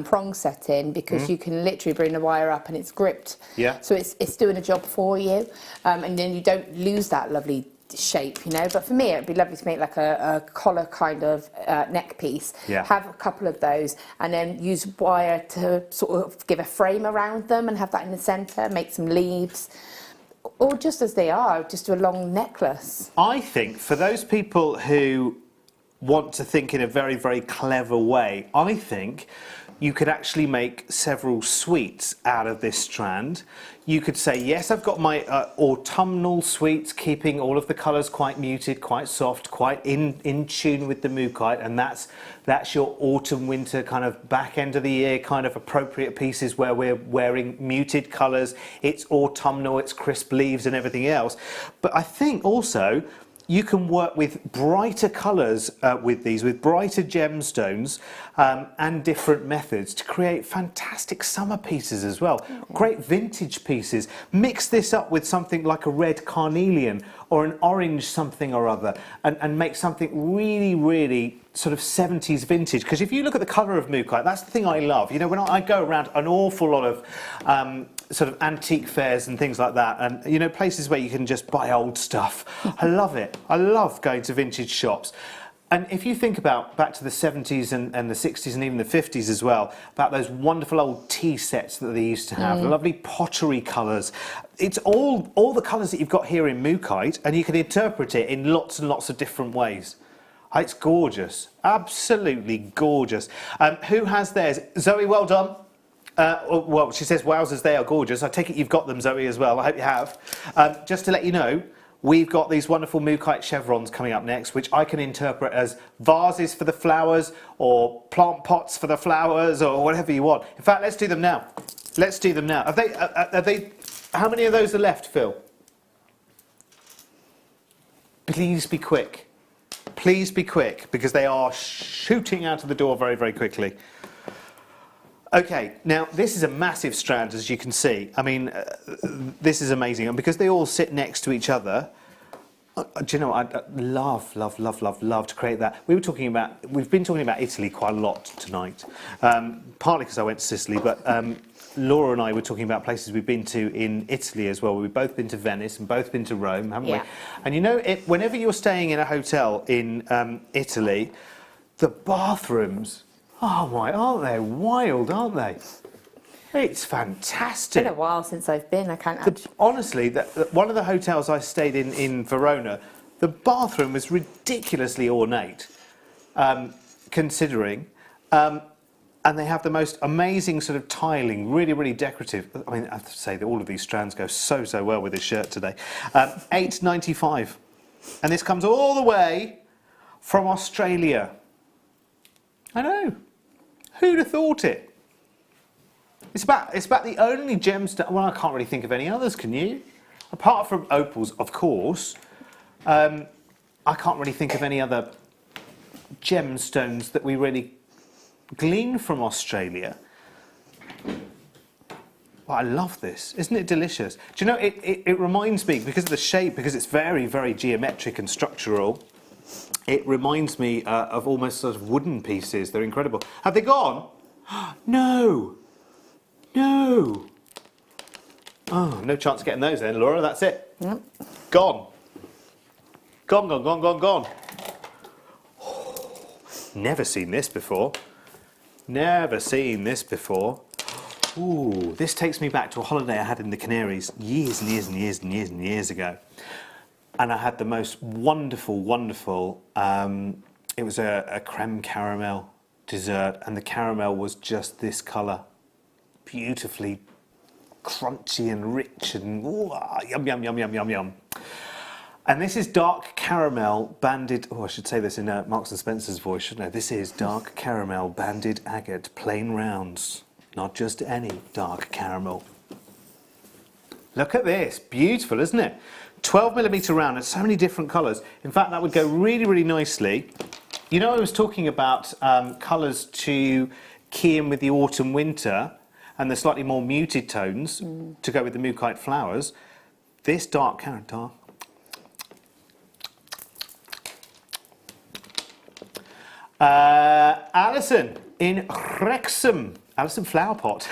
prong setting, because you can literally bring the wire up and it's gripped. Yeah. So it's doing a job for you, and then you don't lose that lovely shape, you know. But for me, it'd be lovely to make like a collar kind of neck piece. Yeah. Have a couple of those, and then use wire to sort of give a frame around them and have that in the centre. Make some leaves, or just as they are, just do a long necklace. I think for those people who want to think in a very, very clever way, I think you could actually make several suites out of this strand. You could say, yes, I've got my autumnal suites, keeping all of the colours quite muted, quite soft, quite in tune with the mookaite, and that's your autumn-winter kind of back end of the year kind of appropriate pieces where we're wearing muted colours. It's autumnal, it's crisp leaves and everything else. But I think also you can work with brighter colours with these, with brighter gemstones and different methods to create fantastic summer pieces as well. Great vintage pieces. Mix this up with something like a red carnelian or an orange something or other, and make something really, really sort of 70s vintage. Because if you look at the colour of mookaite, that's the thing I love. You know, when I go around an awful lot of sort of antique fairs and things like that, and you know, places where you can just buy old stuff. I love it. I love going to vintage shops. And if you think about back to the 70s and the 60s and even the 50s as well, about those wonderful old tea sets that they used to have, the lovely pottery colours. It's all the colours that you've got here in mookaite, and you can interpret it in lots and lots of different ways. It's gorgeous. Absolutely gorgeous. Who has theirs? Zoe, well done. Well, she says, wowzers, they are gorgeous. I take it you've got them, Zoe, as well. I hope you have. Just to let you know, we've got these wonderful mookaite chevrons coming up next, which I can interpret as vases for the flowers or plant pots for the flowers or whatever you want. In fact, let's do them now. Let's do them now. Are they, how many of those are left, Phil? Please be quick. Please be quick, because they are shooting out of the door very, very quickly. Okay, now this is a massive strand, as you can see. I mean, this is amazing, and because they all sit next to each other, do you know, I love to create that. We've been talking about Italy quite a lot tonight, partly because I went to Sicily, but Laura and I were talking about places we've been to in Italy as well. We've both been to Venice and both been to Rome, haven't we? And you know, whenever you're staying in a hotel in Italy, the bathrooms, oh my, aren't they wild, aren't they? It's fantastic. It's been a while since I've been. I can't. Honestly, one of the hotels I stayed in Verona, the bathroom was ridiculously ornate, considering, and they have the most amazing sort of tiling, really, really decorative. I mean, I have to say that all of these strands go so well with this shirt today. £8.95, and this comes all the way from Australia. I know. Who'd have thought it? It's about the only gemstone. Well, I can't really think of any others, can you? Apart from opals, of course. I can't really think of any other gemstones that we really glean from Australia. Well, I love this. Isn't it delicious? Do you know, it reminds me, because of the shape, because it's very, very geometric and structural, it reminds me of almost sort of wooden pieces. They're incredible. Have they gone? No. No. Oh, no chance of getting those then, Laura. That's it. Yep. Gone. Gone. Oh, never seen this before. Never seen this before. Ooh, this takes me back to a holiday I had in the Canaries years and years ago. And I had the most wonderful, it was a creme caramel dessert, and the caramel was just this colour. Beautifully crunchy and rich and ooh, yum. And this is dark caramel banded, I should say this in Marks and Spencer's voice, shouldn't I? This is dark caramel banded agate, plain rounds. Not just any dark caramel. Look at this, beautiful, isn't it? 12mm round and so many different colours. In fact, that would go really, really nicely. You know, I was talking about colours to key in with the autumn winter and the slightly more muted tones to go with the mookaite flowers. This dark carrot dark. Alison in Wrexham. Alison Flowerpot.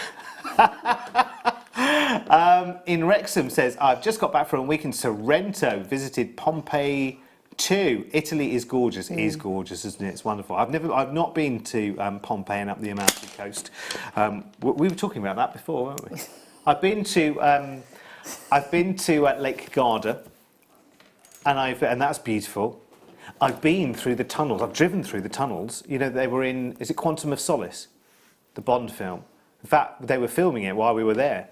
In Wrexham says, I've just got back from a week in Sorrento, visited Pompeii too. Italy is gorgeous. It is gorgeous, isn't it? It's wonderful. I've not been to Pompeii and up the Amalfi Coast. We were talking about that before, weren't we? I've been to Lake Garda, and that's beautiful. I've been through the tunnels. I've driven through the tunnels. You know, they were in, is it Quantum of Solace? The Bond film. In fact, they were filming it while we were there.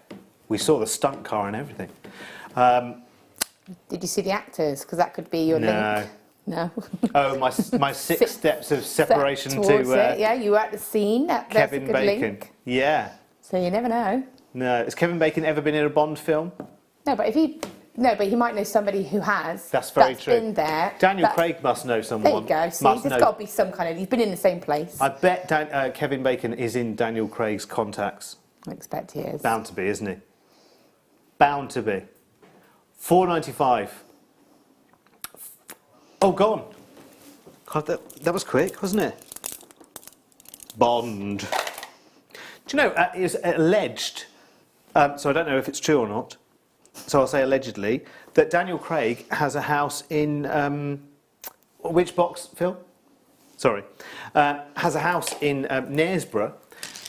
We saw the stunt car and everything. Did you see the actors? Because that could be your link. No. Oh, my 6 steps of separation to yeah, you were at the scene. Kevin Bacon. Link. Yeah. So you never know. No, has Kevin Bacon ever been in a Bond film? No, but but he might know somebody who has. That's very true. Been there. Daniel Craig must know someone. There you go. See, there's got to be some kind of. He's been in the same place. I bet Kevin Bacon is in Daniel Craig's contacts. I expect he is. Bound to be, isn't he? Bound to be. £4.95. Oh, gone. God, that was quick, wasn't it? Bond. Do you know, it's alleged, so I don't know if it's true or not, so I'll say allegedly, that Daniel Craig has a house in, which box, Phil? Sorry. Has a house in Knaresborough,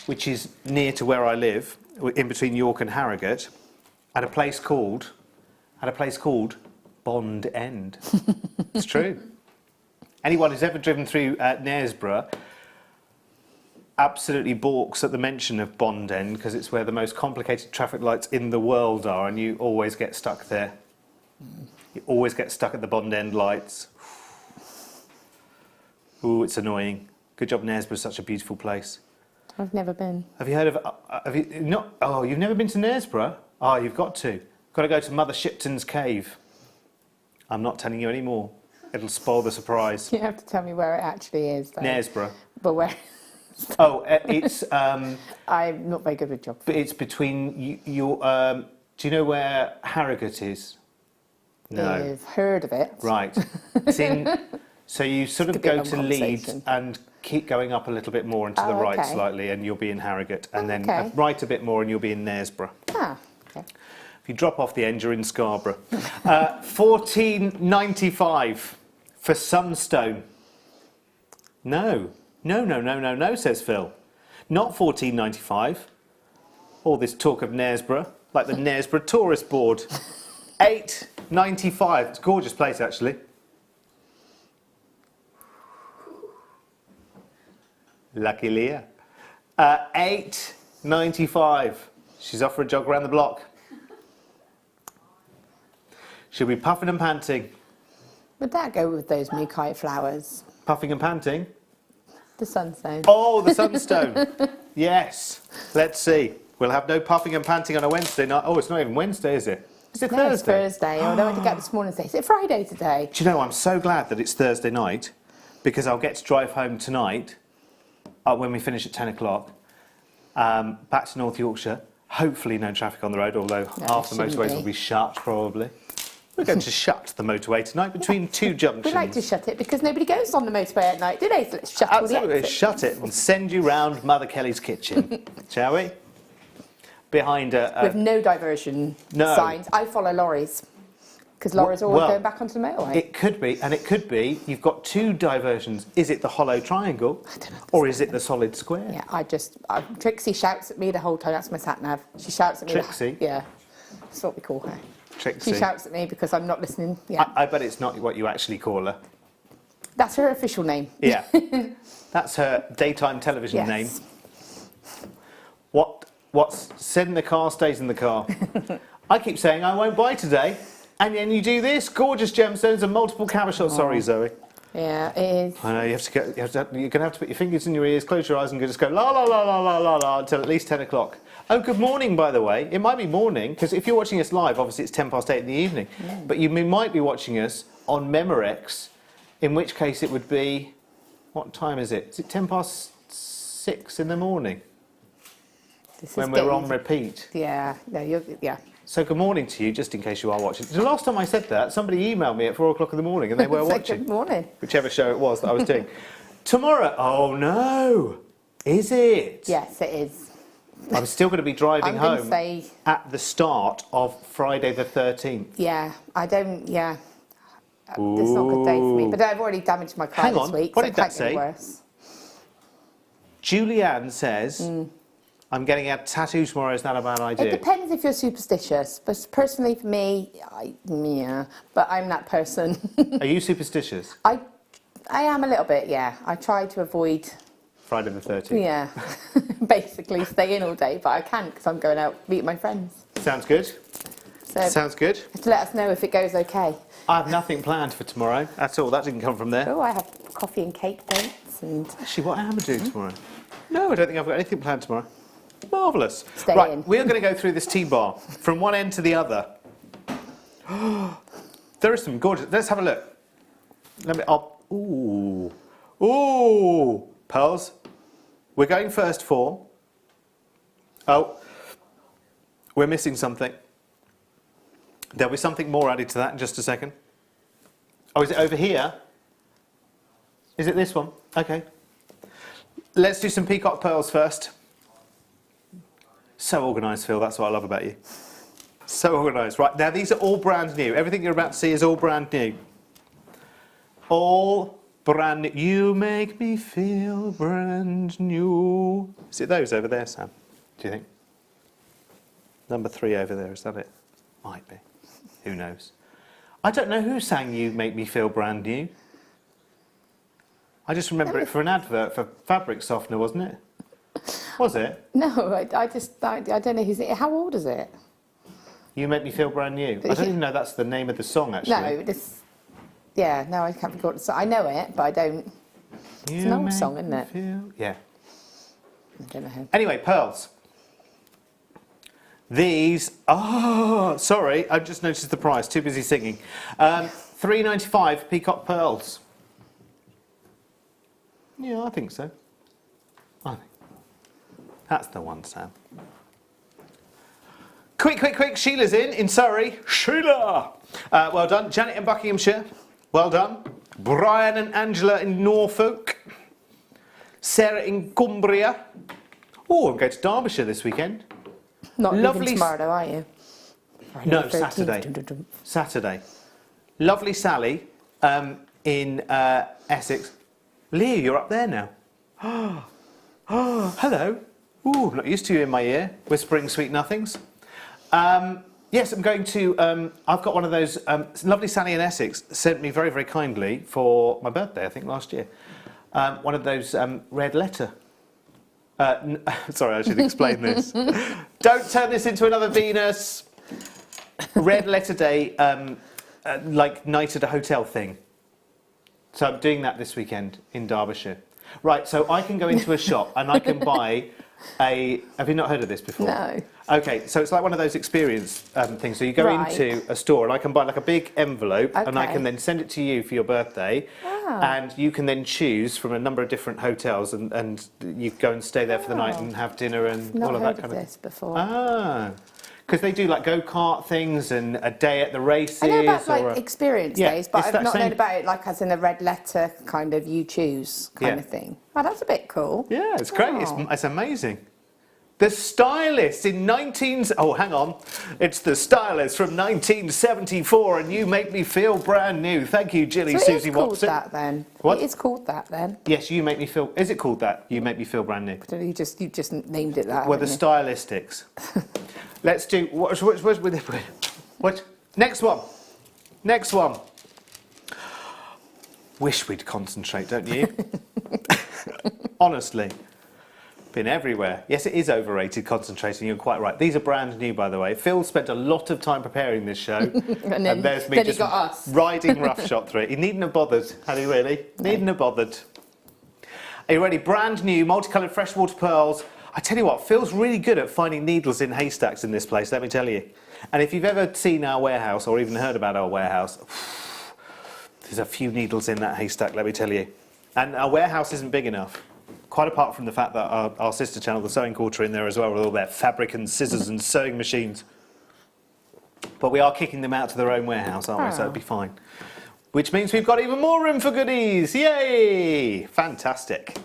which is near to where I live, in between York and Harrogate, at a place called Bond End. It's true. Anyone who's ever driven through Knaresborough absolutely balks at the mention of Bond End because it's where the most complicated traffic lights in the world are, and you always get stuck there. You always get stuck at the Bond End lights. Ooh, it's annoying. Good job, Knaresborough's such a beautiful place. I've never been. Have you heard of? Have you not? Oh, you've never been to Knaresborough? Oh, you've got to. Got to go to Mother Shipton's cave. I'm not telling you any more. It'll spoil the surprise. You have to tell me where it actually is, though. Knaresborough. But where? Oh, it's. I'm not very good with geography. But it's between your. Do you know where Harrogate is? No. I've heard of it. Right. It's in. So you sort of go to Leeds and keep going up a little bit more and to the right slightly, and you'll be in Harrogate, and then right a bit more, and you'll be in Knaresborough. Ah. Okay. If you drop off the end, you're in Scarborough. £14.95 for Sunstone. No, says Phil. Not £14.95. All this talk of Knaresborough, like the Knaresborough Tourist Board. £8.95. It's a gorgeous place, actually. Lucky Leah. £8.95. She's off for a jog around the block. She'll be puffing and panting. Would that go with those mookaite flowers? Puffing and panting? The sunstone. Oh, the sunstone. Yes. Let's see. We'll have no puffing and panting on a Wednesday night. Oh, it's not even Wednesday, is it? Is it Thursday? It's Thursday. Oh, I went to get up this morning and say, is it Friday today? Do you know, I'm so glad that it's Thursday night because I'll get to drive home tonight when we finish at 10 o'clock back to North Yorkshire. Hopefully no traffic on the road, although half the motorways will be shut, probably. We're going to shut the motorway tonight between two junctions. We like to shut it because nobody goes on the motorway at night, do they? So let's shut Absolutely, shut it and send you round Mother Kelly's kitchen, shall we? Behind with no diversion signs. I follow lorries because lorries are always going back onto the motorway. It could be, and it could be. You've got two diversions. Is it the hollow triangle, or is it the solid square? Yeah, Trixie shouts at me the whole time. That's my sat nav. She shouts at me. Trixie. Yeah, that's what we call her. Trixie. She shouts at me because I'm not listening. Yeah. I bet it's not what you actually call her. That's her official name. Yeah. That's her daytime television name. What's said in the car stays in the car. I keep saying I won't buy today, and then you do this. Gorgeous gemstones and multiple camera shots. Sorry, Zoe. Yeah, it is. I know, you're going to have to put your fingers in your ears, close your eyes and just go la la la la la la la until at least 10 o'clock. Oh, good morning, by the way. It might be morning, because if you're watching us live, obviously it's 8:10 in the evening. But you might be watching us on Memorex, in which case it would be, what time is it? Is it 6:10 in the morning? When we're on repeat. Yeah, no, yeah. So good morning to you, just in case you are watching. The last time I said that, somebody emailed me at 4 o'clock in the morning and they were watching. Good morning. Whichever show it was that I was doing. Tomorrow, oh no, is it? Yes, it is. I'm still going to be driving I'm home say, at the start of Friday the 13th. Yeah, I don't, yeah. It's not a good day for me. But I've already damaged my car this week, what so did it that can't say? get worse. Julianne says, I'm getting a tattoo tomorrow, is that a bad idea? It depends if you're superstitious. But personally for me, yeah, but I'm that person. Are you superstitious? I am a little bit, yeah. I try to avoid... Friday the 13th. Yeah, basically stay in all day, but I can't because I'm going out meet my friends. Sounds good. So Sounds good. to let us know if it goes okay. I have nothing planned for tomorrow at all. That didn't come from there. Oh, I have coffee and cake dates and... Actually, what am I doing tomorrow? No, I don't think I've got anything planned tomorrow. Marvellous. Stay right, in. we are going to go through this tea bar from one end to the other. There is some gorgeous... Let's have a look. Let me... Ooh. Ooh. Pearls. We're going first for... Oh. We're missing something. There'll be something more added to that in just a second. Oh, is it over here? Is it this one? Okay. Let's do some peacock pearls first. So organised, Phil. That's what I love about you. So organised. Right, now these are all brand new. Everything you're about to see is all brand new. All brand new. You make me feel brand new. Is it those over there, Sam? Do you think? Number 3 over there, is that it? Might be. Who knows? I don't know who sang You Make Me Feel Brand New. I just remember it for an advert for fabric softener, wasn't it? Was it? No, I don't know who's it. How old is it? You Make Me Feel Brand New. I don't even know that's the name of the song, actually. No, this... Yeah, no, I can't think what the song... I know it, but I don't... It's an old song, isn't it? Yeah. I don't know how... Anyway, pearls. These... Oh, sorry, I just noticed the price. Too busy singing. £3.95 peacock pearls. Yeah, I think so. I think. That's the one, Sam. Quick, quick, quick. Sheila's in Surrey. Sheila! Well done. Janet in Buckinghamshire. Well done. Brian and Angela in Norfolk. Sarah in Cumbria. Oh, I'm going to Derbyshire this weekend. Not leaving tomorrow, though, are you? No, Saturday. Saturday. Lovely Sally in Essex. Leah, you're up there now. Oh, hello. Ooh, I'm not used to you in my ear, whispering sweet nothings. Yes, I'm going to... I've got one of those... lovely Sally in Essex sent me very, very kindly for my birthday, I think, last year. One of those red letter... sorry, I should explain this. Don't turn this into another Venus. Red letter day, like night at a hotel thing. So I'm doing that this weekend in Derbyshire. Right, so I can go into a shop and I can buy a... Have you not heard of this before? No. Okay, so it's like one of those experience things. So you go into a store and I can buy like a big envelope and I can then send it to you for your birthday. And you can then choose from a number of different hotels and you go and stay there for the night and have dinner and all of that kind of this before. Ah, because they do like go-kart things and a day at the races. I know about like experience days, but it's I've not known about it like as in a red letter kind of you choose kind of thing. Oh, that's a bit cool. Yeah, it's great. It's amazing. The Stylist in Oh, hang on. It's The Stylist from 1974 and You Make Me Feel Brand New. Thank you, Jilly Susie Watson. That then. What? It is called that then. Yes, You Make Me Feel... Is it called that? You Make Me Feel Brand New. You just named it that. Well, the Stylistics. Let's do... What? Next one. Next one. Wish we'd concentrate, don't you? Honestly. Been everywhere. Yes, it is overrated, concentrating. You're quite right. These are brand new, by the way. Phil spent a lot of time preparing this show. and there's me then just he got us. riding roughshod through it. He needn't have bothered, had he really? No. Needn't have bothered. Are you ready? Brand new, multicoloured freshwater pearls. I tell you what, Phil's really good at finding needles in haystacks in this place, let me tell you. And if you've ever seen our warehouse or even heard about our warehouse, there's a few needles in that haystack, let me tell you. And our warehouse isn't big enough. Quite apart from the fact that our sister channel, the Sewing Quarter, are in there as well with all their fabric and scissors and sewing machines. But we are kicking them out to their own warehouse, aren't we? So it'll be fine. Which means we've got even more room for goodies. Yay! Fantastic.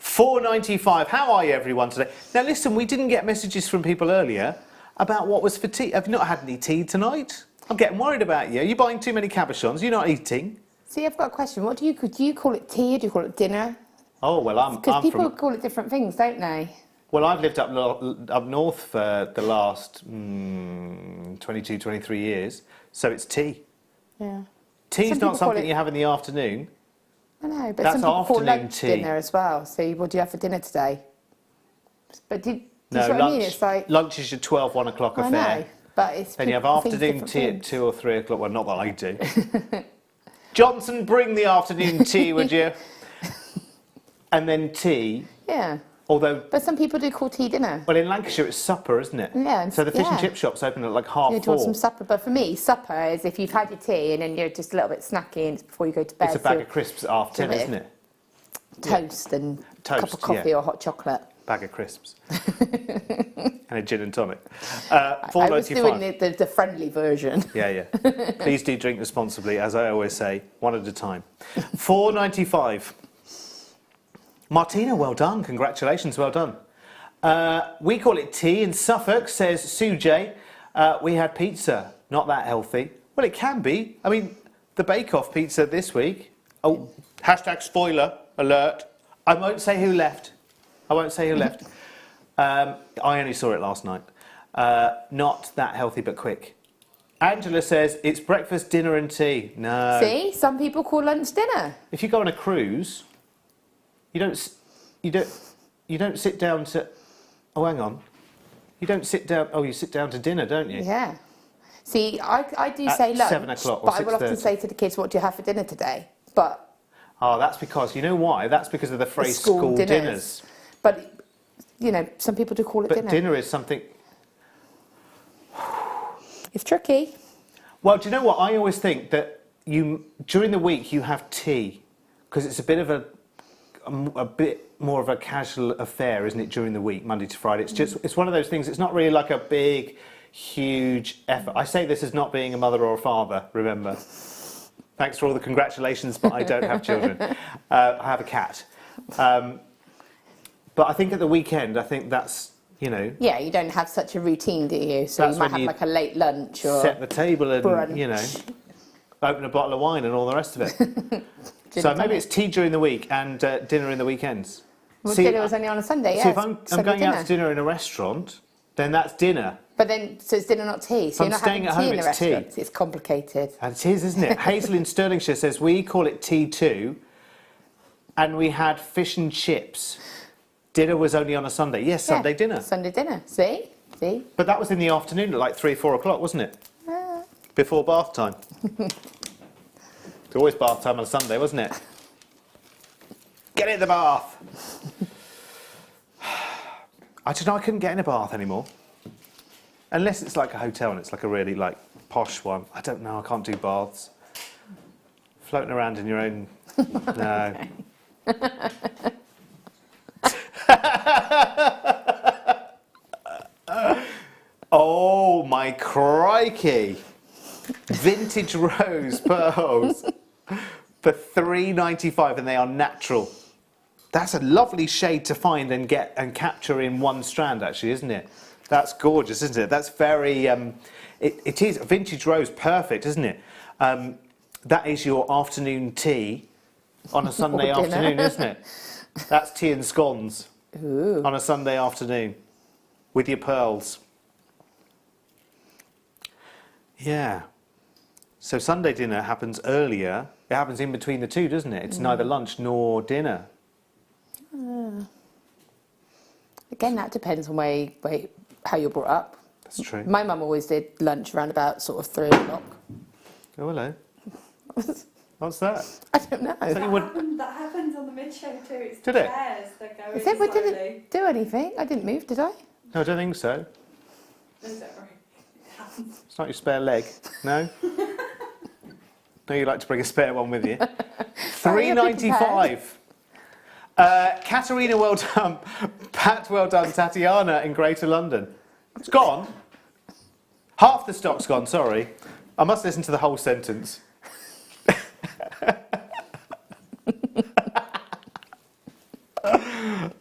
£4.95. How are you, everyone, today? Now, listen, we didn't get messages from people earlier about what was for tea. Have you not had any tea tonight? I'm getting worried about you. Are you buying too many cabochons? You're not eating? See, I've got a question. What do you call it tea or do you call it dinner? Oh, well, I'm Because people from... call it different things, don't they? Well, I've lived up north for the last 22, 23 years, so it's tea. Yeah. Tea's Some not people call something it- you have in the afternoon. I know, but That's some people call afternoon lunch tea. dinner as well. So what do you have for dinner today? But do you No, see what lunch, I mean? It's like, lunch is your 12, 1 o'clock I affair. know, but it's Then you have people think afternoon different tea at things. 2 or 3 o'clock. Well, not that I do. Johnson, bring the afternoon tea, would you? And then tea. Yeah. Although, But some people do call tea dinner. well, in Lancashire it's supper, isn't it? Yeah, and So the fish and yeah. chip shop's open at like half You do want 4. some supper, but for me, supper is if you've had your tea and then you're just a little bit snacky and it's before you go to bed. It's a bag so of crisps at half 10, bit isn't it? toast and a cup Toast, of coffee yeah. or hot chocolate. Bag of crisps. And a gin and tonic. I was doing £4.95. the friendly version. Yeah, yeah. Please do drink responsibly, as I always say, one at a time. £4.95. Martina, well done. Congratulations, well done. We call it tea in Suffolk, says Sue J. We had pizza. Not that healthy. Well, it can be. I mean, the bake-off pizza this week. Oh, hashtag spoiler alert. I won't say who left. I won't say who left. I only saw it last night. Not that healthy, but quick. Angela says it's breakfast, dinner and tea. No. See, some people call lunch dinner. If you go on a cruise, you don't sit down to... Oh, hang on. You don't sit down... Oh, you sit down to dinner, don't you? Yeah. See, I do At say lunch, 7 o'clock or but I will often 6:30. say to the kids, what do you have for dinner today? But Oh, that's because... You know why? That's because of the the phrase school dinners. But, you know, some people do call it But dinner. dinner is something... It's tricky. Well, do you know what? I always think that during the week you have tea because it's a bit of a bit more of a casual affair, isn't it? During the week, Monday to Friday, it's one of those things. It's not really like a big, huge effort. I say this as not being a mother or a father. Remember, thanks for all the congratulations, but I don't have children. I have a cat. But I think at the weekend, I think that's. You know, Yeah, you don't have such a routine, do you? So you That's might when have you like a late lunch or set the table and brunch. you know, open a bottle of wine and all the rest of it. So maybe it's tea during the week and dinner in the weekends. Well, See, dinner was only on a Sunday, yeah. See, if I'm Sunday going dinner. out to dinner in a restaurant, then that's dinner. But then, so it's dinner, not tea. So I'm you're not staying having at tea home, in a it's tea. restaurant. It's complicated. And it is, isn't it? Hazel in Stirlingshire says, we call it tea too, and we had fish and chips. Dinner was only on a Sunday. Yes, Sunday Yeah, dinner. Sunday dinner. See? But that was in the afternoon at like 3, 4 o'clock, wasn't it? Before bath time. It's always bath time on a Sunday, wasn't it? Get in the bath! I don't know, I couldn't get in a bath anymore. Unless it's like a hotel and it's like a really like posh one. I don't know, I can't do baths. Floating around in your own... No. Oh my crikey! Vintage rose pearls for £3.95 and they are natural. That's a lovely shade to find and get and capture in one strand, actually, isn't it? That's gorgeous, isn't it? That's very. It is vintage rose, perfect, isn't it? That is your afternoon tea on a Sunday afternoon, isn't it? That's tea and scones on a Sunday afternoon with your pearls. Yeah. So Sunday dinner happens earlier. It happens in between the two, doesn't it? It's neither lunch nor dinner. Again, that depends on how you're brought up. That's true. My mum always did lunch around about sort of 3 o'clock. Oh, hello. What's that? I don't know. That happens on the mid-show too. It's Did it? pairs that go Is in it? We slowly. didn't do anything. I didn't move, did I? No, I don't think so. No, don't worry. It happens. It's not your spare leg. No? No, you like to bring a spare one with you. $3.95. Katerina, well done. Pat, well done. Tatiana in Greater London. It's gone. Half the stock's gone, sorry. I must listen to the whole sentence.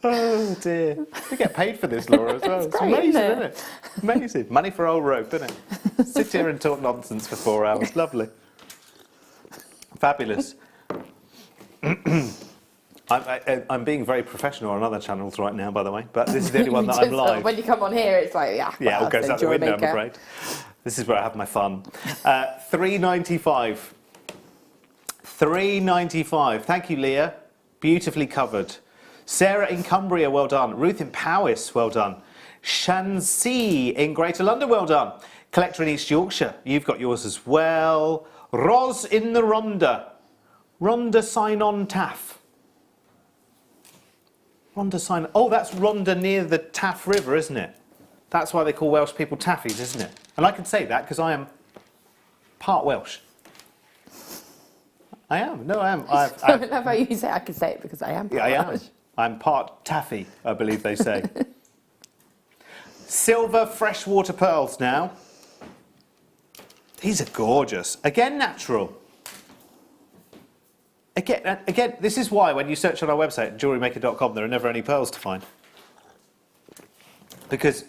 Oh dear. We get paid for this, Laura, as well. It's great, amazing, isn't isn't it? Amazing. Money for old rope, isn't it? Sit here and talk nonsense for 4 hours. Lovely. Fabulous. I'm being very professional on other channels right now, by the way, but this is the only one that I'm live. When you come on here, it's like, yeah. Yeah, well, it goes out the Jewellery window, I'm Maker. afraid. This is where I have my fun. $3.95. $3.95. Thank you, Leah. Beautifully covered. Sarah in Cumbria, well done. Ruth in Powys, well done. Shansi in Greater London, well done. Collector in East Yorkshire, you've got yours as well. Ros in the Rhondda. Rhondda sign-on Taff. Rhondda sign. Oh, that's Rhondda near the Taff River, isn't it? That's why they call Welsh people Taffies, isn't it? And I can say that because I am part Welsh. I am. No, I am. I love how you say I can say it because I am. Yeah, I am. I'm part Taffy, I believe they say. Silver freshwater pearls now. These are gorgeous. Again, natural. Again, this is why when you search on our website, JewelleryMaker.com, there are never any pearls to find. Because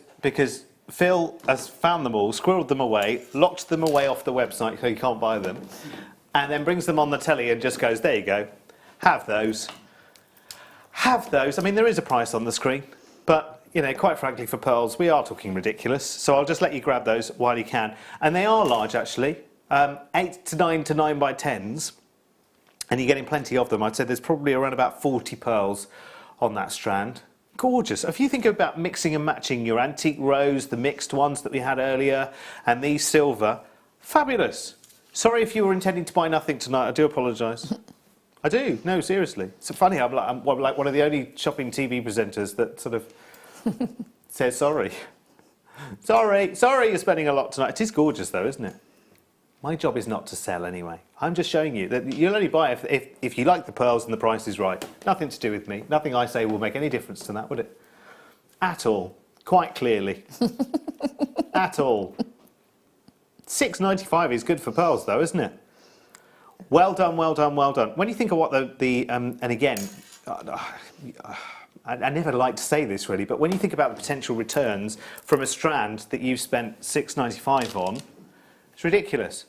Phil has found them all, squirreled them away, locked them away off the website so you can't buy them, and then brings them on the telly and just goes, there you go, have those. Have those. I mean, there is a price on the screen, but, you know, quite frankly, for pearls, we are talking ridiculous. So I'll just let you grab those while you can. And they are large, actually. 8 to 9 to 9 by 10s. And you're getting plenty of them. I'd say there's probably around about 40 pearls on that strand. Gorgeous. If you think about mixing and matching your antique rose, the mixed ones that we had earlier, and these silver, fabulous. Sorry if you were intending to buy nothing tonight. I do apologise. I do. No, seriously. It's funny. I'm like one of the only shopping TV presenters that sort of says sorry. Sorry you're spending a lot tonight. It is gorgeous though, isn't it? My job is not to sell anyway. I'm just showing you that you'll only buy if you like the pearls and the price is right. Nothing to do with me. Nothing I say will make any difference to that, would it? At all. Quite clearly. At all. $6.95 is good for pearls though, isn't it? Well done, well done, well done. When you think of what and again, I never like to say this really, but when you think about the potential returns from a strand that you've spent $6.95 on, it's ridiculous.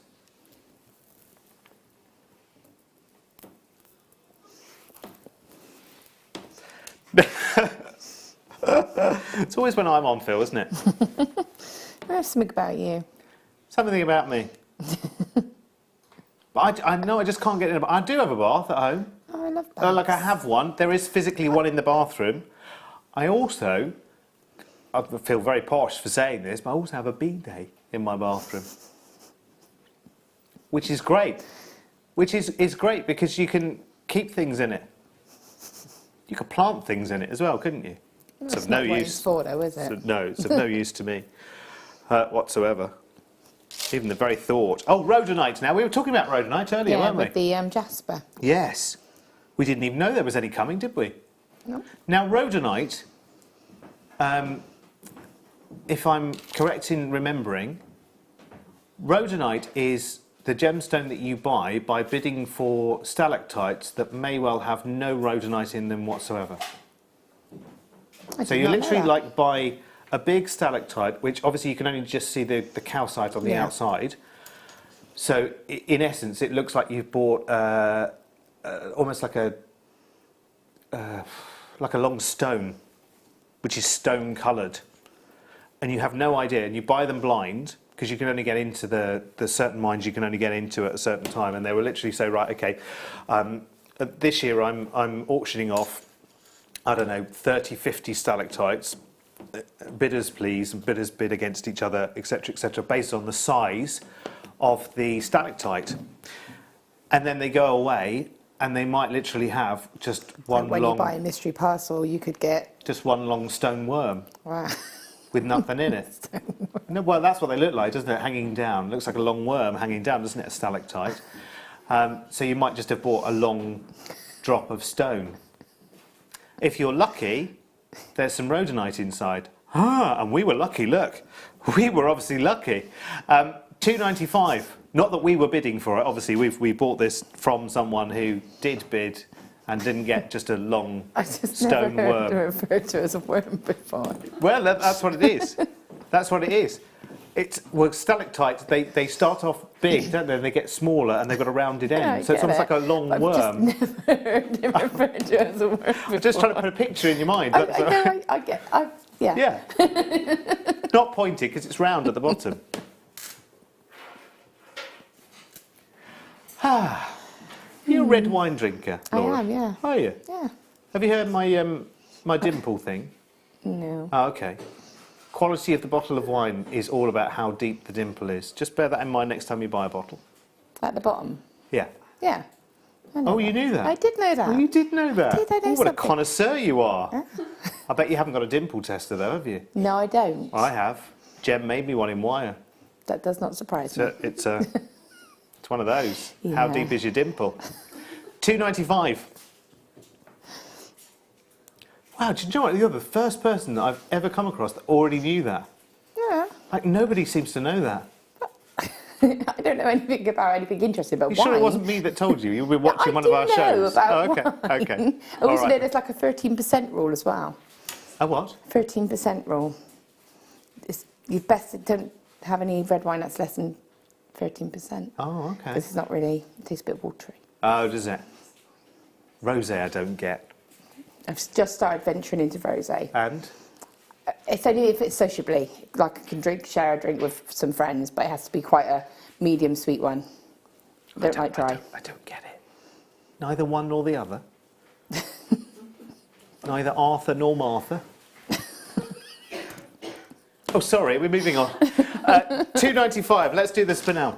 It's always when I'm on, Phil, isn't it? There's something about you. Something about me. But I know I just can't get in. I do have a bath at home. Oh, I love baths. Like I have one. There is physically one in the bathroom. I feel very posh for saying this, but I also have a bidet in my bathroom. Which is great. Which is great because you can keep things in it. You could plant things in it as well, couldn't you? It's of no use. For, though, is it? No, it's of no use to me whatsoever. Even the very thought. Oh, rhodonite now. We were talking about rhodonite earlier, weren't we? With the jasper. Yes. We didn't even know there was any coming, did we? No. Now, rhodonite, if I'm correct in remembering, rhodonite is the gemstone that you buy by bidding for stalactites that may well have no rhodonite in them whatsoever. So you literally like buy a big stalactite, which obviously you can only just see the calcite on the outside. So in essence, it looks like you've bought almost like a long stone, which is stone coloured, and you have no idea, and you buy them blind because you can only get into the certain mines you can only get into at a certain time, and they will literally say, right, okay, this year I'm auctioning off, I don't know, 30, 50 stalactites. bidders please, and bidders bid against each other, etc., based on the size of the stalactite. And then they go away, and they might literally have just one When long... you buy a mystery parcel, you could get... Just one long stone worm. Wow. With nothing in it. No, well, that's what they look like, doesn't it? Hanging down. Looks like a long worm hanging down, doesn't it? A stalactite. So you might just have bought a long drop of stone. If you're lucky, there's some rhodonite inside. Ah, and we were lucky, look. We were obviously lucky. £2.95. Not that we were bidding for it. Obviously, we bought this from someone who did bid and didn't get just a long stone worm. I just never heard referred to as a worm before. Well, that's what it is. That's what it is. Well, stalactites, they start off big, don't they? And they get smaller and they've got a rounded end. Yeah, so it's almost like a long worm. I've just never heard it referred to as a worm before. I'm just trying to put a picture in your mind. Yeah. Yeah. Not pointed because it's round at the bottom. You're a red wine drinker, Laura? I am, yeah. Are you? Yeah. Have you heard my dimple thing? No. Oh, okay. Quality of the bottle of wine is all about how deep the dimple is. Just bear that in mind next time you buy a bottle. At the bottom? Yeah. Yeah. I know Oh, you knew that? I did know that. Oh, you did know that? Did I know Oh, what a something? connoisseur you are. I bet you haven't got a dimple tester though, have you? No, I don't. I have. Jem made me one in wire. That does not surprise me. It's one of those. Yeah. How deep is your dimple? £2.95. Wow, do you know what? You're the first person that I've ever come across that already knew that. Yeah. Like, nobody seems to know that. I don't know anything about anything interesting about You wine. sure it wasn't me that told you? You've been watching one of our I do know shows. about okay, wine. okay. Oh, All isn't right. it? There's like a 13% rule as well. A what? 13% rule. You best don't have any red wine that's less than 13%. Oh, okay. This is not really, it tastes a bit watery. Oh, does it? Rosé I don't get. I've just started venturing into rosé. And? It's only if it's sociably, like I can share a drink with some friends, but it has to be quite a medium sweet one. I don't like dry. I don't get it. Neither one nor the other. Neither Arthur nor Martha. Oh, sorry, we're moving on. £2.95. Let's do the spinel.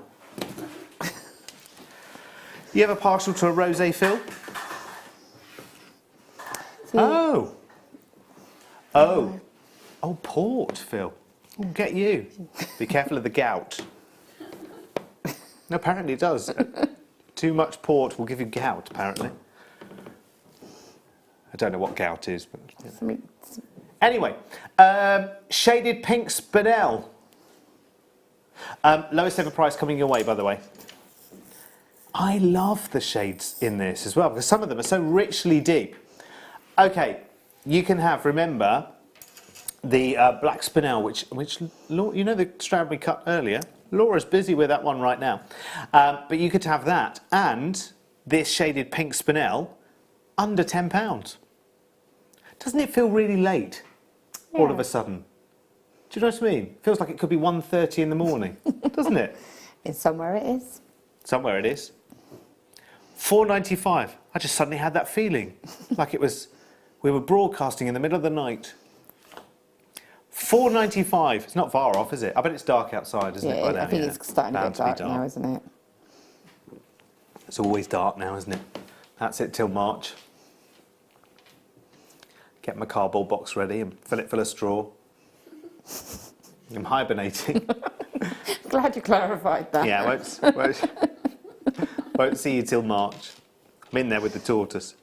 You ever partial to a rosé, Phil? Oh. Oh. Oh, port, Phil. Oh, get you. Be careful of the gout. No, apparently it does. Too much port will give you gout, apparently. I don't know what gout is, but... You know. Anyway, shaded pink spinel. Lowest ever price coming your way, by the way. I love the shades in this as well, because some of them are so richly deep. Okay, you can have, remember, the black spinel, which you know the strand we cut earlier? Laura's busy with that one right now. But you could have that and this shaded pink spinel under £10. Doesn't it feel really late all of a sudden? Do you know what I mean? Feels like it could be 1:30 in the morning, doesn't it? And somewhere it is. Somewhere it is. £4.95. I just suddenly had that feeling, like it was, we were broadcasting in the middle of the night. £4.95. It's not far off, is it? I bet it's dark outside, isn't it? By now? I think it's starting to get dark now, isn't it? It's always dark now, isn't it? That's it till March. Get my cardboard box ready and fill it full of straw. I'm hibernating. Glad you clarified that. Yeah, won't see you till March. I'm in there with the tortoise.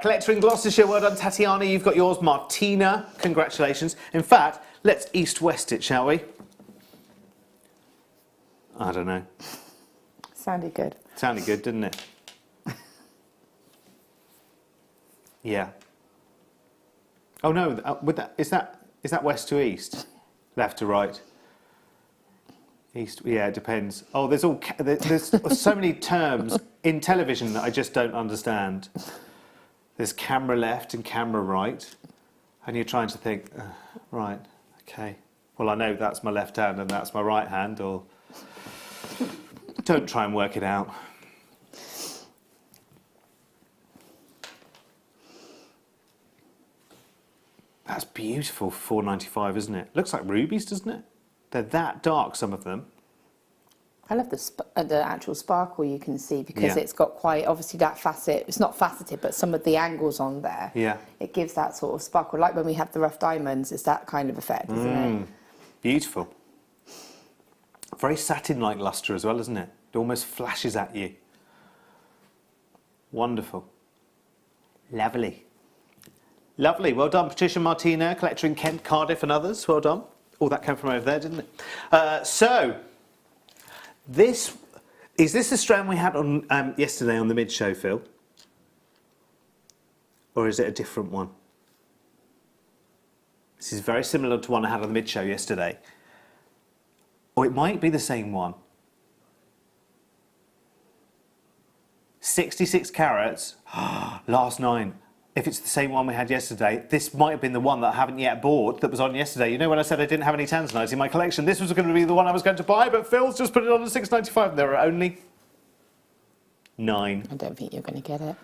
Collector in Gloucestershire, well done, Tatiana. You've got yours. Martina, congratulations. In fact, let's east-west it, shall we? I don't know. Sounded good. Sounded good, didn't it? Yeah. Oh no, is that west to east? Left to right? East, yeah, it depends. Oh, there's so many terms in television that I just don't understand. There's camera left and camera right, and you're trying to think, right, okay. Well, I know that's my left hand and that's my right hand, or don't try and work it out. That's beautiful for £4.95, isn't it? Looks like rubies, doesn't it? They're that dark, some of them. I love the actual sparkle you can see, because it's got quite, obviously that facet, it's not faceted, but some of the angles on there, it gives that sort of sparkle. Like when we have the rough diamonds, it's that kind of effect, isn't it? Beautiful. Very satin-like lustre as well, isn't it? It almost flashes at you. Wonderful. Lovely. Lovely. Well done, Patricia Martino, collector in Kent, Cardiff and others. Well done. Oh, that came from over there, didn't it? So, is this the strand we had on yesterday on the mid-show, Phil? Or is it a different one? This is very similar to one I had on the mid-show yesterday. Or it might be the same one. 66 carats, last 9. If it's the same one we had yesterday, this might have been the one that I haven't yet bought that was on yesterday. You know when I said I didn't have any tanzanite in my collection, this was going to be the one I was going to buy, but Phil's just put it on at £6.95 and there are only 9. I don't think you're going to get it.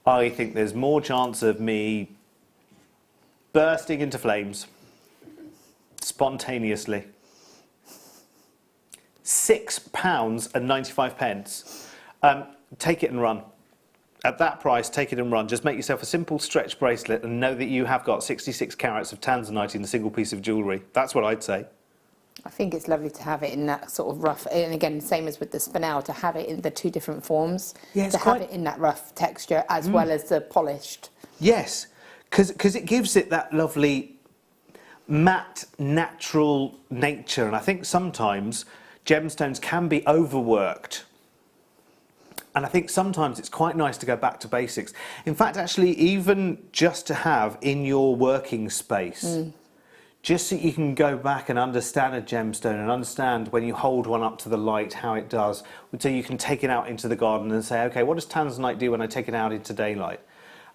I think there's more chance of me bursting into flames spontaneously. £6.95. Take it and run. At that price, take it and run. Just make yourself a simple stretch bracelet and know that you have got 66 carats of tanzanite in a single piece of jewellery. That's what I'd say. I think it's lovely to have it in that sort of rough, and again, same as with the spinel, to have it in the 2 different forms. Yeah, it's have it in that rough texture as well as the polished. Yes, because it gives it that lovely matte, natural nature. And I think sometimes gemstones can be overworked. And I think sometimes it's quite nice to go back to basics. In fact, actually, even just to have in your working space, just so you can go back and understand a gemstone and understand when you hold one up to the light how it does. So you can take it out into the garden and say, okay, what does tanzanite do when I take it out into daylight?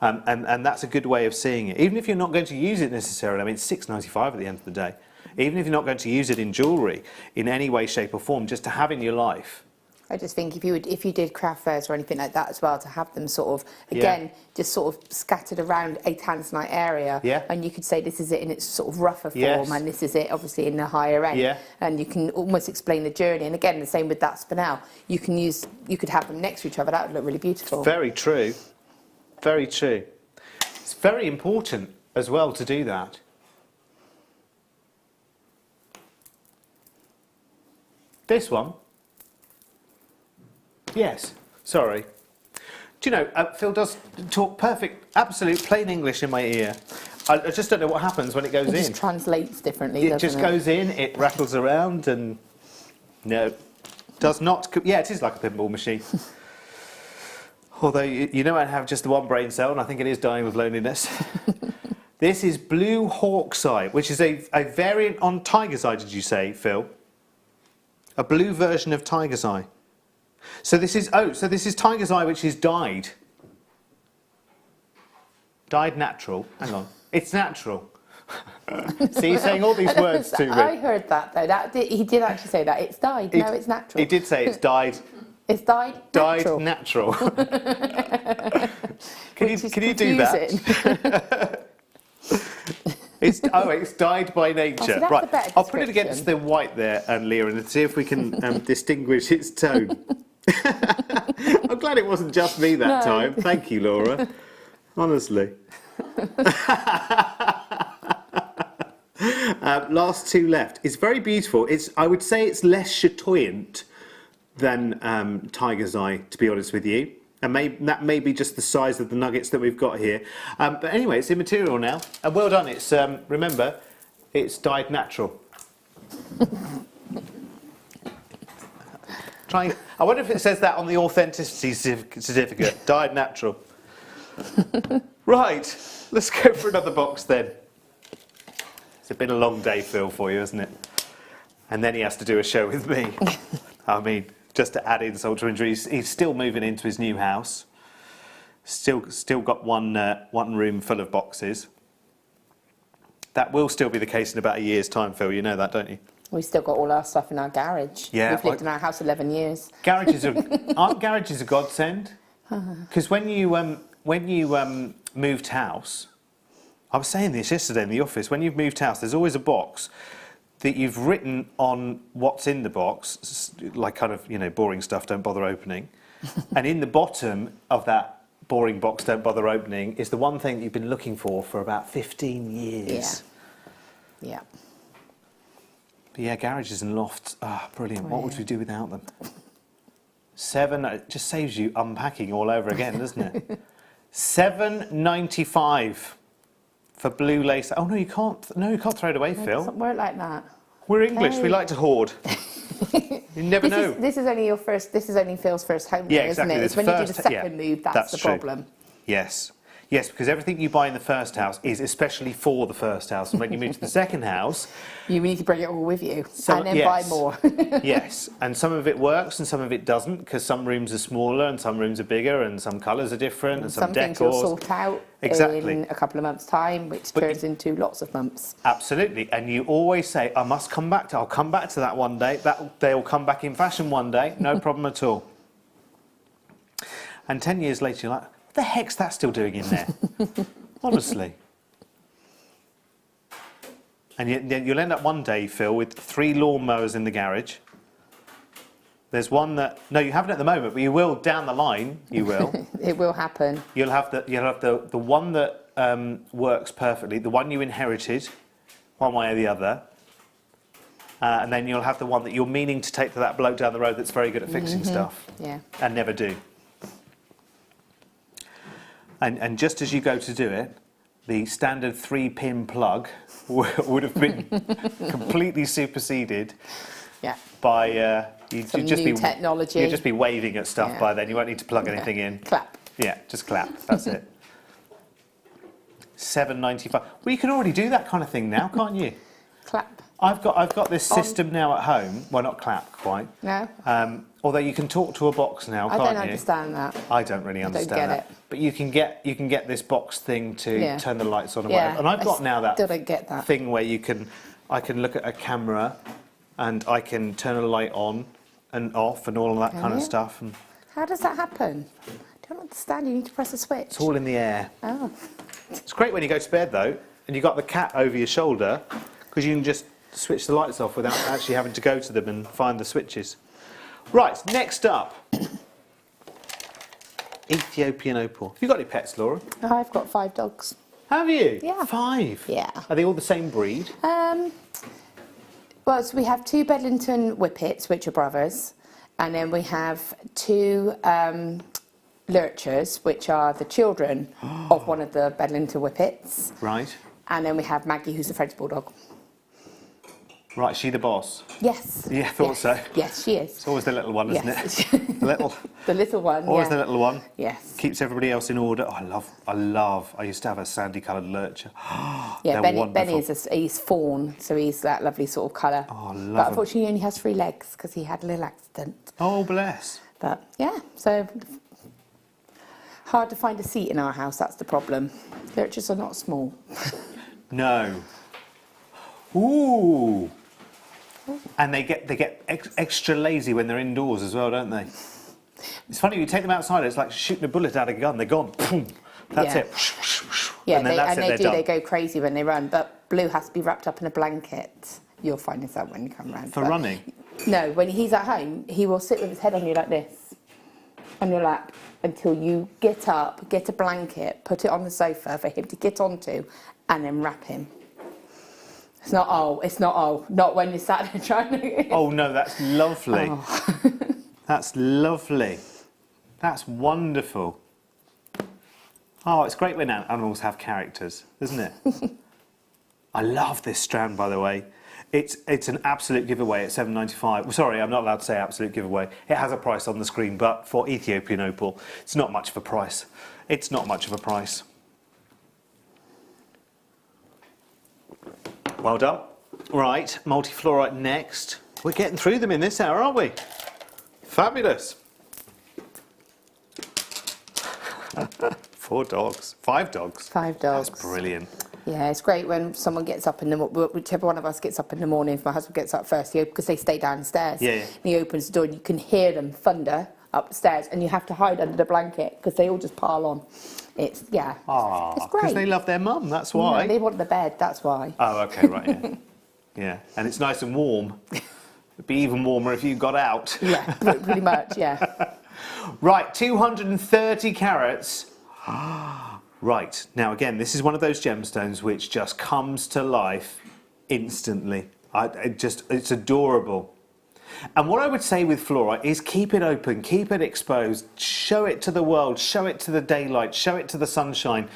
And that's a good way of seeing it. Even if you're not going to use it necessarily, I mean, it's £6.95 at the end of the day. Even if you're not going to use it in jewellery in any way, shape or form, just to have in your life. I just think if you did craft fairs or anything like that as well, to have them sort of, again, just sort of scattered around a tanzanite area, and you could say this is it in its sort of rougher form, and this is it obviously in the higher end, and you can almost explain the journey. And again, the same with that spinel. You could have them next to each other. That would look really beautiful. Very true. Very true. It's very important as well to do that. This one. Yes, sorry. Do you know, Phil does talk perfect, absolute plain English in my ear. I just don't know what happens when it goes in. It just translates differently, It just goes in, it rattles around and... No, does not... Yeah, it is like a pinball machine. Although, you know I have just the one brain cell and I think it is dying with loneliness. This is Blue Hawk's Eye, which is a variant on Tiger's Eye, did you say, Phil? A blue version of Tiger's Eye. So this is Tiger's Eye, which is dyed. Dyed natural. Hang on. It's natural. See, you're saying all these words to me. I heard that though. He did actually say that. It's dyed. No, it's natural. He did say it's dyed. It's dyed natural. Dyed natural. Can you do that? It's dyed by nature. Oh, right. I'll put it against the white there, Leah, and see if we can distinguish its tone. I'm glad it wasn't just me that time. Thank you, Laura. Honestly. Last 2 left. It's very beautiful. I would say it's less chatoyant than Tiger's Eye, to be honest with you. And that may be just the size of the nuggets that we've got here. But anyway, it's immaterial now. And well done. It's remember, it's dyed natural. I wonder if it says that on the authenticity certificate. Dyed natural. Right, let's go for another box then. It's been a long day, Phil, for you, hasn't it? And then he has to do a show with me. I mean, just to add insult to injury, he's still moving into his new house. Still got one room full of boxes. That will still be the case in about a year's time, Phil. You know that, don't you? We've still got all our stuff in our garage. Yeah, we've lived in our house 11 years. Aren't garages a godsend? Because when you moved house, I was saying this yesterday in the office. When you've moved house, there's always a box that you've written on what's in the box, like kind of, you know, boring stuff, don't bother opening. And in the bottom of that boring box, don't bother opening, is the one thing that you've been looking for about 15 years. Yeah. But yeah, garages and lofts, brilliant. What would we do without them? 7, it just saves you unpacking all over again, doesn't it? £7.95 for blue lace. Oh no, you can't. No, you can't throw it away, It Phil. doesn't work like that. We're English. We Hey. like to hoard. You never know. This is only your first. This is only Phil's first home, Yeah, though, exactly. isn't it? It's The when you do the first- second yeah, move that's that's the true. problem. Yes. Yes, because everything you buy in the first house is especially for the first house. And when you move to the second house... You need to bring it all with you and then buy more. Yes, and some of it works and some of it doesn't, because some rooms are smaller and some rooms are bigger and some colours are different and some things you'll decors. sort out Exactly. in a couple of months' time, which turns into lots of months. Absolutely, and you always say, I'll come back to that one day. That day will come back in fashion one day, no problem at all. And 10 years later, you're like, what the heck's that still doing in there? Honestly. And you'll end up one day, Phil, with 3 lawnmowers in the garage. There's one that, no, you haven't at the moment, but you will down the line. You will. It will happen. You'll have the one that works perfectly, the one you inherited, one way or the other, and then you'll have the one that you're meaning to take to that bloke down the road that's very good at fixing stuff, Yeah. and never do. And just as you go to do it, the standard 3-pin plug would have been completely superseded. Yeah. By you'd Some just new be technology. You'd just be waving at stuff Yeah. by then. You won't need to plug anything in. Clap. Yeah, just clap. That's it. £7.95. Well, you can already do that kind of thing now, can't you? Clap. I've got this system now at home. Well, not clap quite. No? Although you can talk to a box now, I can't don't you? understand that. I don't really understand get that. it. But you can get this box thing to Yeah. turn the lights on and Yeah, whatever. And I've got now that still don't get that. thing where I can look at a camera and I can turn a light on and off and all of that Can kind of you? stuff. And How does that happen? I don't understand. You need to press a switch. it's all in the air. Oh. It's great when you go to bed though, and you've got the cat over your shoulder, because you can just switch the lights off without actually having to go to them and find the switches. Right, next up, Ethiopian opal. Have you got any pets, Laura? I've got 5 dogs. Have you? Yeah. 5? Yeah. Are they all the same breed? Well, so we have 2 Bedlington Whippets, which are brothers, and then we have 2 Lurchers, which are the children of one of the Bedlington Whippets, Right. and then we have Maggie, who's the French Bulldog. Right, is she the boss? Yes. Yeah, I thought Yes. so. Yes, she is. It's always the little one, isn't Yes. it? The little one, Always yeah. the little one. Yes. Keeps everybody else in order. Oh, I used to have a sandy-coloured lurcher. Yeah, They're Benny wonderful. he's fawn, so he's that lovely sort of colour. Oh, I love But 'em. unfortunately, he only has 3 legs because he had a little accident. Oh, bless. But yeah, so hard to find a seat in our house. That's the problem. Lurchers are not small. No. Ooh. And they get extra lazy when they're indoors as well, don't they? It's funny, you take them outside, it's like shooting a bullet out of a gun. They're gone. Boom. That's Yeah. it. Yeah, and then that's it, they're done. they go crazy when they run. But Blue has to be wrapped up in a blanket. You'll find this out when you come round. For But running? No, when he's at home, he will sit with his head on you like this, on your lap, until you get up, get a blanket, put it on the sofa for him to get onto, and then wrap him. It's not when you're sat there trying to... Oh, no, that's lovely. Oh. That's lovely. That's wonderful. Oh, it's great when animals have characters, isn't it? I love this strand, by the way. It's an absolute giveaway at £7.95. Sorry, I'm not allowed to say absolute giveaway. It has a price on the screen, but for Ethiopian opal, it's not much of a price. It's not much of a price. Well done. Right, multifluorite next. We're getting through them in this hour, aren't we? Fabulous. 4 dogs. 5 dogs. 5 dogs. That's brilliant. Yeah, it's great when someone gets up in the whichever one of us gets up in the morning. If my husband gets up first, because they stay downstairs. Yeah, yeah. And he opens the door and you can hear them thunder upstairs, and you have to hide under the blanket because they all just pile on. It's it's great. Because they love their mum, that's why. No, they want the bed, that's why. Oh, okay, right, yeah. Yeah, and it's nice and warm. It'd be even warmer if you got out. Yeah, pretty much, yeah. Right, 230 carats. Right, now again, this is one of those gemstones which just comes to life instantly. It's adorable. And what I would say with fluorite is keep it open, keep it exposed, show it to the world, show it to the daylight, show it to the sunshine.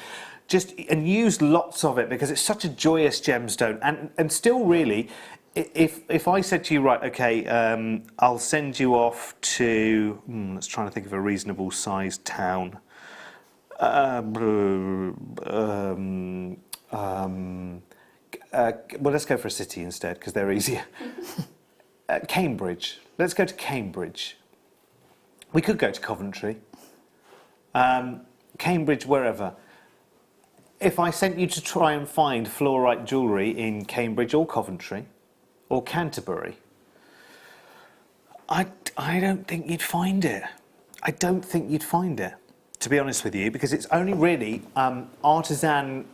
And use lots of it because it's such a joyous gemstone. And still really, if I said to you, right, okay, I'll send you off to, let's try to think of a reasonable sized town. Well, let's go for a city instead because they're easier. Cambridge. Let's go to Cambridge. We could go to Coventry. Cambridge, wherever. If I sent you to try and find fluorite jewellery in Cambridge or Coventry or Canterbury, I don't think you'd find it. I don't think you'd find it, to be honest with you, because it's only really artisan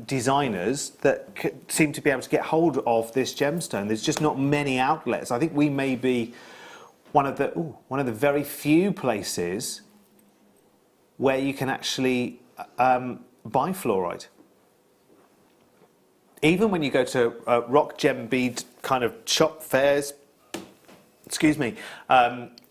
designers that seem to be able to get hold of this gemstone. There's just not many outlets. I think we may be one of the very few places where you can actually buy fluorite. Even when you go to rock gem bead kind of shop fairs,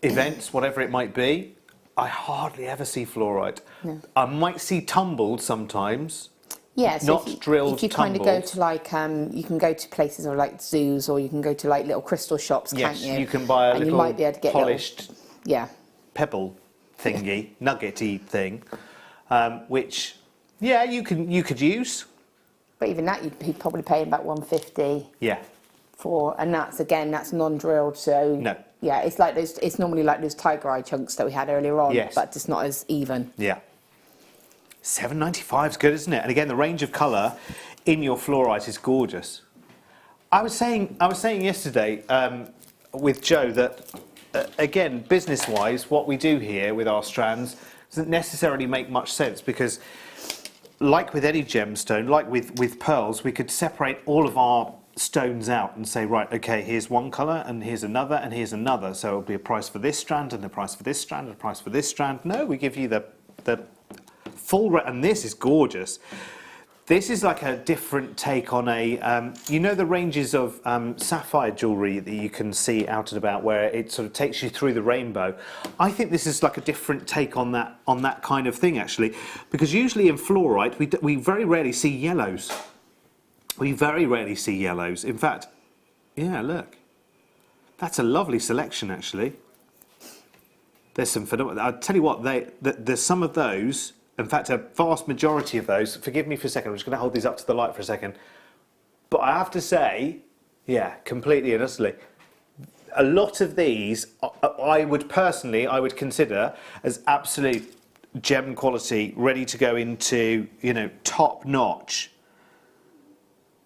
events, whatever it might be, I hardly ever see fluorite. No. I might see tumbled sometimes. Yeah, so not drilled. If you kind of go to like, you can go to places or like zoos, or you can go to like little crystal shops, can't you? Yes, you can buy a and little you might be able to get polished pebble thingy, nuggety thing, which you could use. But even that, you'd be probably paying about $150. Yeah. And that's non-drilled, so no. Yeah, it's like those. It's normally like those tiger eye chunks that we had earlier on, but just not as even. Yeah. $7.95 is good, isn't it? And again, the range of colour in your fluorite is gorgeous. I was saying yesterday with Joe that again, business-wise, what we do here with our strands doesn't necessarily make much sense because, like with any gemstone, like with pearls, we could separate all of our stones out and say, right, okay, here's one colour and here's another and here's another, so it'll be a price for this strand and a price for this strand and a price for this strand. No, we give you the full and this is gorgeous. This is like a different take on a you know the ranges of sapphire jewellery that you can see out and about where it sort of takes you through the rainbow. I think this is like a different take on that kind of thing actually, because usually in fluorite we very rarely see yellows. We very rarely see yellows. In fact, yeah, look. That's a lovely selection, actually. There's some phenomenal. I'll tell you what, there's some of those, in fact, a vast majority of those. Forgive me for a second, I'm just going to hold these up to the light for a second. But I have to say, yeah, completely and utterly, a lot of these, I would consider as absolute gem quality, ready to go into, top notch,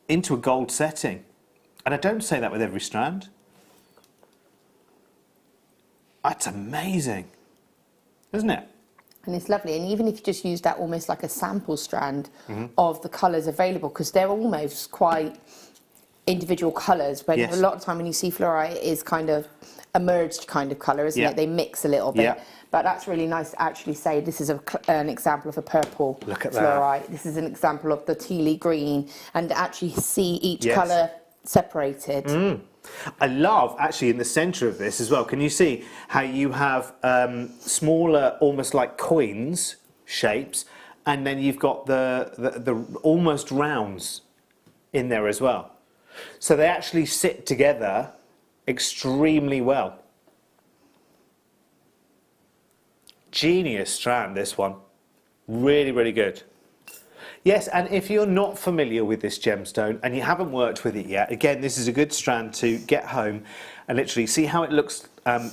into a gold setting. And I don't say that with every strand. That's amazing, isn't it? And it's lovely. And even if you just use that almost like a sample strand of the colours available, because they're almost quite individual colours, when a lot of time when you see fluorite, it is kind of a merged kind of colour, isn't it? They mix a little bit. But that's really nice to actually say this is an example of a purple fluorite. This is an example of the tealy green, and actually see each colour separated. I love actually in the centre of this as well. Can you see how you have smaller, almost like coins shapes, and then you've got the almost rounds in there as well. So they actually sit together extremely well. Genius strand, this one. Really, really good. Yes, and if you're not familiar with this gemstone and you haven't worked with it yet, again, this is a good strand to get home and literally see how it looks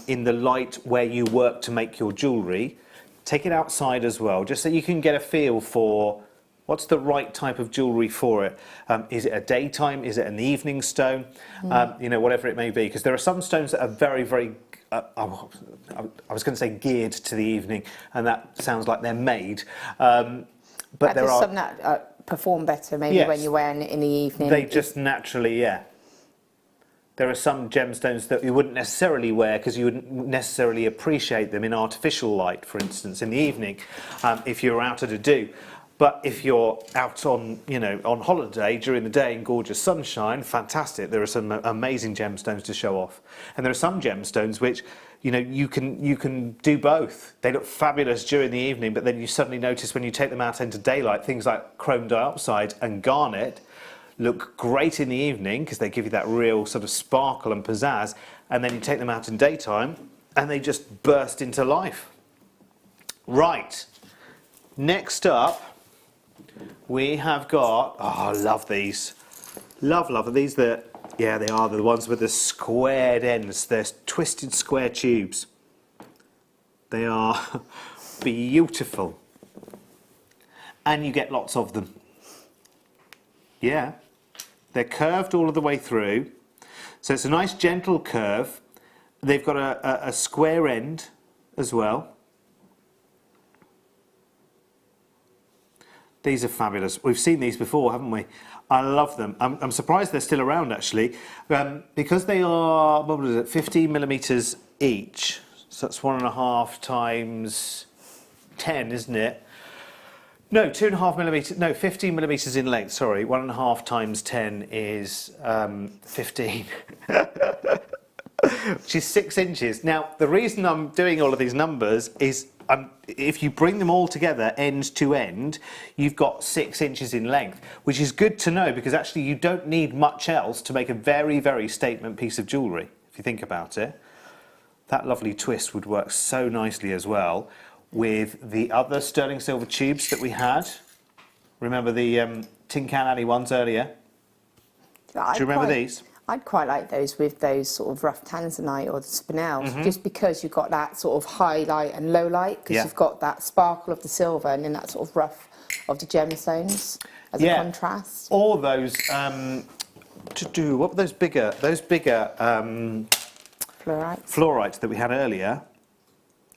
in the light where you work to make your jewellery. Take it outside as well, just so you can get a feel for What's the right type of jewellery for it? Is it a daytime? Is it an evening stone? You know, whatever it may be. Because there are some stones that are very, very, I was going to say geared to the evening, and that sounds like they're made. But there are some that perform better maybe when you're wearing it in the evening. They just naturally, yeah. There are some gemstones that you wouldn't necessarily wear because you wouldn't necessarily appreciate them in artificial light, for instance, in the evening, if you're out at a do. But if you're out on, you know, on holiday during the day in gorgeous sunshine, fantastic. There are some amazing gemstones to show off. And there are some gemstones which, you know, you can do both. They look fabulous during the evening, but then you suddenly notice when you take them out into daylight, things like chrome dioxide and garnet look great in the evening because they give you that real sort of sparkle and pizzazz, and then you take them out in daytime and they just burst into life. Right, next up we have got, oh, I love these. Love these. Yeah, they are the ones with the squared ends. They're twisted square tubes. They are beautiful. And you get lots of them. Yeah. They're curved all of the way through. So it's a nice gentle curve. They've got a square end as well. These are fabulous. We've seen these before, haven't we? I love them. I'm surprised they're still around, actually, because they are, what was it, 15 millimetres each. So that's 1.5 times 10, isn't it? No, 2.5 millimetres. No, 15 millimetres in length. Sorry, 1.5 times 10 is 15. Which is 6 inches. Now, the reason I'm doing all of these numbers is if you bring them all together end to end, you've got 6 inches in length, which is good to know because actually you don't need much else to make a very, very statement piece of jewellery, if you think about it. That lovely twist would work so nicely as well with the other sterling silver tubes that we had. Remember the Tin Can Alley ones earlier? Do you remember these? I'd quite like those with those sort of rough tanzanite or the spinels, just because you've got that sort of highlight and low light, because you've got that sparkle of the silver and then that sort of rough of the gemstones as a contrast. Or those what were those bigger fluorites that we had earlier.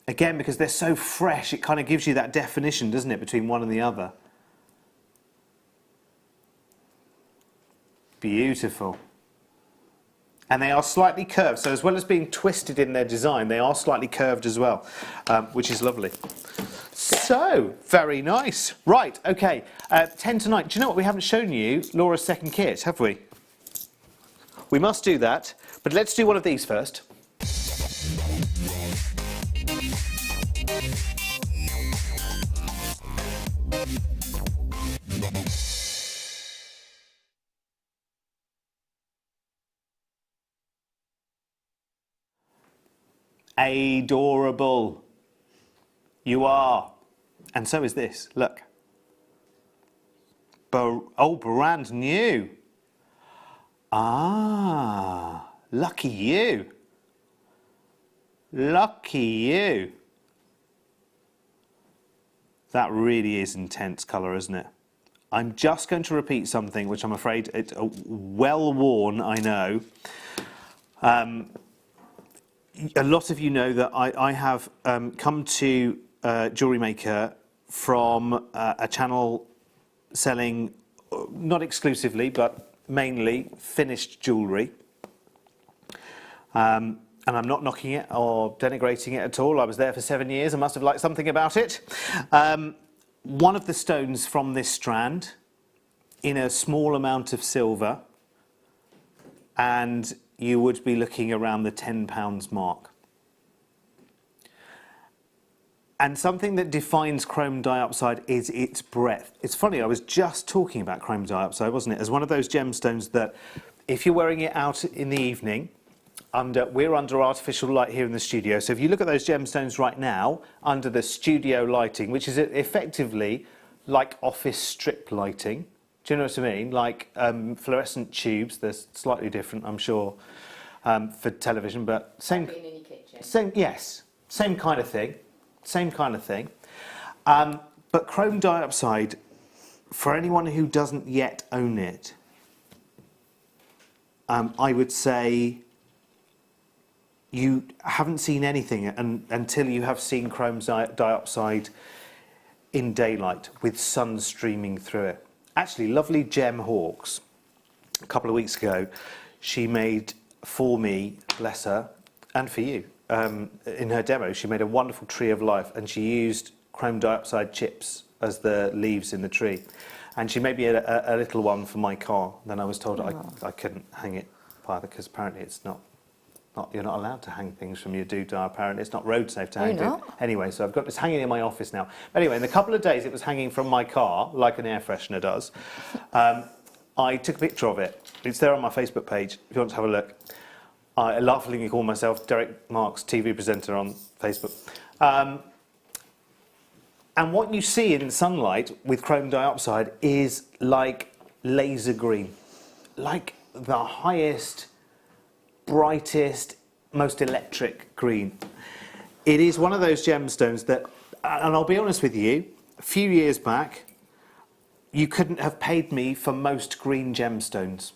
Again, because they're so fresh, it kind of gives you that definition, doesn't it, between one and the other. Beautiful. And they are slightly curved, so as well as being twisted in their design, they are slightly curved as well, which is lovely. So, very nice. Right, okay, 10 to 9. Do you know what? We haven't shown you Laura's second kit, have we? We must do that, but let's do one of these first. Adorable. You are. And so is this. Look. Oh, brand new. Ah, lucky you. Lucky you. That really is intense colour, isn't it? I'm just going to repeat something which I'm afraid it's well worn, I know. A lot of you know that I have come to Jewellery Maker from a channel selling, not exclusively, but mainly finished jewellery. And I'm not knocking it or denigrating it at all. I was there for 7 years. I must have liked something about it. One of the stones from this strand in a small amount of silver, and you would be looking around the £10 mark. And something that defines chrome dioxide is its breadth. It's funny, I was just talking about chrome dioxide, wasn't it? As one of those gemstones that if you're wearing it out in the evening, we're under artificial light here in the studio. So if you look at those gemstones right now, under the studio lighting, which is effectively like office strip lighting, do you know what I mean? Like fluorescent tubes. They're slightly different, I'm sure, for television, but same. Being in your kitchen. Same kind of thing. Same kind of thing. But chrome dioxide for anyone who doesn't yet own it, I would say you haven't seen anything until you have seen chrome dioxide in daylight with sun streaming through it. Actually, lovely Gem Hawks, a couple of weeks ago, she made for me, bless her, and for you, in her demo, she made a wonderful tree of life, and she used chrome dioxide chips as the leaves in the tree. And she made me a little one for my car. Then I was told I couldn't hang it either, because apparently it's not, you're not allowed to hang things from your doodah. Apparently it's not road safe to hang it. Anyway, so I've got this hanging in my office now. Anyway, in a couple of days it was hanging from my car, like an air freshener does. I took a picture of it. It's there on my Facebook page, if you want to have a look. I laughingly call myself Derek Marks, TV presenter on Facebook. And what you see in sunlight with chrome dioxide is like laser green, like the highest, brightest, most electric green. It is one of those gemstones that, and I'll be honest with you, a few years back, you couldn't have paid me for most green gemstones.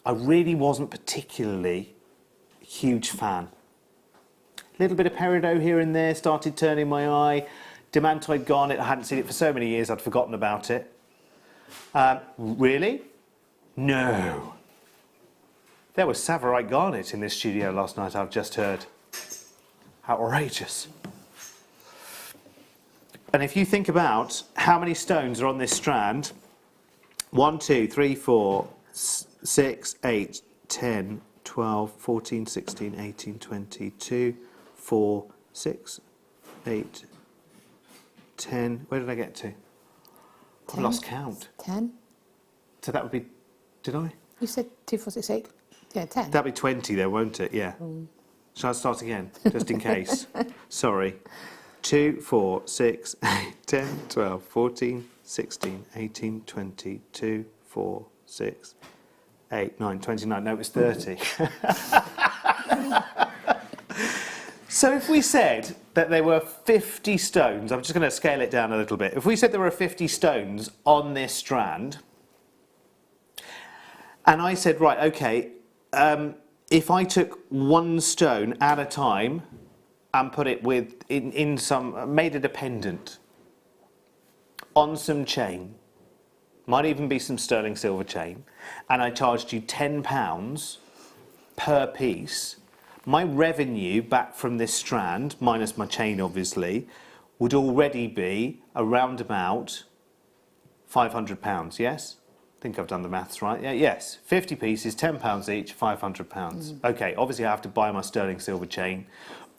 I really wasn't particularly a huge fan. A little bit of peridot here and there started turning my eye. Demantoid garnet, I hadn't seen it for so many years, I'd forgotten about it. Really? No. There was Savarite garnet in this studio last night, I've just heard. Outrageous. And if you think about how many stones are on this strand, 1, 2, 3, 4, 6, 8, 10, 12, 14, 16, 18, 20, 2, 4, 6, 8, 10, where did I get to? I've lost count. 10. So that would be, did I? You said 2, 4, 6, 8. Yeah, 10. That'd be 20 there, won't it? Yeah. Shall I start again, just in case? Sorry. 2, 4, 6, 8, 10, 12, 14, 16, 18, 20, 2, 4, 6, 8, 9, 29. No, it was 30. So if we said that there were 50 stones, I'm just going to scale it down a little bit. If we said there were 50 stones on this strand, and I said, right, okay, if I took one stone at a time and put it in some, made it a pendant on some chain, might even be some sterling silver chain, and I charged you £10 per piece, my revenue back from this strand, minus my chain obviously, would already be around about £500, yes? I think I've done the maths right. Yeah, yes, 50 pieces, £10 each, £500. Okay, obviously I have to buy my sterling silver chain,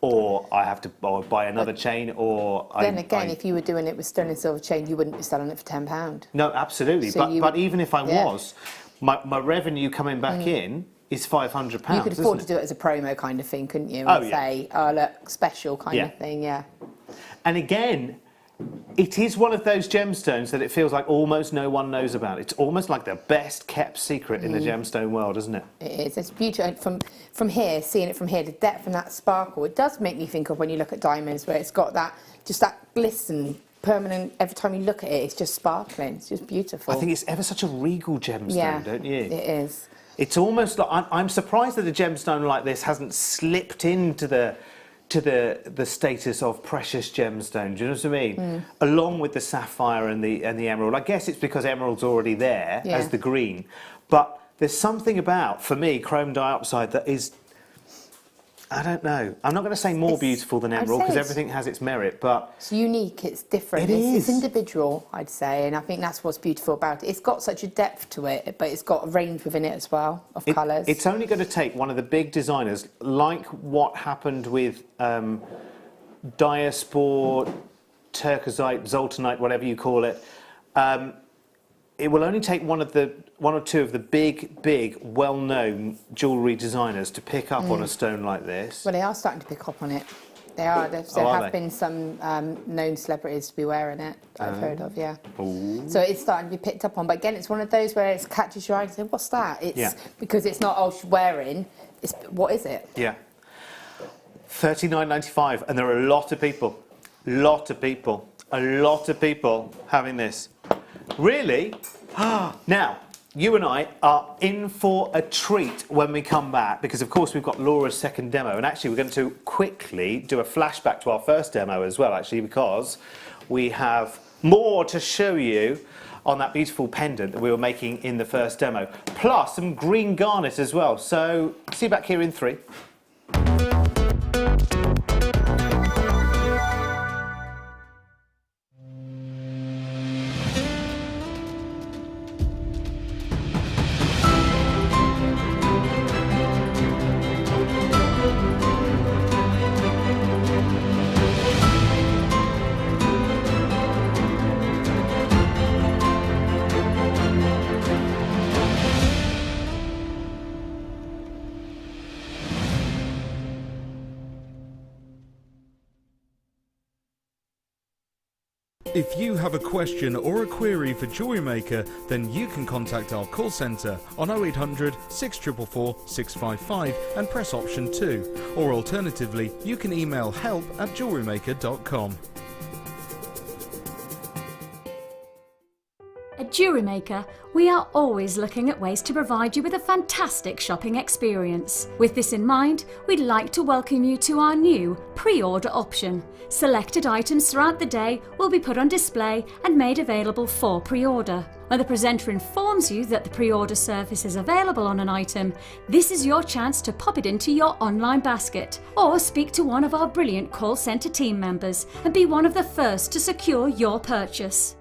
or I have to buy another chain, or... Then again, if you were doing it with sterling silver chain, you wouldn't be selling it for £10. No, absolutely, So but even if I was, my revenue coming back in is £500, You could afford to do it as a promo kind of thing, couldn't you? Oh, And yeah. say, oh, look, special kind of thing, yeah. And again, it is one of those gemstones that it feels like almost no one knows about. It's almost like the best kept secret in the gemstone world, isn't it? It is. It's beautiful. From here, seeing it from here, the depth and that sparkle, it does make me think of when you look at diamonds, where it's got that, just that glisten, permanent, every time you look at it, it's just sparkling. It's just beautiful. I think it's ever such a regal gemstone, don't you? It is. It's almost like, I'm surprised that a gemstone like this hasn't slipped into the status of precious gemstone. Do you know what I mean? Along with the sapphire and the emerald. I guess it's because emerald's already there as the green. But there's something about, for me, chrome dioxide that is, I don't know. I'm not going to say more beautiful than emerald, because everything has its merit, but... It's unique, it's different, it's individual, I'd say, and I think that's what's beautiful about it. It's got such a depth to it, but it's got a range within it as well, of colours. It's only going to take one of the big designers, like what happened with Diaspor, Turkosite, Zoltanite, whatever you call it. It will only take one or two of the big, well-known jewellery designers to pick up on a stone like this. Well, they are starting to pick up on it. They are. There have been some known celebrities to be wearing it that I've heard of, yeah. Ooh. So it's starting to be picked up on. But again, it's one of those where it catches your eye and say, what's that? It's because it's not, oh, she's wearing, it's, what is it? Yeah. $39.95, and there are a lot of people having this. Really? Now, you and I are in for a treat when we come back, because of course we've got Laura's second demo, and actually we're going to quickly do a flashback to our first demo as well, actually, because we have more to show you on that beautiful pendant that we were making in the first demo, plus some green garnet as well. So see you back here in 3. If you have a question or a query for Jewellery Maker, then you can contact our call centre on 0800 644 655 and press option 2, or alternatively you can email help@jewellerymaker.com. At Jewellery Maker, we are always looking at ways to provide you with a fantastic shopping experience. With this in mind, we'd like to welcome you to our new pre-order option. Selected items throughout the day will be put on display and made available for pre-order. When the presenter informs you that the pre-order service is available on an item, this is your chance to pop it into your online basket, or speak to one of our brilliant call centre team members and be one of the first to secure your purchase.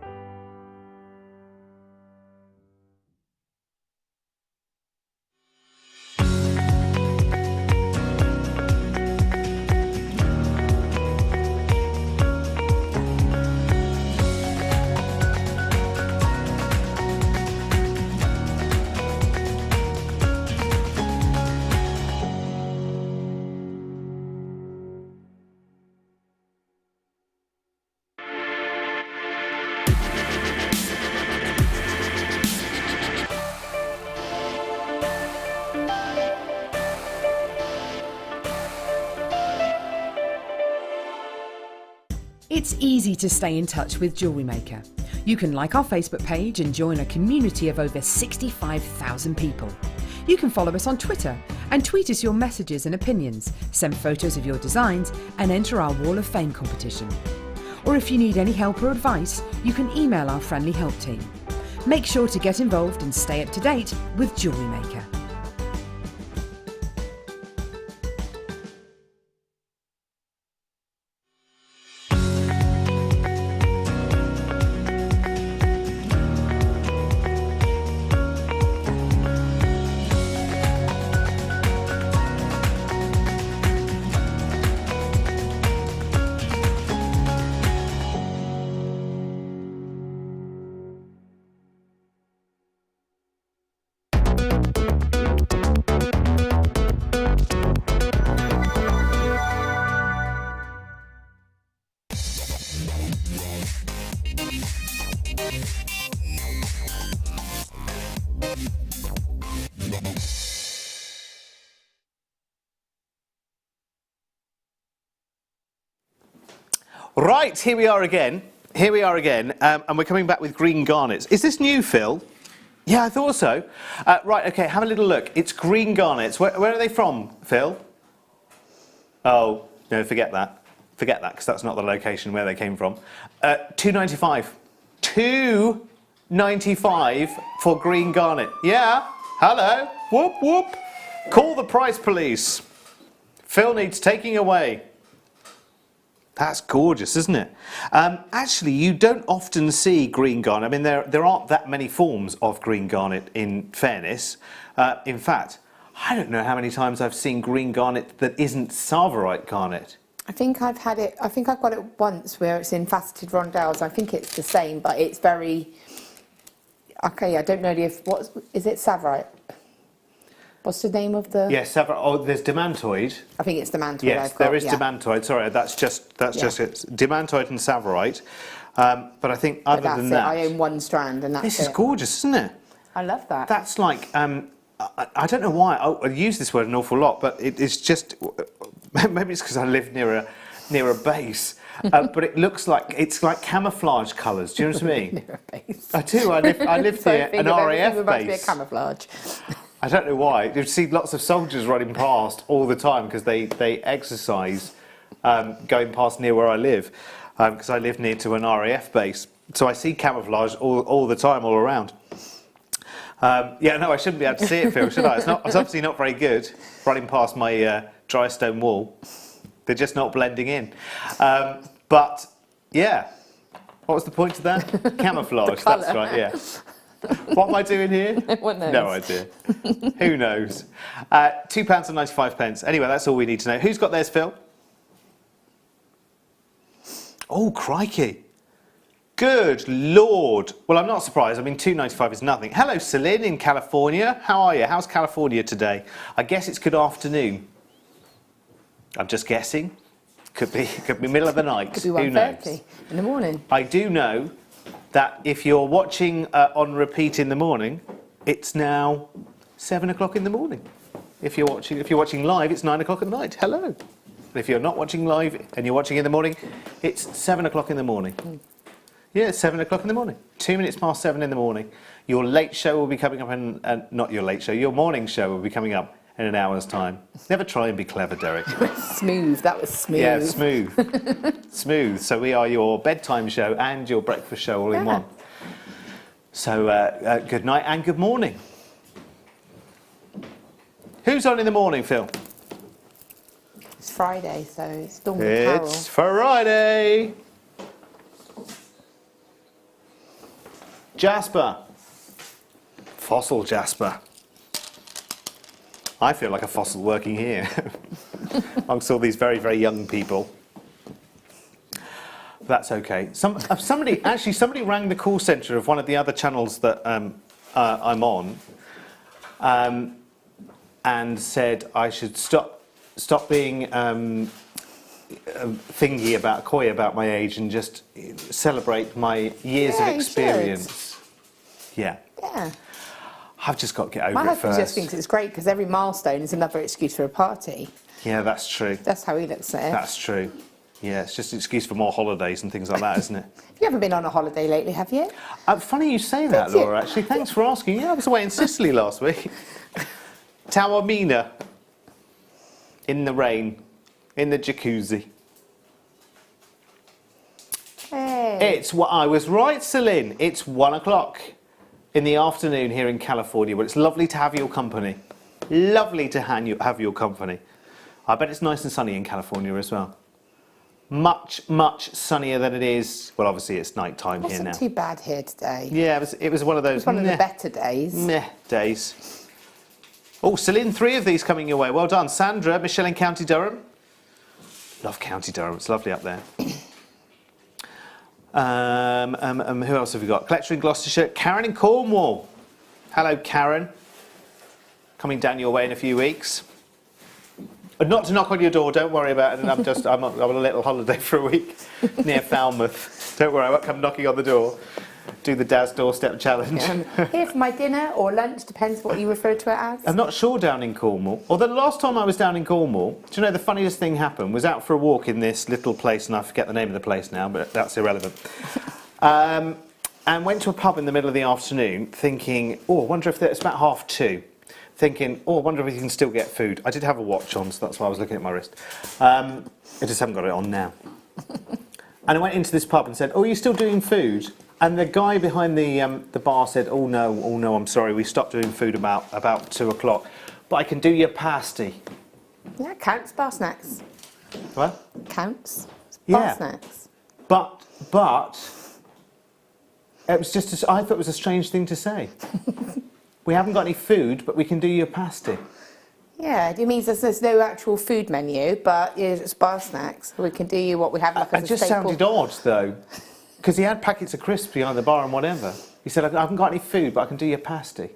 It's easy to stay in touch with Jewellery Maker. You can like our Facebook page and join a community of over 65,000 people. You can follow us on Twitter and tweet us your messages and opinions, send photos of your designs and enter our Wall of Fame competition. Or if you need any help or advice, you can email our friendly help team. Make sure to get involved and stay up to date with Jewellery Maker. Right, here we are again. And we're coming back with green garnets. Is this new, Phil? Yeah, I thought so. Right, okay, have a little look. It's green garnets. Where are they from, Phil? Oh, no, forget that. Forget that, because that's not the location where they came from. £2.95. £2.95 for green garnet. Yeah, hello. Whoop, whoop. Call the price police. Phil needs taking away. That's gorgeous, isn't it? Actually, you don't often see green garnet. I mean, there aren't that many forms of green garnet, in fairness. In fact, I don't know how many times I've seen green garnet that isn't Savarite garnet. I think I've got it once where it's in faceted rondelles. I think it's the same, but it's very... Okay, I don't know is it Savarite? What's the name of the... Yes, oh, there's demantoid. I think it's demantoid. Yes, there is demantoid. Sorry, that's just it. Demantoid and Savarite. But I think other than that... I own one strand and that's This is gorgeous, isn't it? I love that. That's like... I don't know why I use this word an awful lot, but it's just... Maybe it's because I live near near a base. But it looks like it's like camouflage colours. Do you know what I mean? Near a base. I do. I live So near think an of RAF everything about to be a base. camouflage. I don't know why. You'd see lots of soldiers running past all the time because they exercise going past near where I live because I live near to an RAF base. So I see camouflage all the time, all around. Yeah, no, I shouldn't be able to see it, Phil, should I? It's obviously not very good running past my dry stone wall. They're just not blending in. But, yeah. What was the point of that? Camouflage, that's right, yeah. What am I doing here? No idea. Who knows? £2.95. Anyway, that's all we need to know. Who's got theirs, Phil? Oh, crikey. Good Lord. Well, I'm not surprised. I mean, $2.95 is nothing. Hello, Celine in California. How are you? How's California today? I guess it's good afternoon. I'm just guessing. Could be middle of the night. Could be Who knows? 1:30 in the morning. I do know that if you're watching on repeat in the morning, it's now 7 o'clock in the morning. If you're watching live, it's 9 o'clock at night. Hello. And if you're not watching live and you're watching in the morning, it's 7 o'clock in the morning. Yeah, it's 7 o'clock in the morning. 2 minutes past 7 in the morning. Your late show will be coming up in, not your late show, your morning show will be coming up in an hour's time. Never try and be clever, Derek. Smooth, that was smooth. Yeah, smooth. Smooth. So we are your bedtime show and your breakfast show all in one. So good night and good morning. Who's on in the morning, Phil? It's Friday, so it's Dawn with Carol. It's Friday. Jasper. Fossil Jasper. I feel like a fossil working here amongst all these very, very young people. That's okay. Somebody rang the call centre of one of the other channels that I'm on and said I should stop being coy about my age and just celebrate my years of experience. Yeah. Yeah. I've just got to get over My it husband first. just thinks it's great because every milestone is another excuse for a party. Yeah, that's true. That's how he looks at it. That's true. Yeah, it's just an excuse for more holidays and things like that, isn't it? You haven't been on a holiday lately, have you? Funny you say that, Did you? Laura, actually. Thanks for asking. Yeah, I was away in Sicily last week. Taormina. In the rain. In the jacuzzi. Hey. I was right, Celine. It's 1 o'clock in the afternoon here in California, but it's lovely to have your company. Lovely to have your company. I bet it's nice and sunny in California as well. Much, much sunnier than it is. Well, obviously it's night time here now. It wasn't too bad here today. Yeah, it was one of those. It was one of the better days. Meh days. Oh, Celine, 3 of these coming your way. Well done, Sandra, Michelle in County Durham. Love County Durham. It's lovely up there. Who else have we got? Collector in Gloucestershire. Karen in Cornwall. Hello, Karen. Coming down your way in a few weeks. Not to knock on your door, don't worry about it. I'm on a little holiday for a week near Falmouth. Don't worry, I won't come knocking on the door. Do the Dad's Doorstep Challenge. Here for my dinner or lunch, depends what you refer to it as. I'm not sure down in Cornwall. Although the last time I was down in Cornwall, do you know the funniest thing happened? Was out for a walk in this little place, and I forget the name of the place now, but that's irrelevant. And went to a pub in the middle of the afternoon thinking, oh, I wonder if it's about 2:30. Thinking, oh, I wonder if you can still get food. I did have a watch on, so that's why I was looking at my wrist. I just haven't got it on now. And I went into this pub and said, oh, are you still doing food? And the guy behind the bar said, oh no, I'm sorry, we stopped doing food about 2 o'clock. But I can do your pasty. Yeah, counts, bar snacks. What? Counts. Bar snacks. But it was just, I thought it was a strange thing to say. We haven't got any food, but we can do your pasty. Yeah, it means there's no actual food menu, but it's bar snacks. We can do you what we have like as a It just staple. sounded odd, though, because he had packets of crisps behind the bar and whatever. He said, I haven't got any food, but I can do your pasty.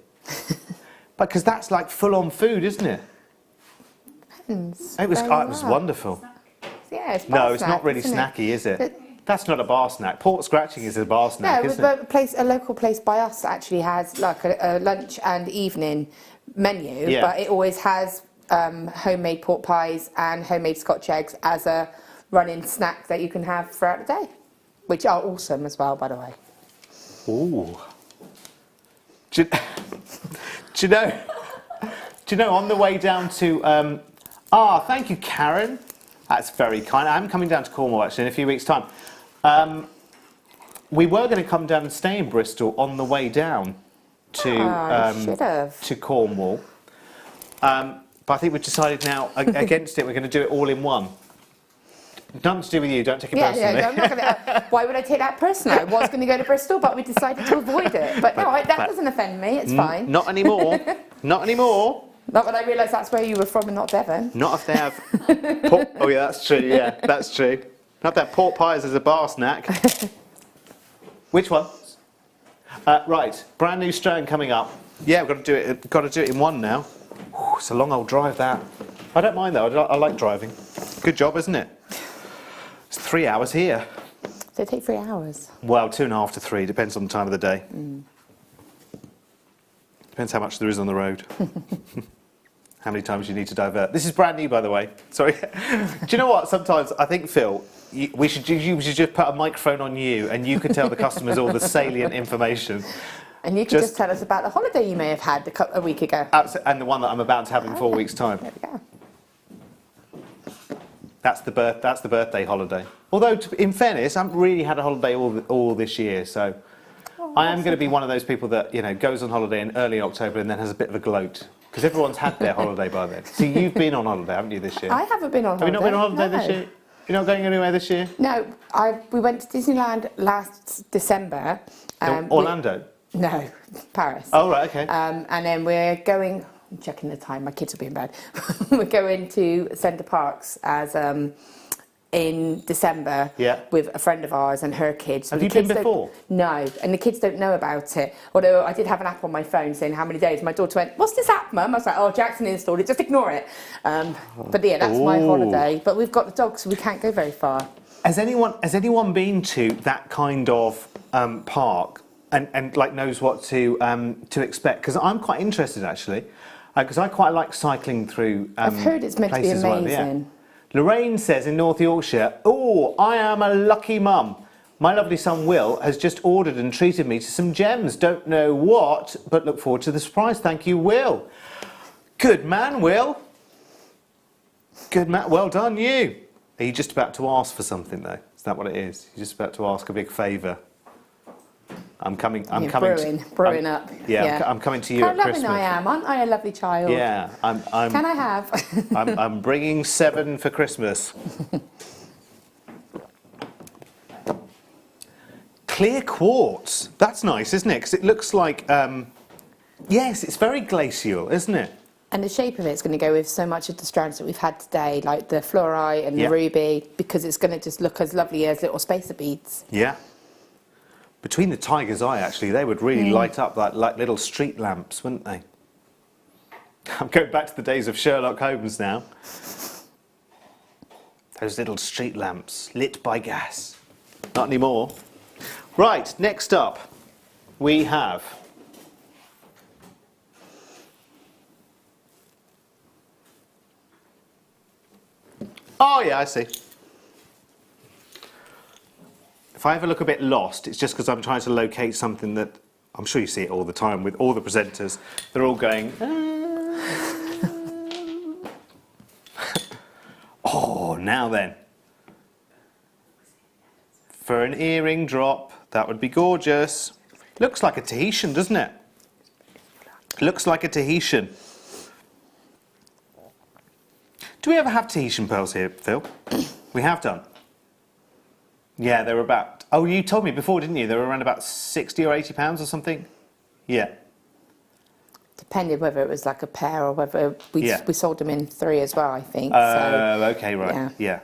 But because that's like full-on food, isn't it? Depends. It was wonderful. Yeah, it's bar No, it's snack, not really isn't snacky, is it? That's not a bar snack. Pork scratching is a bar snack, isn't it? But a local place by us actually has like a lunch and evening menu, Yeah. but it always has homemade pork pies and homemade Scotch eggs as a running snack that you can have throughout the day, which are awesome as well, by the way. Ooh. Do you know, on the way down to, thank you, Karen. That's very kind. I'm coming down to Cornwall, actually, in a few weeks' time. We were going to come down and stay in Bristol on the way down to Cornwall. But I think we've decided now against it. We're going to do it all in one. Nothing to do with you, don't take it personally. Yeah, I'm not gonna, why would I take that personally? I was going to go to Bristol, but we decided to avoid it. But no, that doesn't offend me, it's fine. Not anymore. Not anymore. Not when I realised that's where you were from and not Devon. Not if they have pork. Oh yeah, that's true, yeah, that's true. Not that pork pies as a bar snack. Which one? Right, brand new strand coming up. Yeah, we've got to do it in one now. Whew, it's a long old drive, that. I don't mind though, I like driving. Good job, isn't it? It's 3 hours here. So it take 3 hours? Well, 2.5 to 3, depends on the time of the day. Depends how much there is on the road. How many times you need to divert. This is brand new, by the way. Sorry. Do you know what? Sometimes I think, Phil, we should just put a microphone on you and you can tell the customers all the salient information. And you can just tell us about the holiday you may have had a week ago. And the one that I'm about to have in 4 weeks' time. There we go. That's the birthday holiday. Although, in fairness, I haven't really had a holiday all this year, so I am going to be one of those people that goes on holiday in early October and then has a bit of a gloat because everyone's had their holiday by then. So you've been on holiday, haven't you, this year? I haven't been on holiday. Have you not been on holiday this year? You're not going anywhere this year? No, we went to Disneyland last December. Orlando? No, Paris. Oh right, okay. And then we're going. I'm checking the time. My kids will be in bed. We're going to Center Parcs as in December with a friend of ours and her kids. Have you been before? No, and the kids don't know about it. Although I did have an app on my phone saying how many days. My daughter went, "What's this app, Mum?" I was like, "Oh, Jackson installed it. Just ignore it." But yeah, that's my holiday. But we've got the dog, so we can't go very far. Has anyone been to that kind of park and like knows what to expect? Because I'm quite interested actually. Because I quite like cycling through I've heard it's meant to be amazing. Yeah. Lorraine says in North Yorkshire, "Oh, I am a lucky mum. My lovely son Will has just ordered and treated me to some gems. Don't know what, but look forward to the surprise. Thank you, Will." Good man, Will. Good man. Well done, you. Are you just about to ask for something though? Is that what it is? You're just about to ask a big favour. I'm coming brewing up. Yeah, I'm coming to you at Christmas. How loving I am, aren't I a lovely child? Yeah, I'm Can I have? I'm bringing 7 for Christmas. Clear quartz. That's nice, isn't it? Because it looks like, yes, it's very glacial, isn't it? And the shape of it's going to go with so much of the strands that we've had today, like the fluorite and the ruby, because it's going to just look as lovely as little spacer beads. Yeah. Between the tiger's eye, actually, they would really light up like little street lamps, wouldn't they? I'm going back to the days of Sherlock Holmes now. Those little street lamps lit by gas. Not anymore. Right, next up, we have... Oh, yeah, I see. If I ever look a bit lost, it's just because I'm trying to locate something that... I'm sure you see it all the time with all the presenters. They're all going... Oh, now then. For an earring drop, that would be gorgeous. Looks like a Tahitian, doesn't it? Looks like a Tahitian. Do we ever have Tahitian pearls here, Phil? We have done. Yeah, they were about... Oh, you told me before, didn't you? They were around about 60 or 80 pounds or something? Yeah. Depended whether it was like a pair or whether we sold them in 3 as well, I think. Okay, right. Yeah.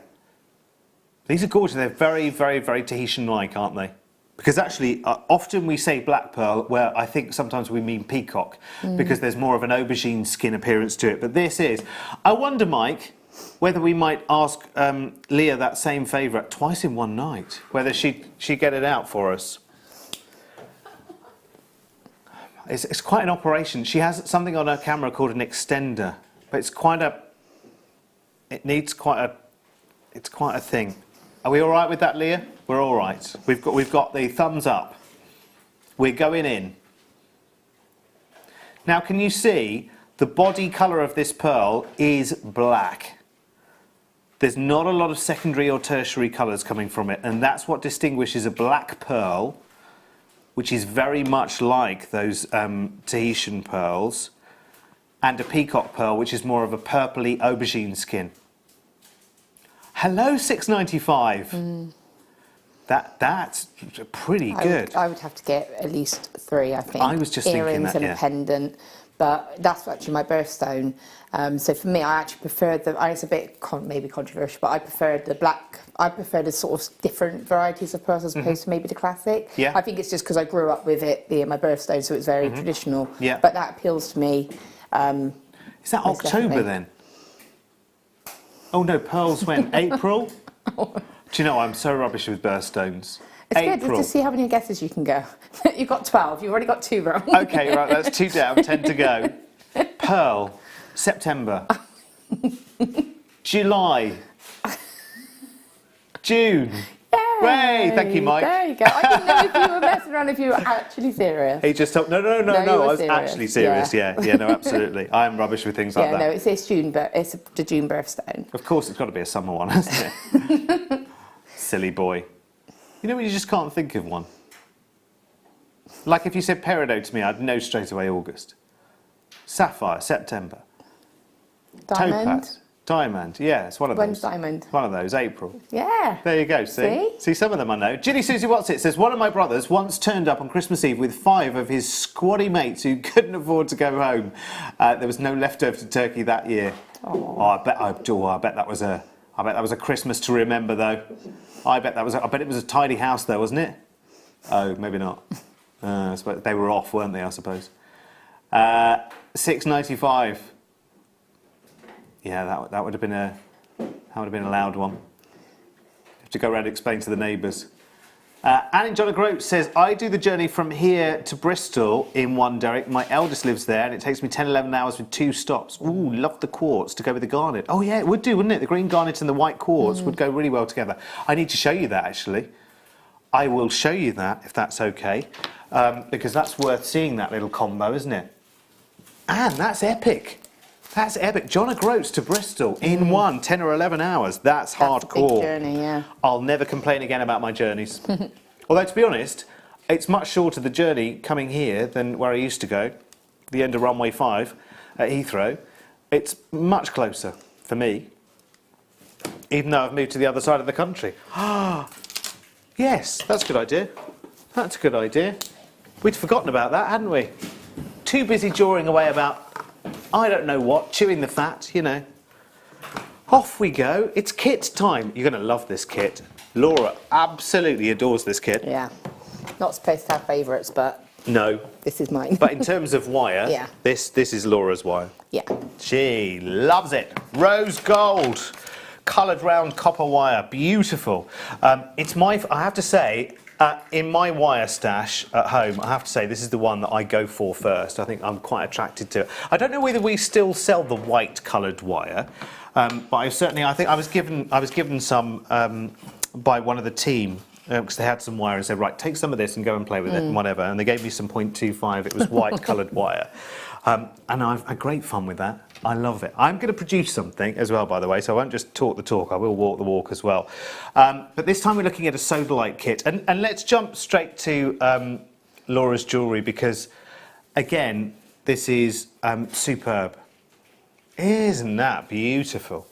These are gorgeous. They're very, very, very Tahitian-like, aren't they? Because actually, often we say black pearl, where I think sometimes we mean peacock, because there's more of an aubergine skin appearance to it. But this is... I wonder, Mike... whether we might ask Leah that same favour twice in one night, whether she'd get it out for us. It's quite an operation. She has something on her camera called an extender, but it's quite a... It needs quite It's quite a thing. Are we all right with that, Leah? We're all right. We've got the thumbs up. We're going in. Now, can you see the body colour of this pearl is black? There's not a lot of secondary or tertiary colours coming from it, and that's what distinguishes a black pearl, which is very much like those Tahitian pearls, and a peacock pearl, which is more of a purpley aubergine skin. Hello, $6.95. That's pretty good. I would have to get at least 3, I think. I was just thinking earrings that, and a pendant, but that's actually my birthstone. So for me, I actually prefer it's a bit maybe controversial, but I prefer the black. I prefer the sort of different varieties of pearls as opposed to maybe the classic. Yeah. I think it's just because I grew up with it being my birthstone, so it's very traditional. Yeah. But that appeals to me. Is that October then? Oh no, pearls when? April? Do you know, I'm so rubbish with birthstones. It's good to see how many guesses you can go. You've got 12, you've already got 2 wrong. Okay, right, that's 2 down, 10 to go. Pearl, September. July. June. Yay! Thank you, Mike. There you go. I didn't know if you were messing around, if you were actually serious. He just told, no, you I was serious. actually serious, yeah, no, absolutely. I am rubbish with things like that. Yeah, no, it's June, but it's the June birthstone. Of course, it's got to be a summer one, hasn't it? Silly boy. You know when you just can't think of one? Like if you said peridot to me, I'd know straight away August. Sapphire, September. Diamond. Topaz. Diamond, yeah, it's one of those. When's diamond? One of those, April. Yeah. There you go, see, some of them I know. Ginny Susie Watsit says, one of my brothers once turned up on Christmas Eve with 5 of his squaddy mates who couldn't afford to go home. There was no leftover to turkey that year. Oh, I bet that was a Christmas to remember though. I bet it was a tidy house though, wasn't it? Oh, maybe not. They were off, weren't they, I suppose. $6.95. Yeah, that would have been a loud one. Have to go around and explain to the neighbours. Annie John Groat says, I do the journey from here to Bristol in one, Derek. My eldest lives there and it takes me 10, 11 hours with 2 stops. Ooh, love the quartz to go with the garnet. Oh yeah, it would do, wouldn't it? The green garnet and the white quartz would go really well together. I need to show you that actually. I will show you that if that's okay, because that's worth seeing, that little combo, isn't it? And that's epic. That's epic. John O'Groats to Bristol in 10 or 11 hours. That's hardcore. A big journey, yeah. I'll never complain again about my journeys. Although, to be honest, it's much shorter the journey coming here than where I used to go, the end of runway 5 at Heathrow. It's much closer for me, even though I've moved to the other side of the country. Yes, that's a good idea. That's a good idea. We'd forgotten about that, hadn't we? Too busy jawing away about I don't know what, chewing the fat, you know. Off we go. It's kit time. You're going to love this kit. Laura absolutely adores this kit. Yeah. Not supposed to have favourites, but no, this is mine. But in terms of wire, yeah, this is Laura's wire. Yeah. She loves it. Rose gold, coloured round copper wire, beautiful. It's I have to say, in my wire stash at home, I have to say this is the one that I go for first. I think I'm quite attracted to it. I don't know whether we still sell the white coloured wire, but I think I was given some by one of the team because they had some wire and said, right, take some of this and go and play with it and whatever. And they gave me some 0.25. It was white coloured wire, and I've had great fun with that. I love it. I'm going to produce something as well, by the way, so I won't just talk the talk, I will walk the walk as well. But this time we're looking at a sodalite kit. And let's jump straight to Laura's jewellery because, again, this is superb. Isn't that beautiful?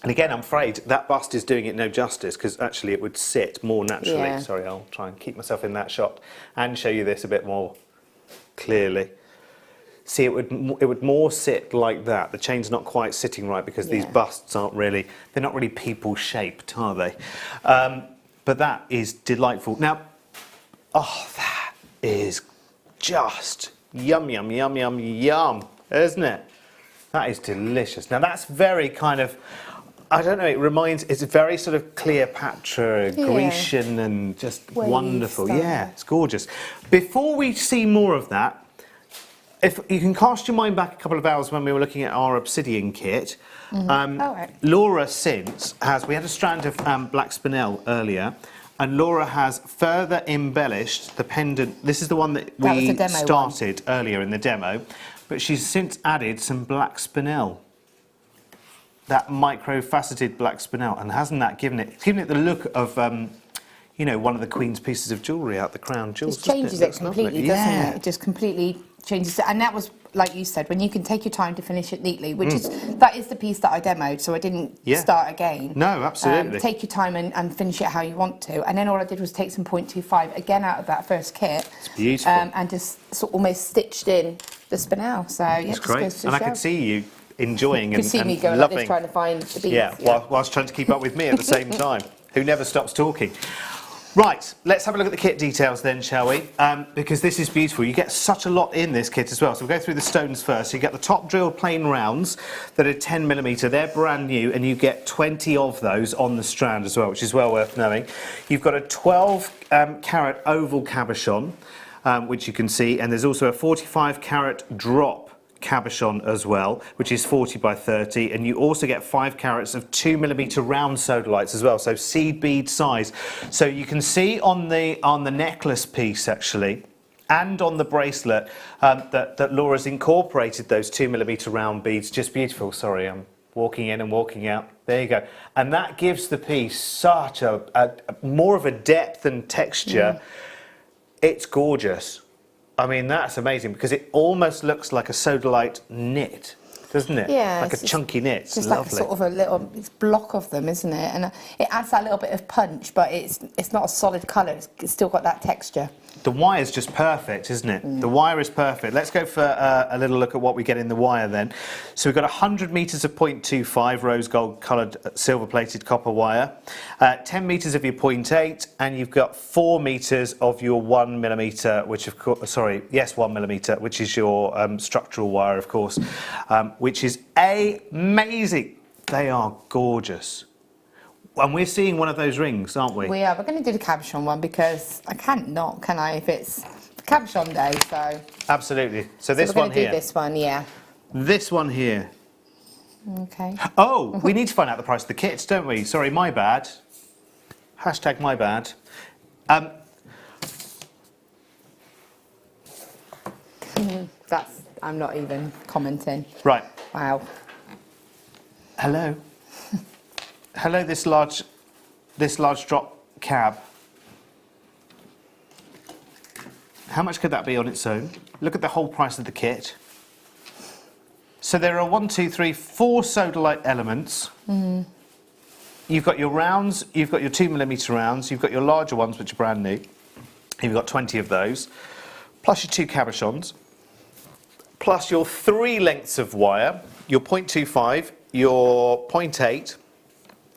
And again, I'm afraid that bust is doing it no justice because actually it would sit more naturally. Yeah. Sorry, I'll try and keep myself in that shot and show you this a bit more clearly. See, it would more sit like that. The chain's not quite sitting right because these busts aren't really, they're not really people shaped, are they? But that is delightful. Now, oh, that is just yum, yum, yum, yum, yum, isn't it? That is delicious. Now that's very kind of, I don't know, it's very sort of Cleopatra, Grecian and just wonderful. Style. Yeah, it's gorgeous. Before we see more of that, if you can cast your mind back a couple of hours when we were looking at our obsidian kit, right. Laura since we had a strand of black spinel earlier, and Laura has further embellished the pendant. This is the one that was we the demo started earlier in the demo, but she's since added some black spinel. That micro-faceted black spinel, and hasn't that given it the look of, you know, one of the Queen's pieces of jewellery out the crown jewels? It changes it completely, doesn't Yeah. it? It just completely changes it. And that was, like you said, when you can take your time to finish it neatly, which that is the piece that I demoed, so I didn't start again. No, absolutely. Take your time and finish it how you want to. And then all I did was take some 0.25 again out of that first kit. It's beautiful. And just sort of almost stitched in the spinel. So yeah, It's it just great. goes to And I show. could see you enjoying You and could see me going loving. like this trying to find the beads. Yeah, whilst trying to keep up with me at the same time, who never stops talking. Right, let's have a look at the kit details then, shall we? Because this is beautiful. You get such a lot in this kit as well. So we'll go through the stones first. So you get the top drilled plain rounds that are 10mm. They're brand new, and you get 20 of those on the strand as well, which is well worth knowing. You've got a 12 carat oval cabochon, which you can see, and there's also a 45 carat drop cabochon as well, which is 40 by 30, and you also get 5 carats of 2mm round sodalites as well, so seed bead size. So you can see on the necklace piece actually, and on the bracelet, that Laura's incorporated those 2mm round beads. Just beautiful. Sorry, I'm walking in and walking out. There you go. And that gives the piece such a more of a depth and texture. It's gorgeous. I mean, that's amazing, because it almost looks like a sodalite knit, doesn't it? Yeah, like a chunky knit. It's just lovely. like a sort of a little block of them, isn't it? And it adds that little bit of punch, but it's not a solid colour. It's still got that texture. The wire's just perfect, isn't it? The wire is perfect. Let's go for a little look at what we get in the wire then. So we've got 100 metres of 0.25 rose gold coloured silver plated copper wire, 10 metres of your 0.8, and you've got 4 metres of your 1mm, which of course, 1mm, which is your structural wire, of course, which is amazing. They are gorgeous. And we're seeing one of those rings, aren't we? We are. We're going to do the cabochon one because I can't not, can I, if it's cabochon day, so... Absolutely. So this we're one going to here. do this one, yeah. This one here. Okay. Oh, we need to find out the price of the kits, don't we? Sorry, my bad. Hashtag my bad. I'm not even commenting. Right. Wow. Hello. Hello, this large drop cab. How much could that be on its own? Look at the whole price of the kit. So there are 4 sodalite elements. You've got your rounds, you've got your 2mm rounds, you've got your larger ones, which are brand new. You've got 20 of those, plus your 2 cabochons, plus your 3 lengths of wire, your 0.25, your 0.8,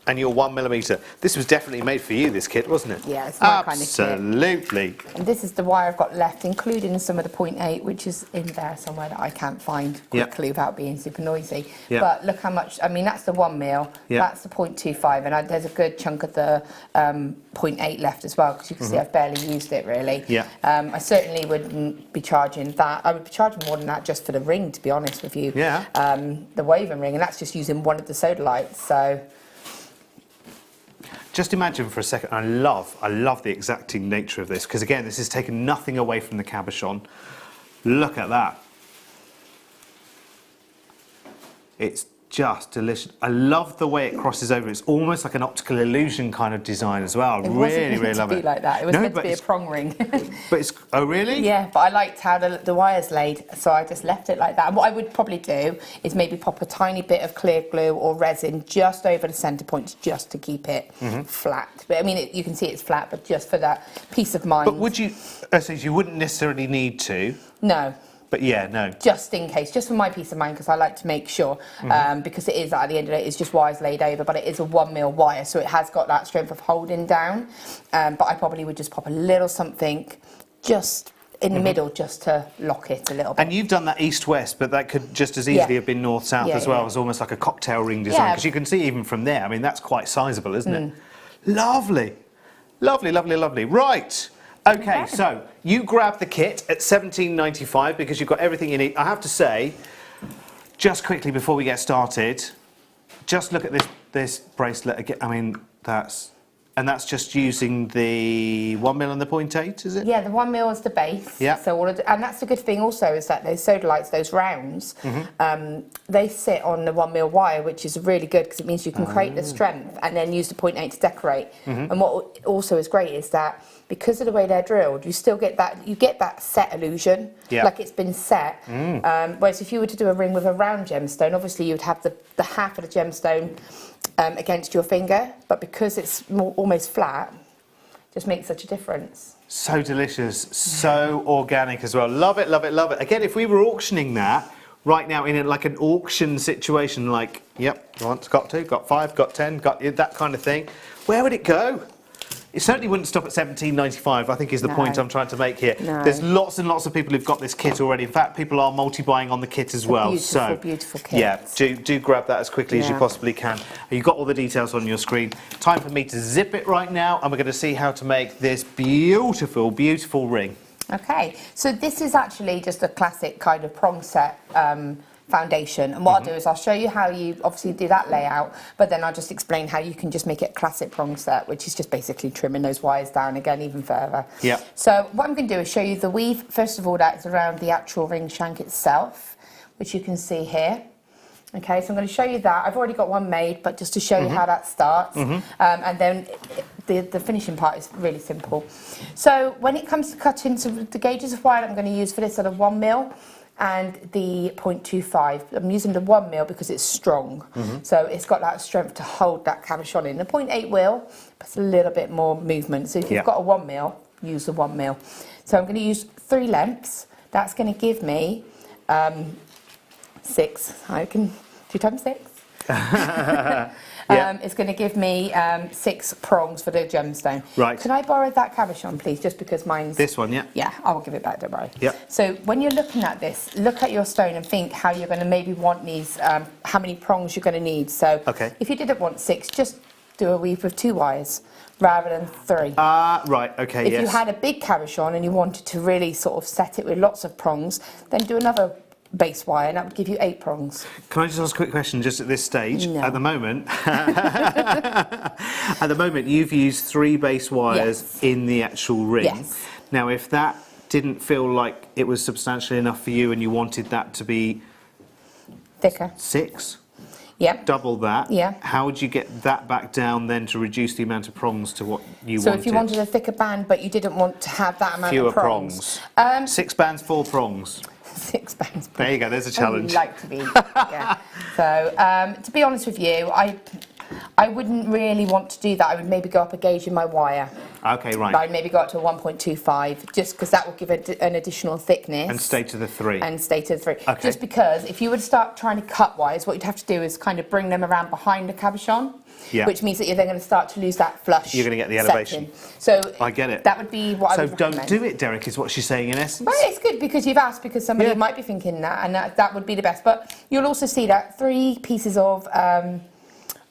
and your 1mm. This was definitely made for you, this kit, wasn't it? Yeah, it's my kind of kit. Absolutely. And this is the wire I've got left, including some of the 0.8, which is in there somewhere that I can't find quickly without being super noisy. Yep. But look how much, I mean, that's the 1 mil, that's the 0.25, and there's a good chunk of the 0.8 left as well, because you can see I've barely used it, really. Yeah. I certainly wouldn't be charging that. I would be charging more than that just for the ring, to be honest with you. Yeah. The woven ring, and that's just using one of the sodalites, so... Just imagine for a second, I love the exacting nature of this, because again, this has taken nothing away from the cabochon. Look at that. It's just delicious. I love the way it crosses over. It's almost like an optical illusion kind of design as well. It really wasn't love meant to it. be like that. It was meant to be a prong ring. But it's, oh really? Yeah, but I liked how the wire's laid, so I just left it like that. And what I would probably do is maybe pop a tiny bit of clear glue or resin just over the centre points, just to keep it flat. But I mean, you can see it's flat, but just for that peace of mind. But would you, so you wouldn't necessarily need to? No. But yeah, no. Just in case, just for my peace of mind, because I like to make sure, because it is, at the end of the day, it's just wires laid over, but it is a 1 mil wire, so it has got that strength of holding down. But I probably would just pop a little something just in the middle, just to lock it a little bit. And you've done that east-west, but that could just as easily have been north-south as well. It's almost like a cocktail ring design, because you can see even from there, I mean, that's quite sizable, isn't it? Lovely. Lovely, lovely, lovely. Right. Okay, so you grab the kit at £17.95 because you've got everything you need. I have to say, just quickly before we get started, just look at this bracelet again. I mean, that's just using the 1mm and the 0.8, is it? Yeah, the 1mm is the base. Yeah. So and that's the good thing also is that those sodalites, those rounds, they sit on the 1mm wire, which is really good because it means you can create the strength and then use the 0.8 to decorate. And what also is great is that because of the way they're drilled, you still get that set illusion, like it's been set. Whereas if you were to do a ring with a round gemstone, obviously you'd have the half of the gemstone against your finger, but because it's almost flat, just makes such a difference. So delicious, so organic as well. Love it, love it, love it. Again, if we were auctioning that right now in like an auction situation, like, yep, got 2, got 5, got 10, got that kind of thing, where would it go? It certainly wouldn't stop at £17.95, I think is the point I'm trying to make here. There's lots and lots of people who've got this kit already. In fact, people are multi-buying on the kit as well. Beautiful, beautiful kit. Yeah, do grab that as quickly as you possibly can. You've got all the details on your screen. Time for me to zip it right now, and we're going to see how to make this beautiful, beautiful ring. Okay, so this is actually just a classic kind of prong set foundation, and what I'll do is I'll show you how you obviously do that layout, but then I'll just explain how you can just make it a classic prong set, which is just basically trimming those wires down again even further. Yeah. So what I'm going to do is show you the weave, first of all, that is around the actual ring shank itself, which you can see here. Okay, so I'm going to show you that. I've already got one made, but just to show you how that starts, and then the finishing part is really simple. So when it comes to cutting, so the gauges of wire I'm going to use for this are the 1mm and the 0.25. I'm using the 1mm because it's strong, so it's got that strength to hold that cabochon in. The 0.8 will, but it's a little bit more movement. So if you've got a 1mm, use the 1mm. So I'm going to use 3 lengths. That's going to give me 6. I can 2 times 6. It's going to give me 6 prongs for the gemstone. Right. Can I borrow that cabochon, please? Just because mine's... This one, yeah? Yeah, I'll give it back, don't worry. Yeah. So when you're looking at this, look at your stone and think how you're going to maybe want these, how many prongs you're going to need. So if you didn't want 6, just do a weave with 2 wires rather than 3. Right, okay, If you had a big cabochon and you wanted to really sort of set it with lots of prongs, then do another base wire, and that would give you 8 prongs. Can I just ask a quick question just at this stage? No. At the moment, you've used 3 base wires in the actual ring. Yes. Now, if that didn't feel like it was substantially enough for you and you wanted that to be thicker, 6? Yep. Double that. Yeah. How would you get that back down then to reduce the amount of prongs to what you So wanted? if you wanted a thicker band but you didn't want to have that amount Fewer of prongs. 6 bands, 4 prongs. 6 bands. There you go, there's a challenge. I'd like to be, yeah. So, to be honest with you, I wouldn't really want to do that. I would maybe go up a gauge in my wire. Okay, right. I'd maybe go up to a 1.25, just because that will give an additional thickness. And stay to the 3. And stay to the 3. Okay. Just because if you would start trying to cut wires, what you'd have to do is kind of bring them around behind the cabochon. Yeah. Which means that you're then going to start to lose that flush. You're going to get the elevation. So I get it. That would be what I would recommend. So don't do it, Derek, is what she's saying in essence. Well, it's good because you've asked, because somebody might be thinking that, and that would be the best. But you'll also see that 3 pieces of the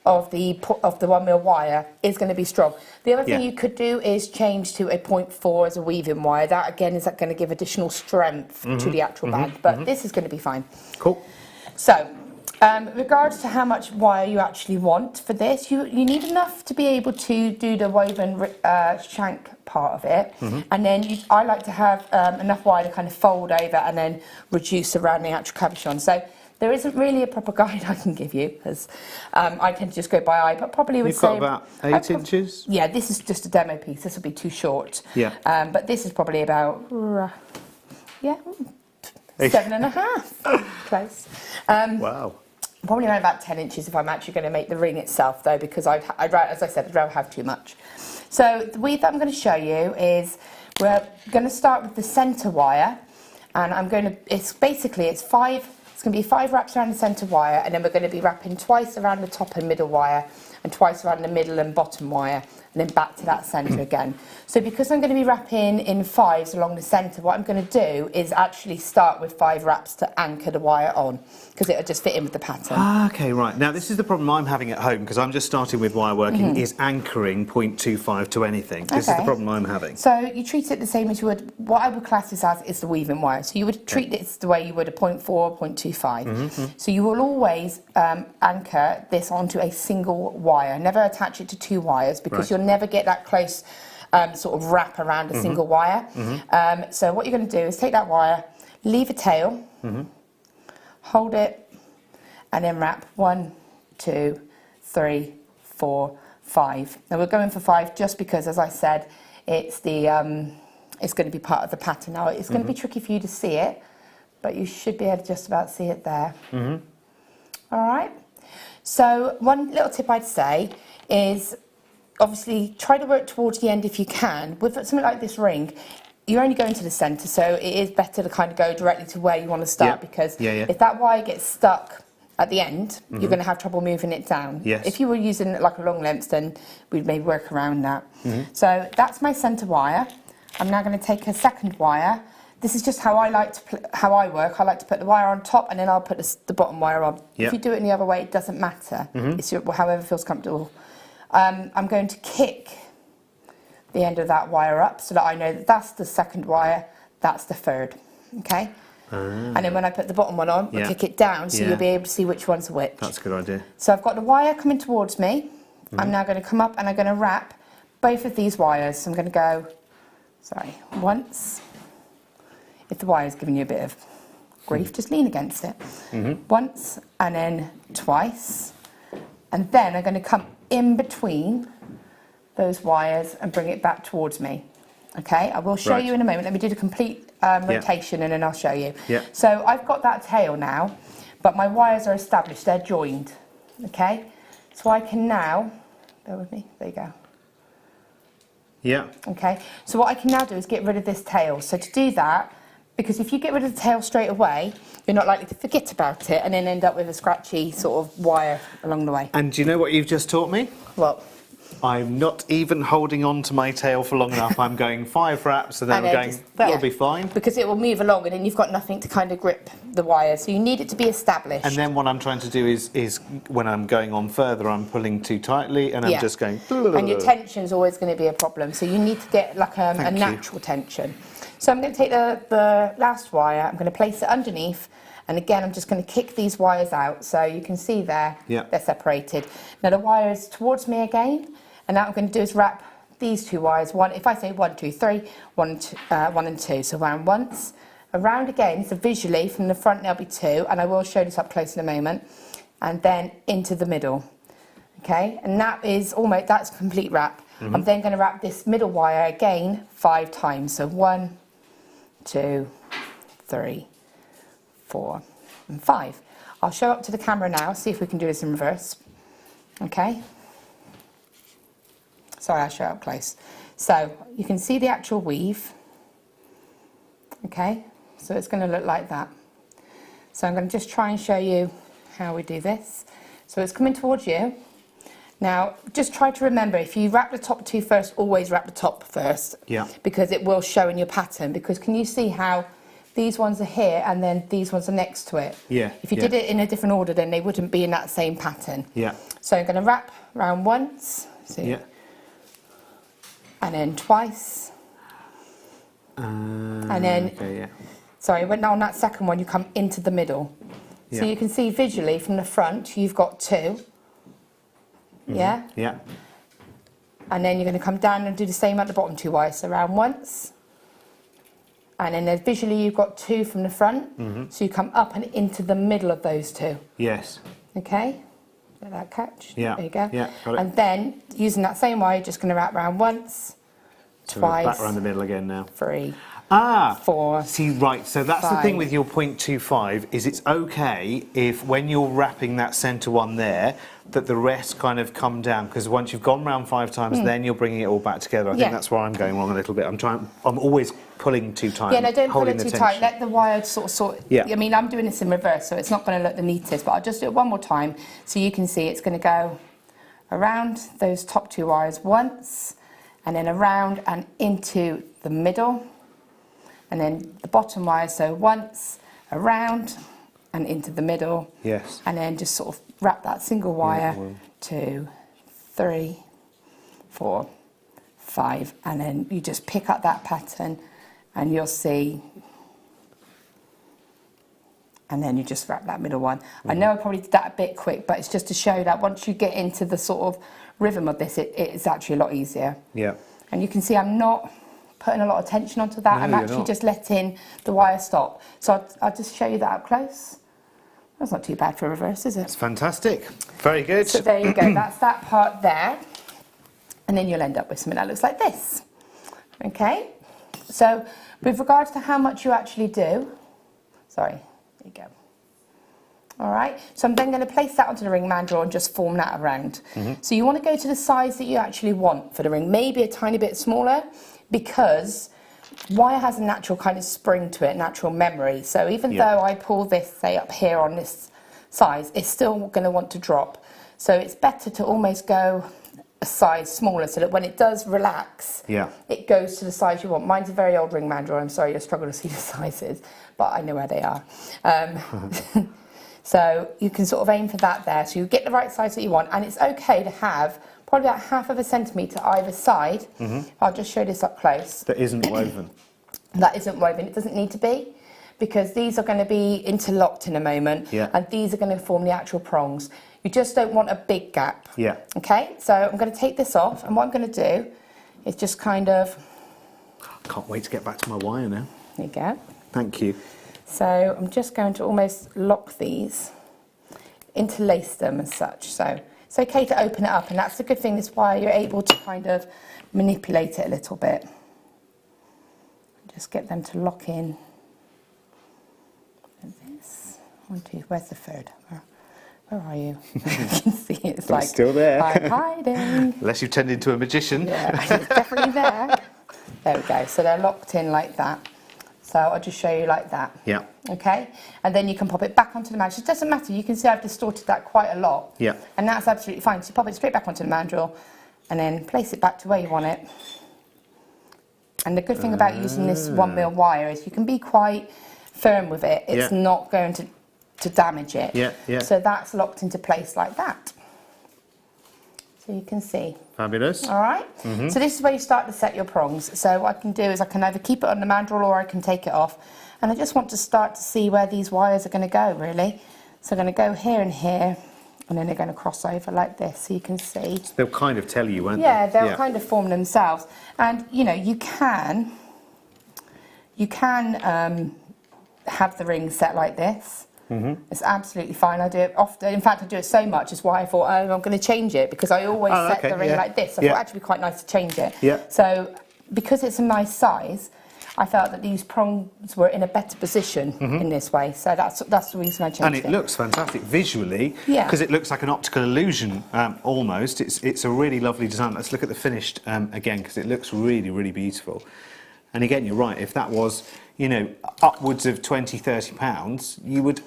1mm wire is going to be strong. The other thing you could do is change to a 0.4 as a weaving wire. That again is going to give additional strength to the actual band. But this is going to be fine. Cool. So, regards to how much wire you actually want for this, you need enough to be able to do the woven shank part of it, and then I like to have enough wire to kind of fold over and then reduce around the actual cabochon. So there isn't really a proper guide I can give you, because I tend to just go by eye, but probably would say... You've got about 8 inches? Yeah, this is just a demo piece. This will be too short. Yeah. But this is probably about, 7.5. Close. Wow. Probably around about 10 inches if I'm actually going to make the ring itself, though, because as I said, I'd rather have too much. So the weave that I'm going to show you is, we're going to start with the centre wire, and it's going to be 5 wraps around the centre wire, and then we're going to be wrapping twice around the top and middle wire, and twice around the middle and bottom wire, and then back to that centre again. So because I'm going to be wrapping in 5s along the centre, what I'm going to do is actually start with 5 wraps to anchor the wire on, because it'll just fit in with the pattern. Ah, okay, right. Now this is the problem I'm having at home, because I'm just starting with wire working, is anchoring 0.25 to anything. This is the problem I'm having. So you treat it the same as you would, what I would class this as is the weaving wire. So you would treat this the way you would a 0.4, 0.25. So you will always anchor this onto a single wire. Never attach it to 2 wires, because you'll never get that close sort of wrap around a single wire. So what you're going to do is take that wire, leave a tail, hold it, and then wrap 1, 2, 3, 4, 5. Now we're going for 5 just because, as I said, it's the it's going to be part of the pattern. Now it's going to be tricky for you to see it, but you should be able to just about see it there. All right. So one little tip I'd say is, obviously, try to work towards the end if you can. With something like this ring, you're only going to the centre, so it is better to kind of go directly to where you want to start, because if that wire gets stuck at the end, you're going to have trouble moving it down. If you were using like a long length, then we'd maybe work around that. So that's my centre wire. I'm now going to take a second wire. This is just how I like to how I work. I like to put the wire on top, and then I'll put the bottom wire on. If you do it any other way, it doesn't matter. It's however feels comfortable. I'm going to kick the end of that wire up so that I know that that's the second wire, that's the third. Okay. And then when I put the bottom one on, we'll kick it down, so you'll be able to see which one's which. That's a good idea. So I've got the wire coming towards me. I'm now going to come up and I'm going to wrap both of these wires. So I'm going to go, once. If the wire's giving you a bit of grief, just lean against it. Once, and then twice. And then I'm going to come in between those wires and bring it back towards me. Okay, I will show you in a moment. Let me do the complete rotation and then I'll show you. So I've got that tail now, but my wires are established, they're joined. Okay, so I can now, bear with me, there you go. Okay, so what I can now do is get rid of this tail. So to do that, because if you get rid of the tail straight away, you're not likely to forget about it and then end up with a scratchy sort of wire along the way. And do you know what you've just taught me? What? I'm not even holding on to my tail for long enough. I'm going 5 wraps and then I'm going, that'll be fine. Because it will move along and then you've got nothing to kind of grip the wire. So you need it to be established. And then what I'm trying to do is when I'm going on further, I'm pulling too tightly and I'm just going... And your tension is always going to be a problem. So you need to get like a natural tension. So I'm going to take the last wire, I'm going to place it underneath, and again I'm just going to kick these wires out, so you can see there they're separated. Now the wire is towards me again, and now what I'm going to do is wrap these 2 wires, if I say 1, 2, 3, 1 and 2, so around once, around again, so visually from the front there'll be 2, and I will show this up close in a moment, and then into the middle. Okay, and that is almost, that's a complete wrap. I'm then going to wrap this middle wire again 5 times, so 1, 2, 3, 4, and 5. I'll show up to the camera now, see if we can do this in reverse. Okay. Sorry, I'll show up close. So you can see the actual weave. Okay, so it's going to look like that. So I'm going to just try and show you how we do this. So it's coming towards you. Now, just try to remember, if you wrap the top 2 first, always wrap the top first. Because it will show in your pattern. Because can you see how these ones are here and then these ones are next to it? If you did it in a different order, then they wouldn't be in that same pattern. So I'm going to wrap around once. See? And then twice. And then, sorry, when on that second one, you come into the middle. So you can see visually from the front, you've got 2. And then you're going to come down and do the same at the bottom 2 wires, so around once, and then there's visually you've got 2 from the front, so you come up and into the middle of those 2. Okay, let that catch. There you go. Got it. And then using that same wire, you're just going to wrap around once, twice, back around the middle again now. 3, 4. See, right, so that's 5. The thing with your 0.25 is it's okay if when you're wrapping that centre one there, that the rest kind of come down, because once you've gone round 5 times, then you're bringing it all back together. I think that's where I'm going wrong a little bit. I'm always pulling too tight. No, don't pull it too tight. Let the wire sort. I mean, I'm doing this in reverse, so it's not going to look the neatest, but I'll just do it one more time so you can see it's going to go around those top 2 wires once, and then around and into the middle, and then the bottom wire, so once, around and into the middle. Yes. And then just sort of wrap that single wire, 2, 3, 4, 5, and then you just pick up that pattern and you'll see, and then you just wrap that middle one. I know I probably did that a bit quick, but it's just to show that once you get into the sort of rhythm of this, it is actually a lot easier. Yeah. And you can see I'm not putting a lot of tension onto that. No, I'm you're actually not. just letting the wire stop. So I'll just show you that up close. That's not too bad for a reverse, is it? It's fantastic. Very good. So there you go, that's that part there. And then you'll end up with something that looks like this. Okay, so with regards to how much you actually do, sorry, there you go. All right, so I'm then going to place that onto the ring mandrel and just form that around. So you want to go to the size that you actually want for the ring, maybe a tiny bit smaller, because wire has a natural kind of spring to it, natural memory. So even though I pull this, say, up here on this size, it's still going to want to drop. So it's better to almost go a size smaller so that when it does relax, it goes to the size you want. Mine's a very old ring mandrel. I'm sorry, you'll struggle to see the sizes, but I know where they are. So you can sort of aim for that there. So you get the right size that you want, and it's okay to have probably about 1/2 centimetre either side. I'll just show this up close. That isn't woven. That isn't woven. It doesn't need to be, because these are going to be interlocked in a moment, and these are going to form the actual prongs. You just don't want a big gap. Okay, so I'm going to take this off, and what I'm going to do is just kind of... Can't wait to get back to my wire now. There you go. Thank you. So I'm just going to almost lock these, interlace them as such. So it's okay to open it up, and that's the good thing. This wire, you're able to kind of manipulate it a little bit. Just get them to lock in. Like this. 1, 2. Where's the third? Where are you? You can see it's like still there. I'm hiding. Unless you've turned into a magician. Yeah, it's definitely there. There we go. So they're locked in like that. So I'll just show you like that. Yeah. Okay, and then you can pop it back onto the mandrel. It doesn't matter. You can see I've distorted that quite a lot. Yeah. And that's absolutely fine. So you pop it straight back onto the mandrel, and then place it back to where you want it. And the good thing about using this 1mm wire is you can be quite firm with it. It's not going to damage it. So that's locked into place like that. So you can see. Fabulous. All right. So this is where you start to set your prongs. So what I can do is I can either keep it on the mandrel or I can take it off. And I just want to start to see where these wires are going to go, really. So I'm going to go here and here, and then they're going to cross over like this, so you can see. So they'll kind of tell you, won't they? Yeah, they'll kind of form themselves. And, you know, you can have the ring set like this. It's absolutely fine. I do it often. In fact, I do it so much. It's why I thought, oh, I'm going to change it, because I always set the ring like this. I thought actually be quite nice to change it. So because it's a nice size, I felt that these prongs were in a better position in this way. So that's the reason I changed it. And it looks fantastic visually, because it looks like an optical illusion almost. It's a really lovely design. Let's look at the finished again, because it looks really, really beautiful. And again, you're right. If that was, you know, upwards of 20, 30 pounds, you would,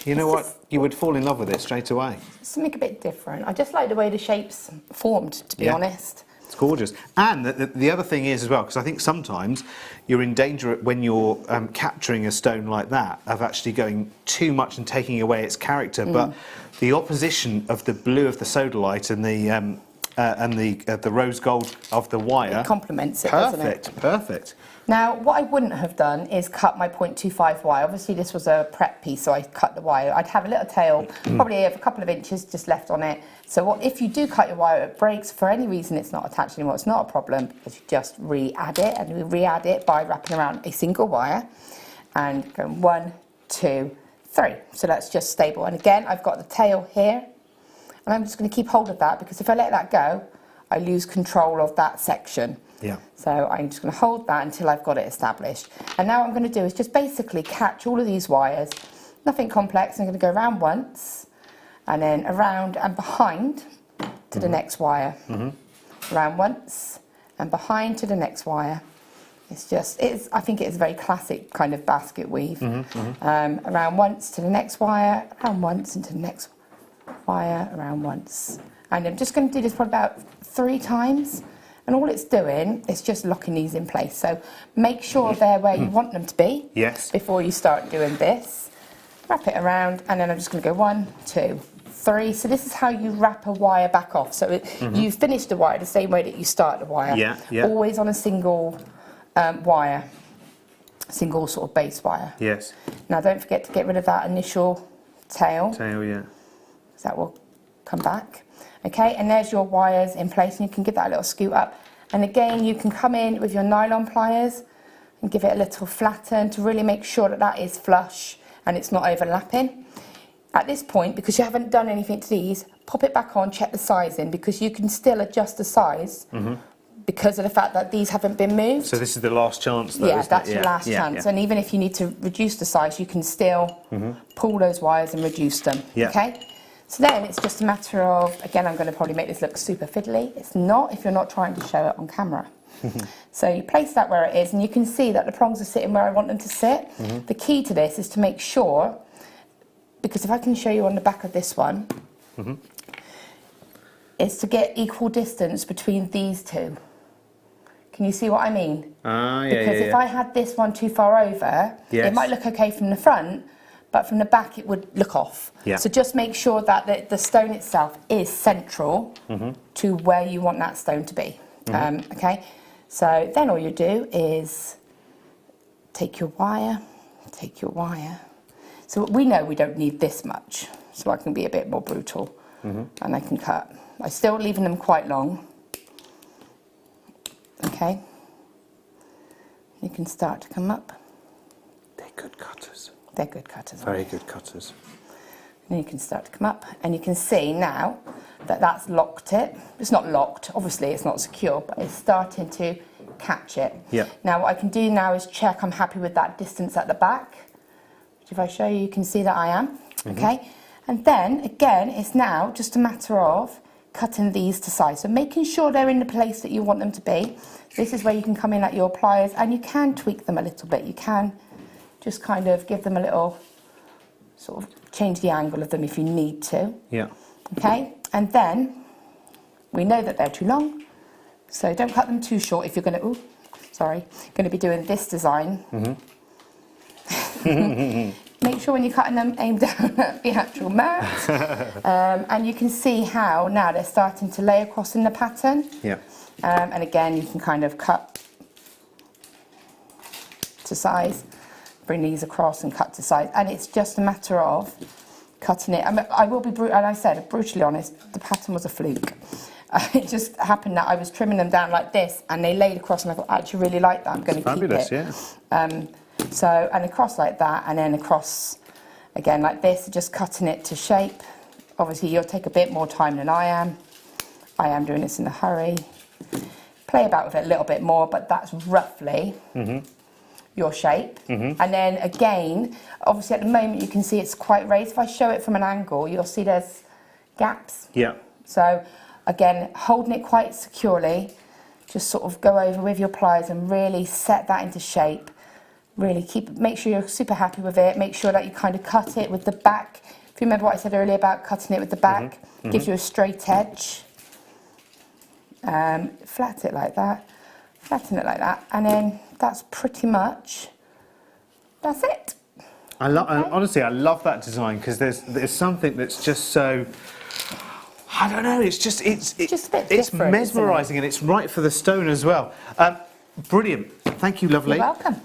you know what? You would fall in love with it straight away. Something a bit different. I just like the way the shape's formed, to be honest. It's gorgeous. And the other thing is as well, because I think sometimes you're in danger when you're capturing a stone like that of actually going too much and taking away its character. But the opposition of the blue of the sodalite and the rose gold of the wire, it complements it, doesn't it? Perfect. Now, what I wouldn't have done is cut my 0.25 wire. Obviously, this was a prep piece, so I cut the wire. I'd have a little tail, probably a couple of inches just left on it. So if you do cut your wire, it breaks. For any reason it's not attached anymore, it's not a problem, because you just re-add it, and we re-add it by wrapping around a single wire and going 1, 2, 3. So that's just stable. And again, I've got the tail here, and I'm just going to keep hold of that, because if I let that go, I lose control of that section. So I'm just going to hold that until I've got it established. And now what I'm going to do is just basically catch all of these wires. Nothing complex. I'm going to go around once, and then around and behind to the next wire. Around once and behind to the next wire. I think it's a very classic kind of basket weave. Around once to the next wire, around once into the next. wire around once. And I'm just going to do this probably about 3 times. And all it's doing is just locking these in place. So make sure they're where you want them to be. Yes. Before you start doing this. Wrap it around, and then I'm just going to go 1, 2, 3. So this is how you wrap a wire back off. So you finish the wire the same way that you start the wire. Yeah, yeah. Always on a single wire. Single sort of base wire. Yes. Now don't forget to get rid of that initial tail. Tail, yeah. So that will come back. Okay, and there's your wires in place, and you can give that a little scoot up. And again, you can come in with your nylon pliers and give it a little flatten to really make sure that that is flush and it's not overlapping. At this point, because you haven't done anything to these, pop it back on, check the sizing, because you can still adjust the size because of the fact that these haven't been moved. So this is the last chance, though, yeah, isn't that's it? your last chance. And even if you need to reduce the size, you can still pull those wires and reduce them. Yeah. Okay? So then it's just a matter of, again, I'm going to probably make this look super fiddly. It's not if you're not trying to show it on camera. So you place that where it is, and you can see that the prongs are sitting where I want them to sit. The key to this is to make sure, because if I can show you on the back of this one, is to get equal distance between these two. Can you see what I mean? Ah, yeah, because if I had this one too far over, it might look okay from the front, but from the back it would look off. Yeah. So just make sure that the stone itself is central to where you want that stone to be. Okay, so then all you do is take your wire. So we know we don't need this much, so I can be a bit more brutal and I can cut. I'm still leaving them quite long. Okay, you can start to come up. They're good cutters. They're good cutters. Very good cutters. And you can start to come up, and you can see now that that's locked it. It's not locked, obviously it's not secure, but it's starting to catch it. Yeah. Now what I can do now is check I'm happy with that distance at the back. Which if I show you, you can see that I am. Okay, and then again, it's now just a matter of cutting these to size. So making sure they're in the place that you want them to be. This is where you can come in at your pliers, and you can tweak them a little bit. You can just kind of give them a little, sort of change the angle of them if you need to. Yeah. Okay, and then we know that they're too long, so don't cut them too short if you're going to be doing this design. Make sure when you're cutting them, aim down at the actual mat. And you can see how now they're starting to lay across in the pattern. Yeah. And again, you can kind of cut to size, bring these across and cut to size. And it's just a matter of cutting it. I will be, and I said, brutally honest, the pattern was a fluke. It just happened that I was trimming them down like this, and they laid across, and I thought, I actually really like that, I'm going to keep it. Fabulous, yeah. So, and across like that, and then across again like this, just cutting it to shape. Obviously you'll take a bit more time than I am. I am doing this in a hurry. Play about with it a little bit more, but that's roughly your shape. And then again, obviously at the moment you can see it's quite raised. If I show it from an angle, you'll see there's gaps. Yeah. So again, holding it quite securely, just sort of go over with your pliers and really set that into shape. Really make sure you're super happy with it. Make sure that you kind of cut it with the back. If you remember what I said earlier about cutting it with the back, gives you a straight edge. Flatten it like that, and then that's pretty much, that's it. Honestly, I love that design because there's something that's just so, I don't know, it's just just a bit different, mesmerising, and it's right for the stone as well. Brilliant. Thank you, lovely. You're welcome.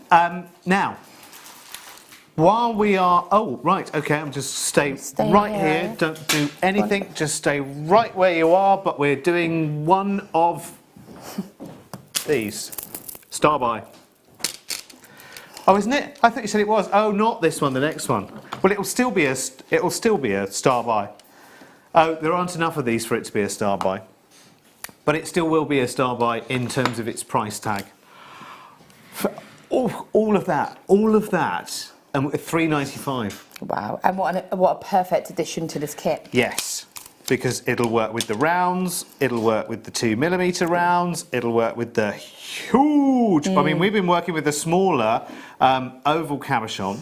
Now, while we are... Oh, right, OK, I'm just stay right here. Don't do anything. Just stay right where you are, but we're doing one of these. Star by. Oh, isn't it? I thought you said it was. Oh, not this one, the next one. Well, it'll still be a star by. Oh, there aren't enough of these for it to be a star by. But it still will be a star by in terms of its price tag. For all of that, and £3.95. Wow, and what a perfect addition to this kit. Yes, because it'll work with the rounds, it'll work with the 2mm rounds, it'll work with the huge... I mean, we've been working with the smaller oval cabochon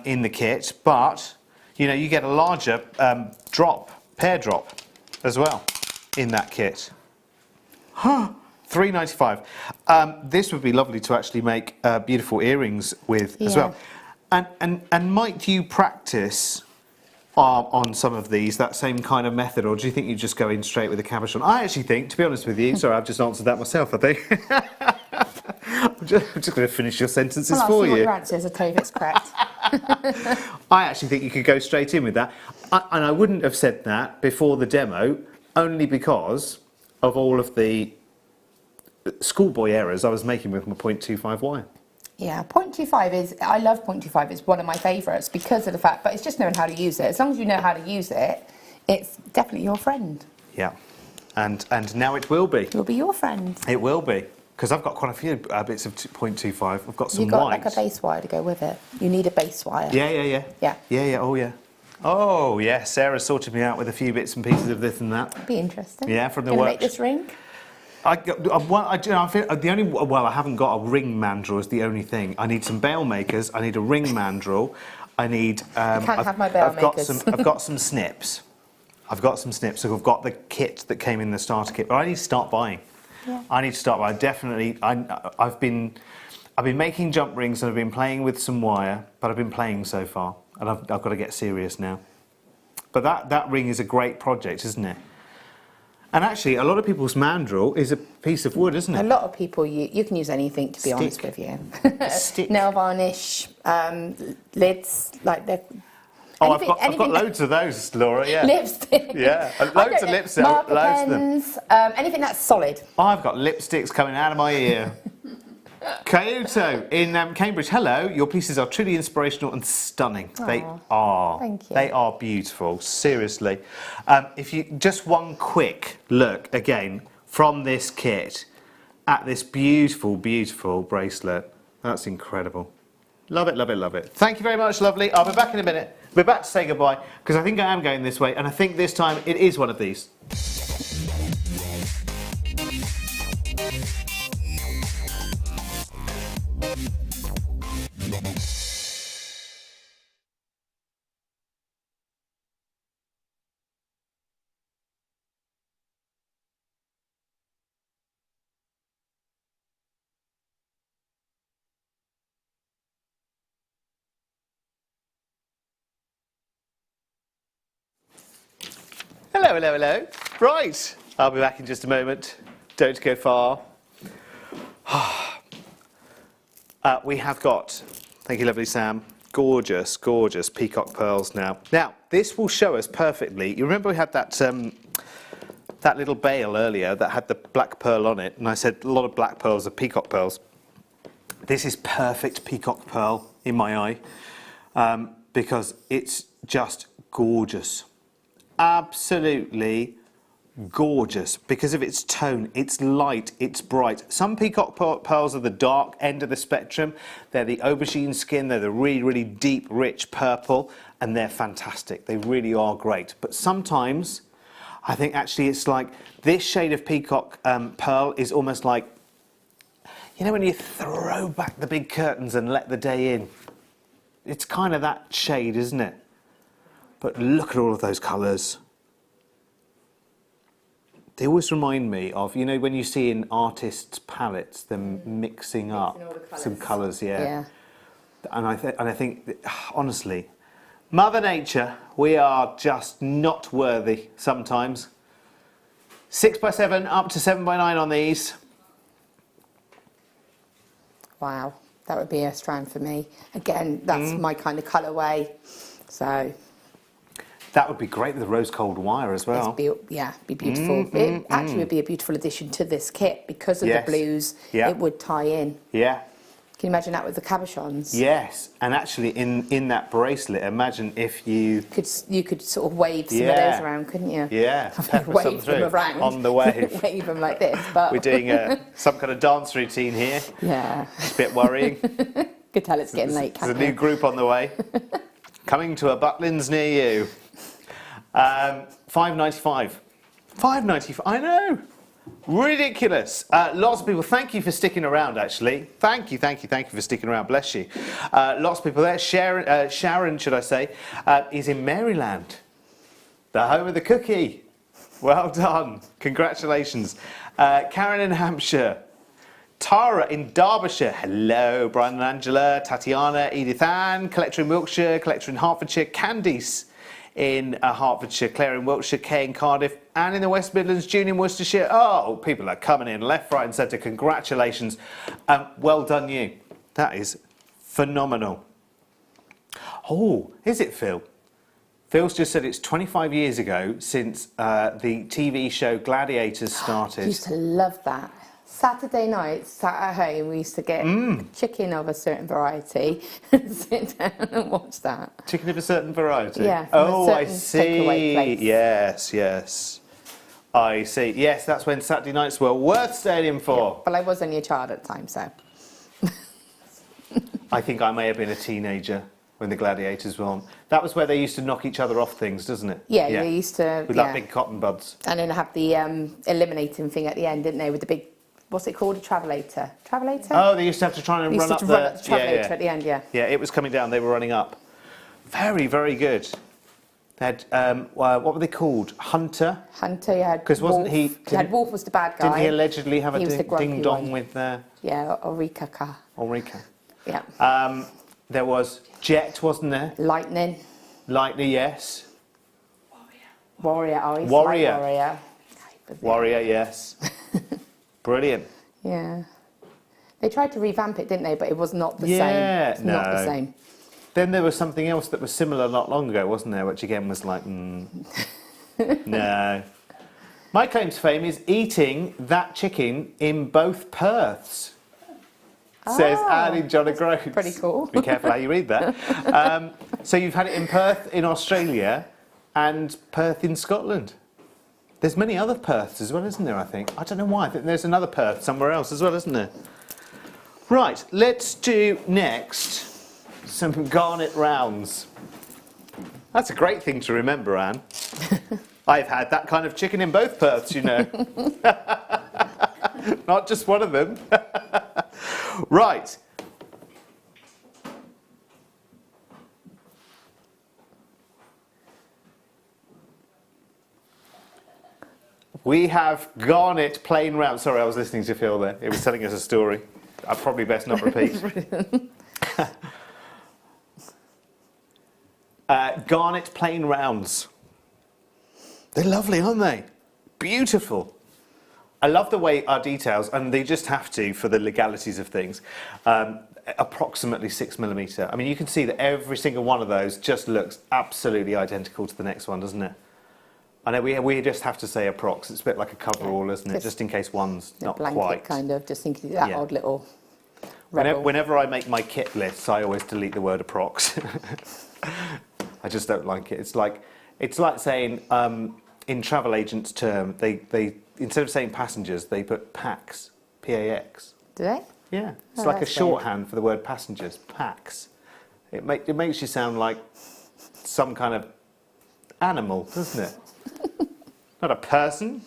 in the kit, but You know, you get a larger pear drop as well in that kit. £3.95. This would be lovely to actually make beautiful earrings with as well. And might you practice on some of these that same kind of method, or do you think you just go in straight with a cabochon? I actually think, to be honest with you, sorry, I've just answered that myself, I think. I'm just going to finish your sentences for you. What your answer is, I'll tell you if it's correct. I actually think you could go straight in with that. And I wouldn't have said that before the demo, only because of all of the schoolboy errors I was making with my 0.25 wire. Yeah, 0.25 is, I love 0.25, it's one of my favourites because of the fact, but it's just knowing how to use it. As long as you know how to use it, it's definitely your friend. Yeah, and now it will be. It will be your friend. It will be, because I've got quite a few bits of 0.25. I've got some You've got white. like a base wire to go with it. You need a base wire. Yeah. Oh, yeah. Oh, yeah, Sarah sorted me out with a few bits and pieces of this and that. That'd be interesting. Yeah, from the Gonna work. make this ring? I feel the only, well, I haven't got a ring mandrel is the only thing. I need some bail makers. I need a ring mandrel. I need. You can't have my bail makers. I've got some snips. I've got some snips. So I've got the kit that came in the starter kit, but I need to start buying. Yeah. I need to start buying. Definitely. I've been making jump rings and I've been playing with some wire, but I've been playing so far, and I've got to get serious now. But that ring is a great project, isn't it? And actually, a lot of people's mandrel is a piece of wood, isn't it? A lot of people, you can use anything, to be honest with you. Stick. Nail varnish, lids, like they're... Oh, I've got loads of those, Laura, yeah. Lipstick. Yeah, loads of lipstick, marker loads of them. pens, anything that's solid. I've got lipsticks coming out of my ear. Kyoto in Cambridge. Hello, your pieces are truly inspirational and stunning. Aww, they are. thank you. They are beautiful, seriously. If you just one quick look again from this kit at this beautiful, beautiful bracelet. That's incredible. Love it, love it, love it. Thank you very much, lovely. I'll be back in a minute. We're back to say goodbye because I think I am going this way, and I think this time it is one of these. Hello, hello, hello. Right, I'll be back in just a moment. Don't go far. We have got, thank you, lovely Sam, gorgeous, gorgeous peacock pearls now. Now, this will show us perfectly. You remember we had that that little bail earlier that had the black pearl on it, and I said a lot of black pearls are peacock pearls. This is perfect peacock pearl in my eye because it's just gorgeous. Absolutely gorgeous because of its tone. It's light, it's bright. Some peacock pearls are the dark end of the spectrum. They're the aubergine skin, they're the really, really deep, rich purple, and they're fantastic. They really are great. But sometimes I think actually it's like this shade of peacock pearl is almost like, you know, when you throw back the big curtains and let the day in. It's kind of that shade, isn't it? But look at all of those colours. They always remind me of, you know, when you see in artists' palettes, them mixing up some colours, yeah. And I think, honestly, Mother Nature, we are just not worthy sometimes. 6x7 up to 7x9 on these. Wow, that would be a strand for me. Again, that's my kind of colourway, so... That would be great with the rose gold wire as well. Be beautiful. It actually would be a beautiful addition to this kit because of the blues. Yeah. It would tie in. Yeah. Can you imagine that with the cabochons? Yes, and actually in that bracelet, imagine if you could sort of wave some of those around, couldn't you? Yeah, wave them around on the wave. Wave them like this. But we're doing some kind of dance routine here. Yeah. It's a bit worrying. Could tell it's getting late. There's a new group on the way, coming to a Butlins near you. £5.95. £5.95. I know. Ridiculous. Lots of people, thank you for sticking around, actually. Thank you for sticking around, bless you. Lots of people there. Sharon, should I say, is in Maryland, the home of the cookie. Well done. Congratulations. Karen in Hampshire. Tara in Derbyshire. Hello. Brian and Angela. Tatiana, Edith Ann, collector in Wiltshire, collector in Hertfordshire. Candice in Hertfordshire, Claire in Wiltshire, Kay in Cardiff, Anne in the West Midlands, June in Worcestershire. Oh, people are coming in left, right and centre. Congratulations. Well done you. That is phenomenal. Oh, is it, Phil? Phil's just said it's 25 years ago since the TV show Gladiators started. I used to love that. Saturday nights, sat at home, we used to get chicken of a certain variety and sit down and watch that. Chicken of a certain variety? Yeah. Oh, I see. Yes, yes. I see. Yes, that's when Saturday nights were worth staying in for. Yeah, but I was only a child at the time, so. I think I may have been a teenager when the Gladiators were on. That was where they used to knock each other off things, doesn't it? Yeah, they used to. With like big cotton buds. And then have the eliminating thing at the end, didn't they, with the big, what's it called, a travelator? Travelator? Oh, they used to have to try and run up the travelator at the end, yeah. Yeah, it was coming down, they were running up. Very, very good. They had, what were they called? Hunter? Hunter, yeah. Because wasn't he... You had Wolf was the bad guy. Didn't he allegedly have a ding-dong with... Yeah, Ulrika. Ulrika. Yeah. There was Jet, wasn't there? Lightning. Lightning, yes. Warrior. Warrior. Warrior, yes. Brilliant. Yeah. They tried to revamp it, didn't they? But it was not the same. Yeah, no. Not the same. Then there was something else that was similar not long ago, wasn't there? Which again was like, no. My claim to fame is eating that chicken in both Perths. Says Anne in John O'Groats. Pretty cool. Be careful how you read that. So you've had it in Perth in Australia and Perth in Scotland. There's many other Perths as well, isn't there, I think? I don't know why. I think there's another Perth somewhere else as well, isn't there? Right, let's do next some garnet rounds. That's a great thing to remember, Anne. I've had that kind of chicken in both Perths, you know. Not just one of them. Right. We have garnet plain round. Sorry, I was listening to Phil there. He was telling us a story. I probably best not repeat. Garnet plain rounds. They're lovely, aren't they? Beautiful. I love the way our details, and they just have to for the legalities of things, approximately 6mm. I mean, you can see that every single one of those just looks absolutely identical to the next one, doesn't it? I know we just have to say approx. It's a bit like a coverall, isn't it? Just in case one's not blanket, quite. Kind of, just thinking that odd little rebel. Whenever I make my kit lists, I always delete the word approx. I just don't like it. It's like saying in travel agents' term, they instead of saying passengers, they put PAX, P-A-X. Do they? Yeah, it's like a shorthand for the word passengers, PAX. It makes you sound like some kind of animal, doesn't it? Not a person.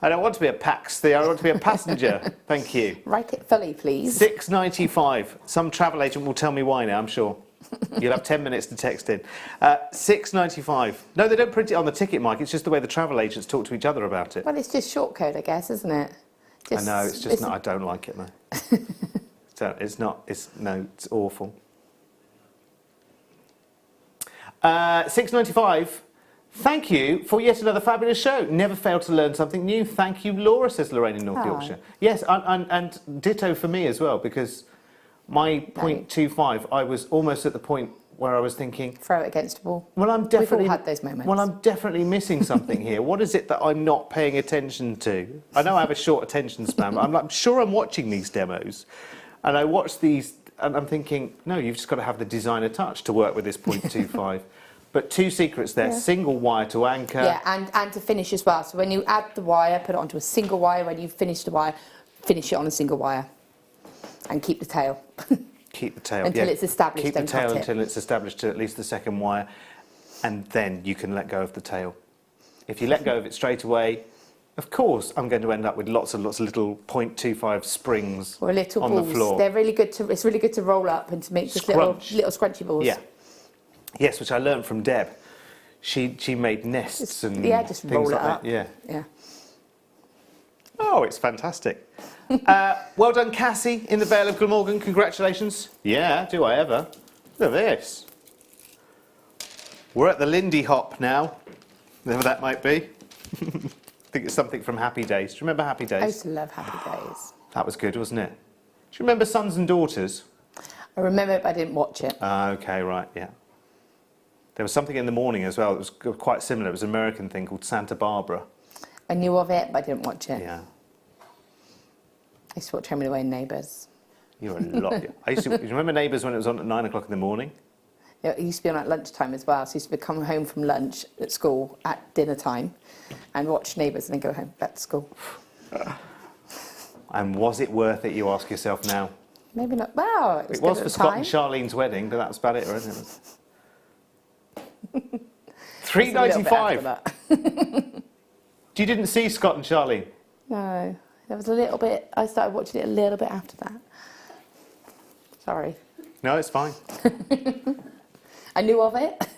I don't want to be a PAX, I want to be a passenger. Thank you. Write it fully, please. $6.95. Some travel agent will tell me why now, I'm sure. You'll have 10 minutes to text in. $6.95. No, they don't print it on the ticket, Mike. It's just the way the travel agents talk to each other about it. Well, it's just short code, I guess, isn't it? I know, it's just not. I don't like it, though. It's awful. $6.95. Thank you for yet another fabulous show. Never fail to learn something new. Thank you, Laura, says Lorraine in North Yorkshire. Yes, and ditto for me as well, because my 0.25, I was almost at the point where I was thinking... Throw it against the wall. Well, I'm definitely... We've all had those moments. Well, I'm definitely missing something here. What is it that I'm not paying attention to? I know I have a short attention span, but I'm sure I'm watching these demos, and I watch these, and I'm thinking, no, you've just got to have the designer touch to work with this 0.25. But two secrets there, single wire to anchor. Yeah, and to finish as well. So when you add the wire, put it onto a single wire. When you finish the wire, finish it on a single wire. And keep the tail. Keep the tail. Until it's established. Keep the tail until it's established to at least the second wire. And then you can let go of the tail. If you let go of it straight away, of course, I'm going to end up with lots and lots of little 0.25 springs Or little on balls. the floor. They're really good to. It's really good to roll up and to make just little scrunchy balls. Yeah. Yes, which I learned from Deb. She made nests and just things roll like it up. that. Yeah. Yeah. Oh, it's fantastic. Well done, Cassie, in the Vale of Glamorgan. Congratulations. Yeah, do I ever. Look at this. We're at the Lindy Hop now, whatever that might be. I think it's something from Happy Days. Do you remember Happy Days? I used to love Happy Days. That was good, wasn't it? Do you remember Sons and Daughters? I remember it, but I didn't watch it. Okay, right, yeah. There was something in the morning as well that was quite similar. It was an American thing called Santa Barbara. I knew of it, but I didn't watch it. Yeah. I used to watch Home and Away and Neighbours. You're a lot. Do you remember Neighbours when it was on at 9 o'clock in the morning? It used to be on at lunchtime as well, so I used to come home from lunch at school at dinner time and watch Neighbours and then go home back to school. And was it worth it, you ask yourself now? Maybe not. Well, it was for Scott and Charlene's wedding, but that's about it, wasn't it? $3.95. You didn't see Scott and Charlene? No, there was a little bit. I started watching it a little bit after that. Sorry. No, it's fine. I knew of it.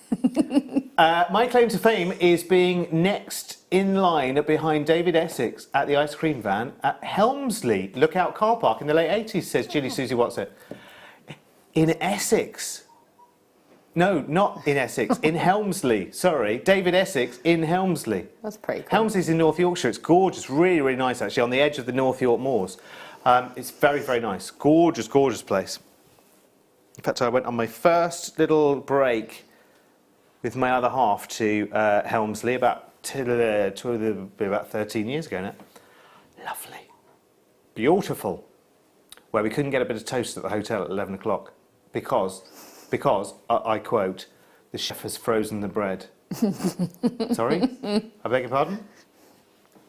My claim to fame is being next in line behind David Essex at the ice cream van at Helmsley Lookout Car Park in the late 80s, says Julie Susie Watson. In Essex. No, not in Essex, in Helmsley. Sorry, David Essex in Helmsley. That's pretty cool. Helmsley's in North Yorkshire. It's gorgeous, really, really nice actually, on the edge of the North York Moors. It's very, very nice. Gorgeous, gorgeous place. In fact, I went on my first little break with my other half to Helmsley about 13 years ago now. Lovely. Beautiful. Where we couldn't get a bit of toast at the hotel at 11 o'clock because, I quote, the chef has frozen the bread. Sorry? I beg your pardon?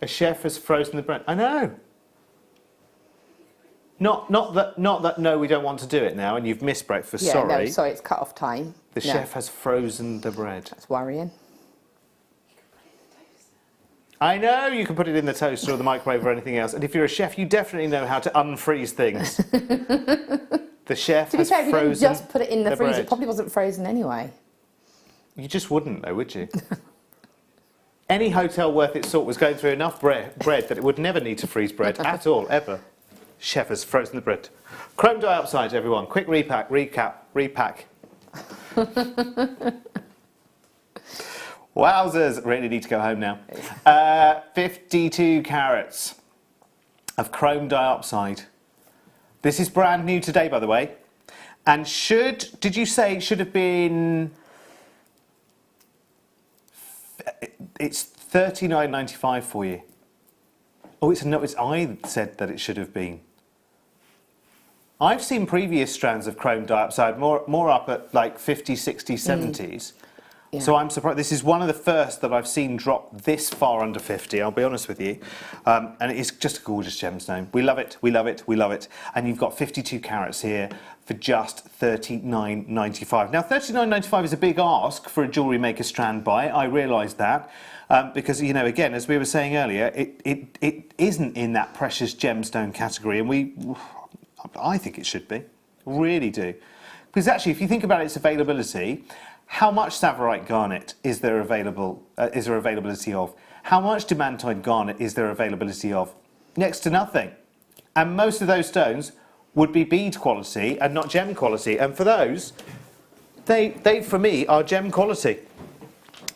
A chef has frozen the bread. I know. Not that no, we don't want to do it now and you've missed breakfast, Yeah, sorry. no, sorry, it's cut off time. The chef has frozen the bread. That's worrying. I know you can put it in the toaster or the microwave or anything else. And if you're a chef, you definitely know how to unfreeze things. The chef has fair, if you didn't frozen just put it in the freezer, bread. it probably wasn't frozen anyway. You just wouldn't, though, would you? Any hotel worth its salt was going through enough bread that it would never need to freeze bread at all, ever. Chef has frozen the bread. Chrome dioxide, everyone. Quick repack. Wowzers. Really need to go home now. 52 carats of chrome dioxide. This is brand new today, by the way. And did you say it should have been... It's $39.95 for you. Oh, I said that it should have been. I've seen previous strands of chrome dioxide more up at like 50, 60, 70s. Yeah. So I'm surprised. This is one of the first that I've seen drop this far under 50, I'll be honest with you. And it is just a gorgeous gemstone. We love it, we love it, we love it. And you've got 52 carats here for just $39.95. Now, $39.95 is a big ask for a Jewellery Maker strand buy. I realise that. Because, you know, again, as we were saying earlier, it isn't in that precious gemstone category. And I think it should be. Really do. Because actually, if you think about its availability, how much Tsavorite garnet is there availability of? How much Demantoid garnet is there availability of? Next to nothing. And most of those stones would be bead quality and not gem quality. And for those, they for me, are gem quality.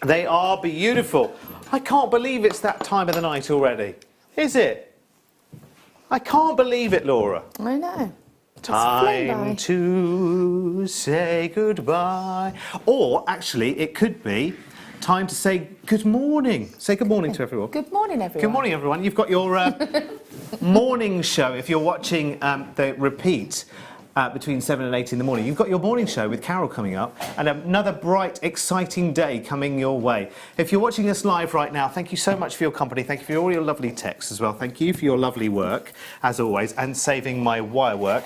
They are beautiful. I can't believe it's that time of the night already. Is it? I can't believe it, Laura. I know. Time to say goodbye. Or, actually, it could be time to say good morning. Say good morning to everyone. Good morning, everyone. Good morning, everyone. You've got your morning show, if you're watching the repeat, between 7 and 8 in the morning. You've got your morning show with Carol coming up, and another bright, exciting day coming your way. If you're watching us live right now, thank you so much for your company. Thank you for all your lovely texts as well. Thank you for your lovely work, as always, and saving my wire work.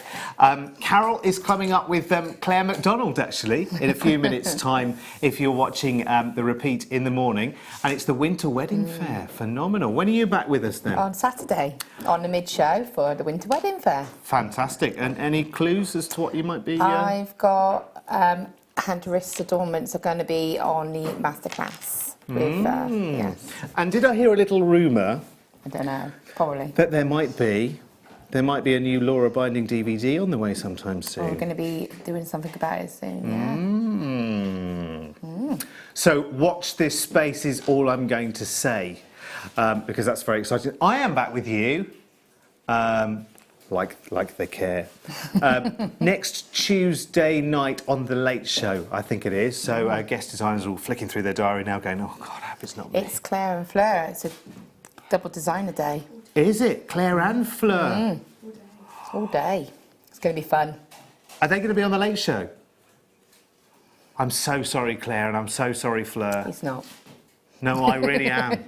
Carol is coming up with Claire MacDonald, actually, in a few minutes' time, if you're watching the repeat in the morning. And it's the Winter Wedding Fair. Phenomenal. When are you back with us then? On Saturday, on the mid-show for the Winter Wedding Fair. Fantastic. And any clues as to what you might be? I've got hand wrist adornments are going to be on the masterclass. With, yes. And did I hear a little rumour? I don't know, probably. That there might be a new Laura Binding DVD on the way sometime soon. We're going to be doing something about it soon, yeah. So watch this space is all I'm going to say, because that's very exciting. I am back with you, like they care. Next Tuesday night on The Late Show, I think it is. So guest designers are all flicking through their diary now going, oh God, I hope it's not me. It's Claire and Fleur. It's a double designer day. Is it? Claire and Fleur? All day. It's going to be fun. Are they going to be on The Late Show? I'm so sorry, Claire, and I'm so sorry, Fleur. It's not. No, I really am.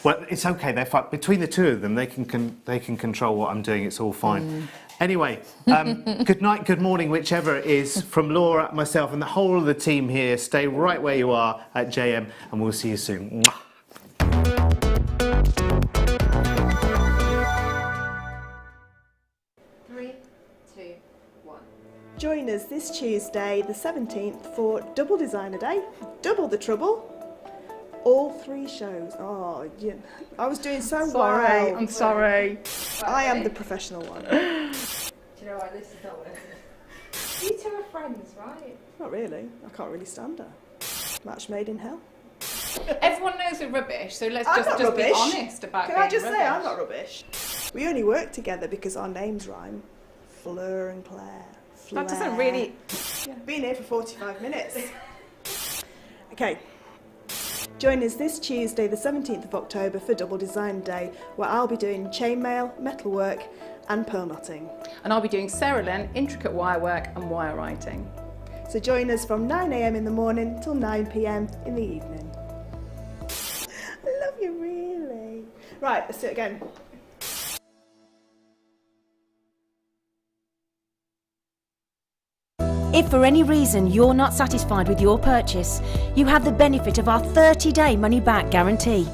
Well, it's okay. They're fine. Between the two of them, they can control what I'm doing. It's all fine. Anyway, good night, good morning, whichever it is. From Laura, myself, and the whole of the team here. Stay right where you are at JM, and we'll see you soon. Mwah. Join us this Tuesday, the 17th, for Double Designer Day. Double the trouble. All 3 shows. Oh, yeah. I was doing so well. I'm sorry. I am the professional one. Do you know what? This is not working. You two are friends, right? Not really. I can't really stand her. Match made in hell. Everyone knows we're rubbish, so let's I'm just not be rubbish. honest about Can being I just rubbish. say I'm not rubbish? We only work together because our names rhyme. Fleur and Claire. That doesn't really... Been here for 45 minutes. Okay. Join us this Tuesday, the 17th of October for Double Design Day, where I'll be doing chainmail, metalwork and pearl knotting. And I'll be doing Cerulean, intricate wire work and wire writing. So join us from 9 AM in the morning till 9 PM in the evening. I love you, really. Right, let's do it again. If for any reason you're not satisfied with your purchase, you have the benefit of our 30-day money-back guarantee.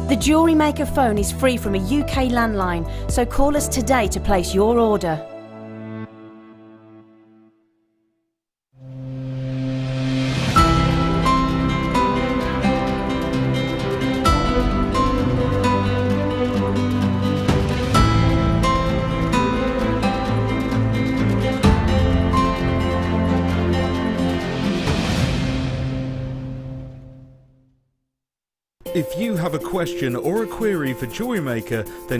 The Jewellery Maker phone is free from a UK landline, so call us today to place your order. If you have a question or a query for Jewellery Maker, then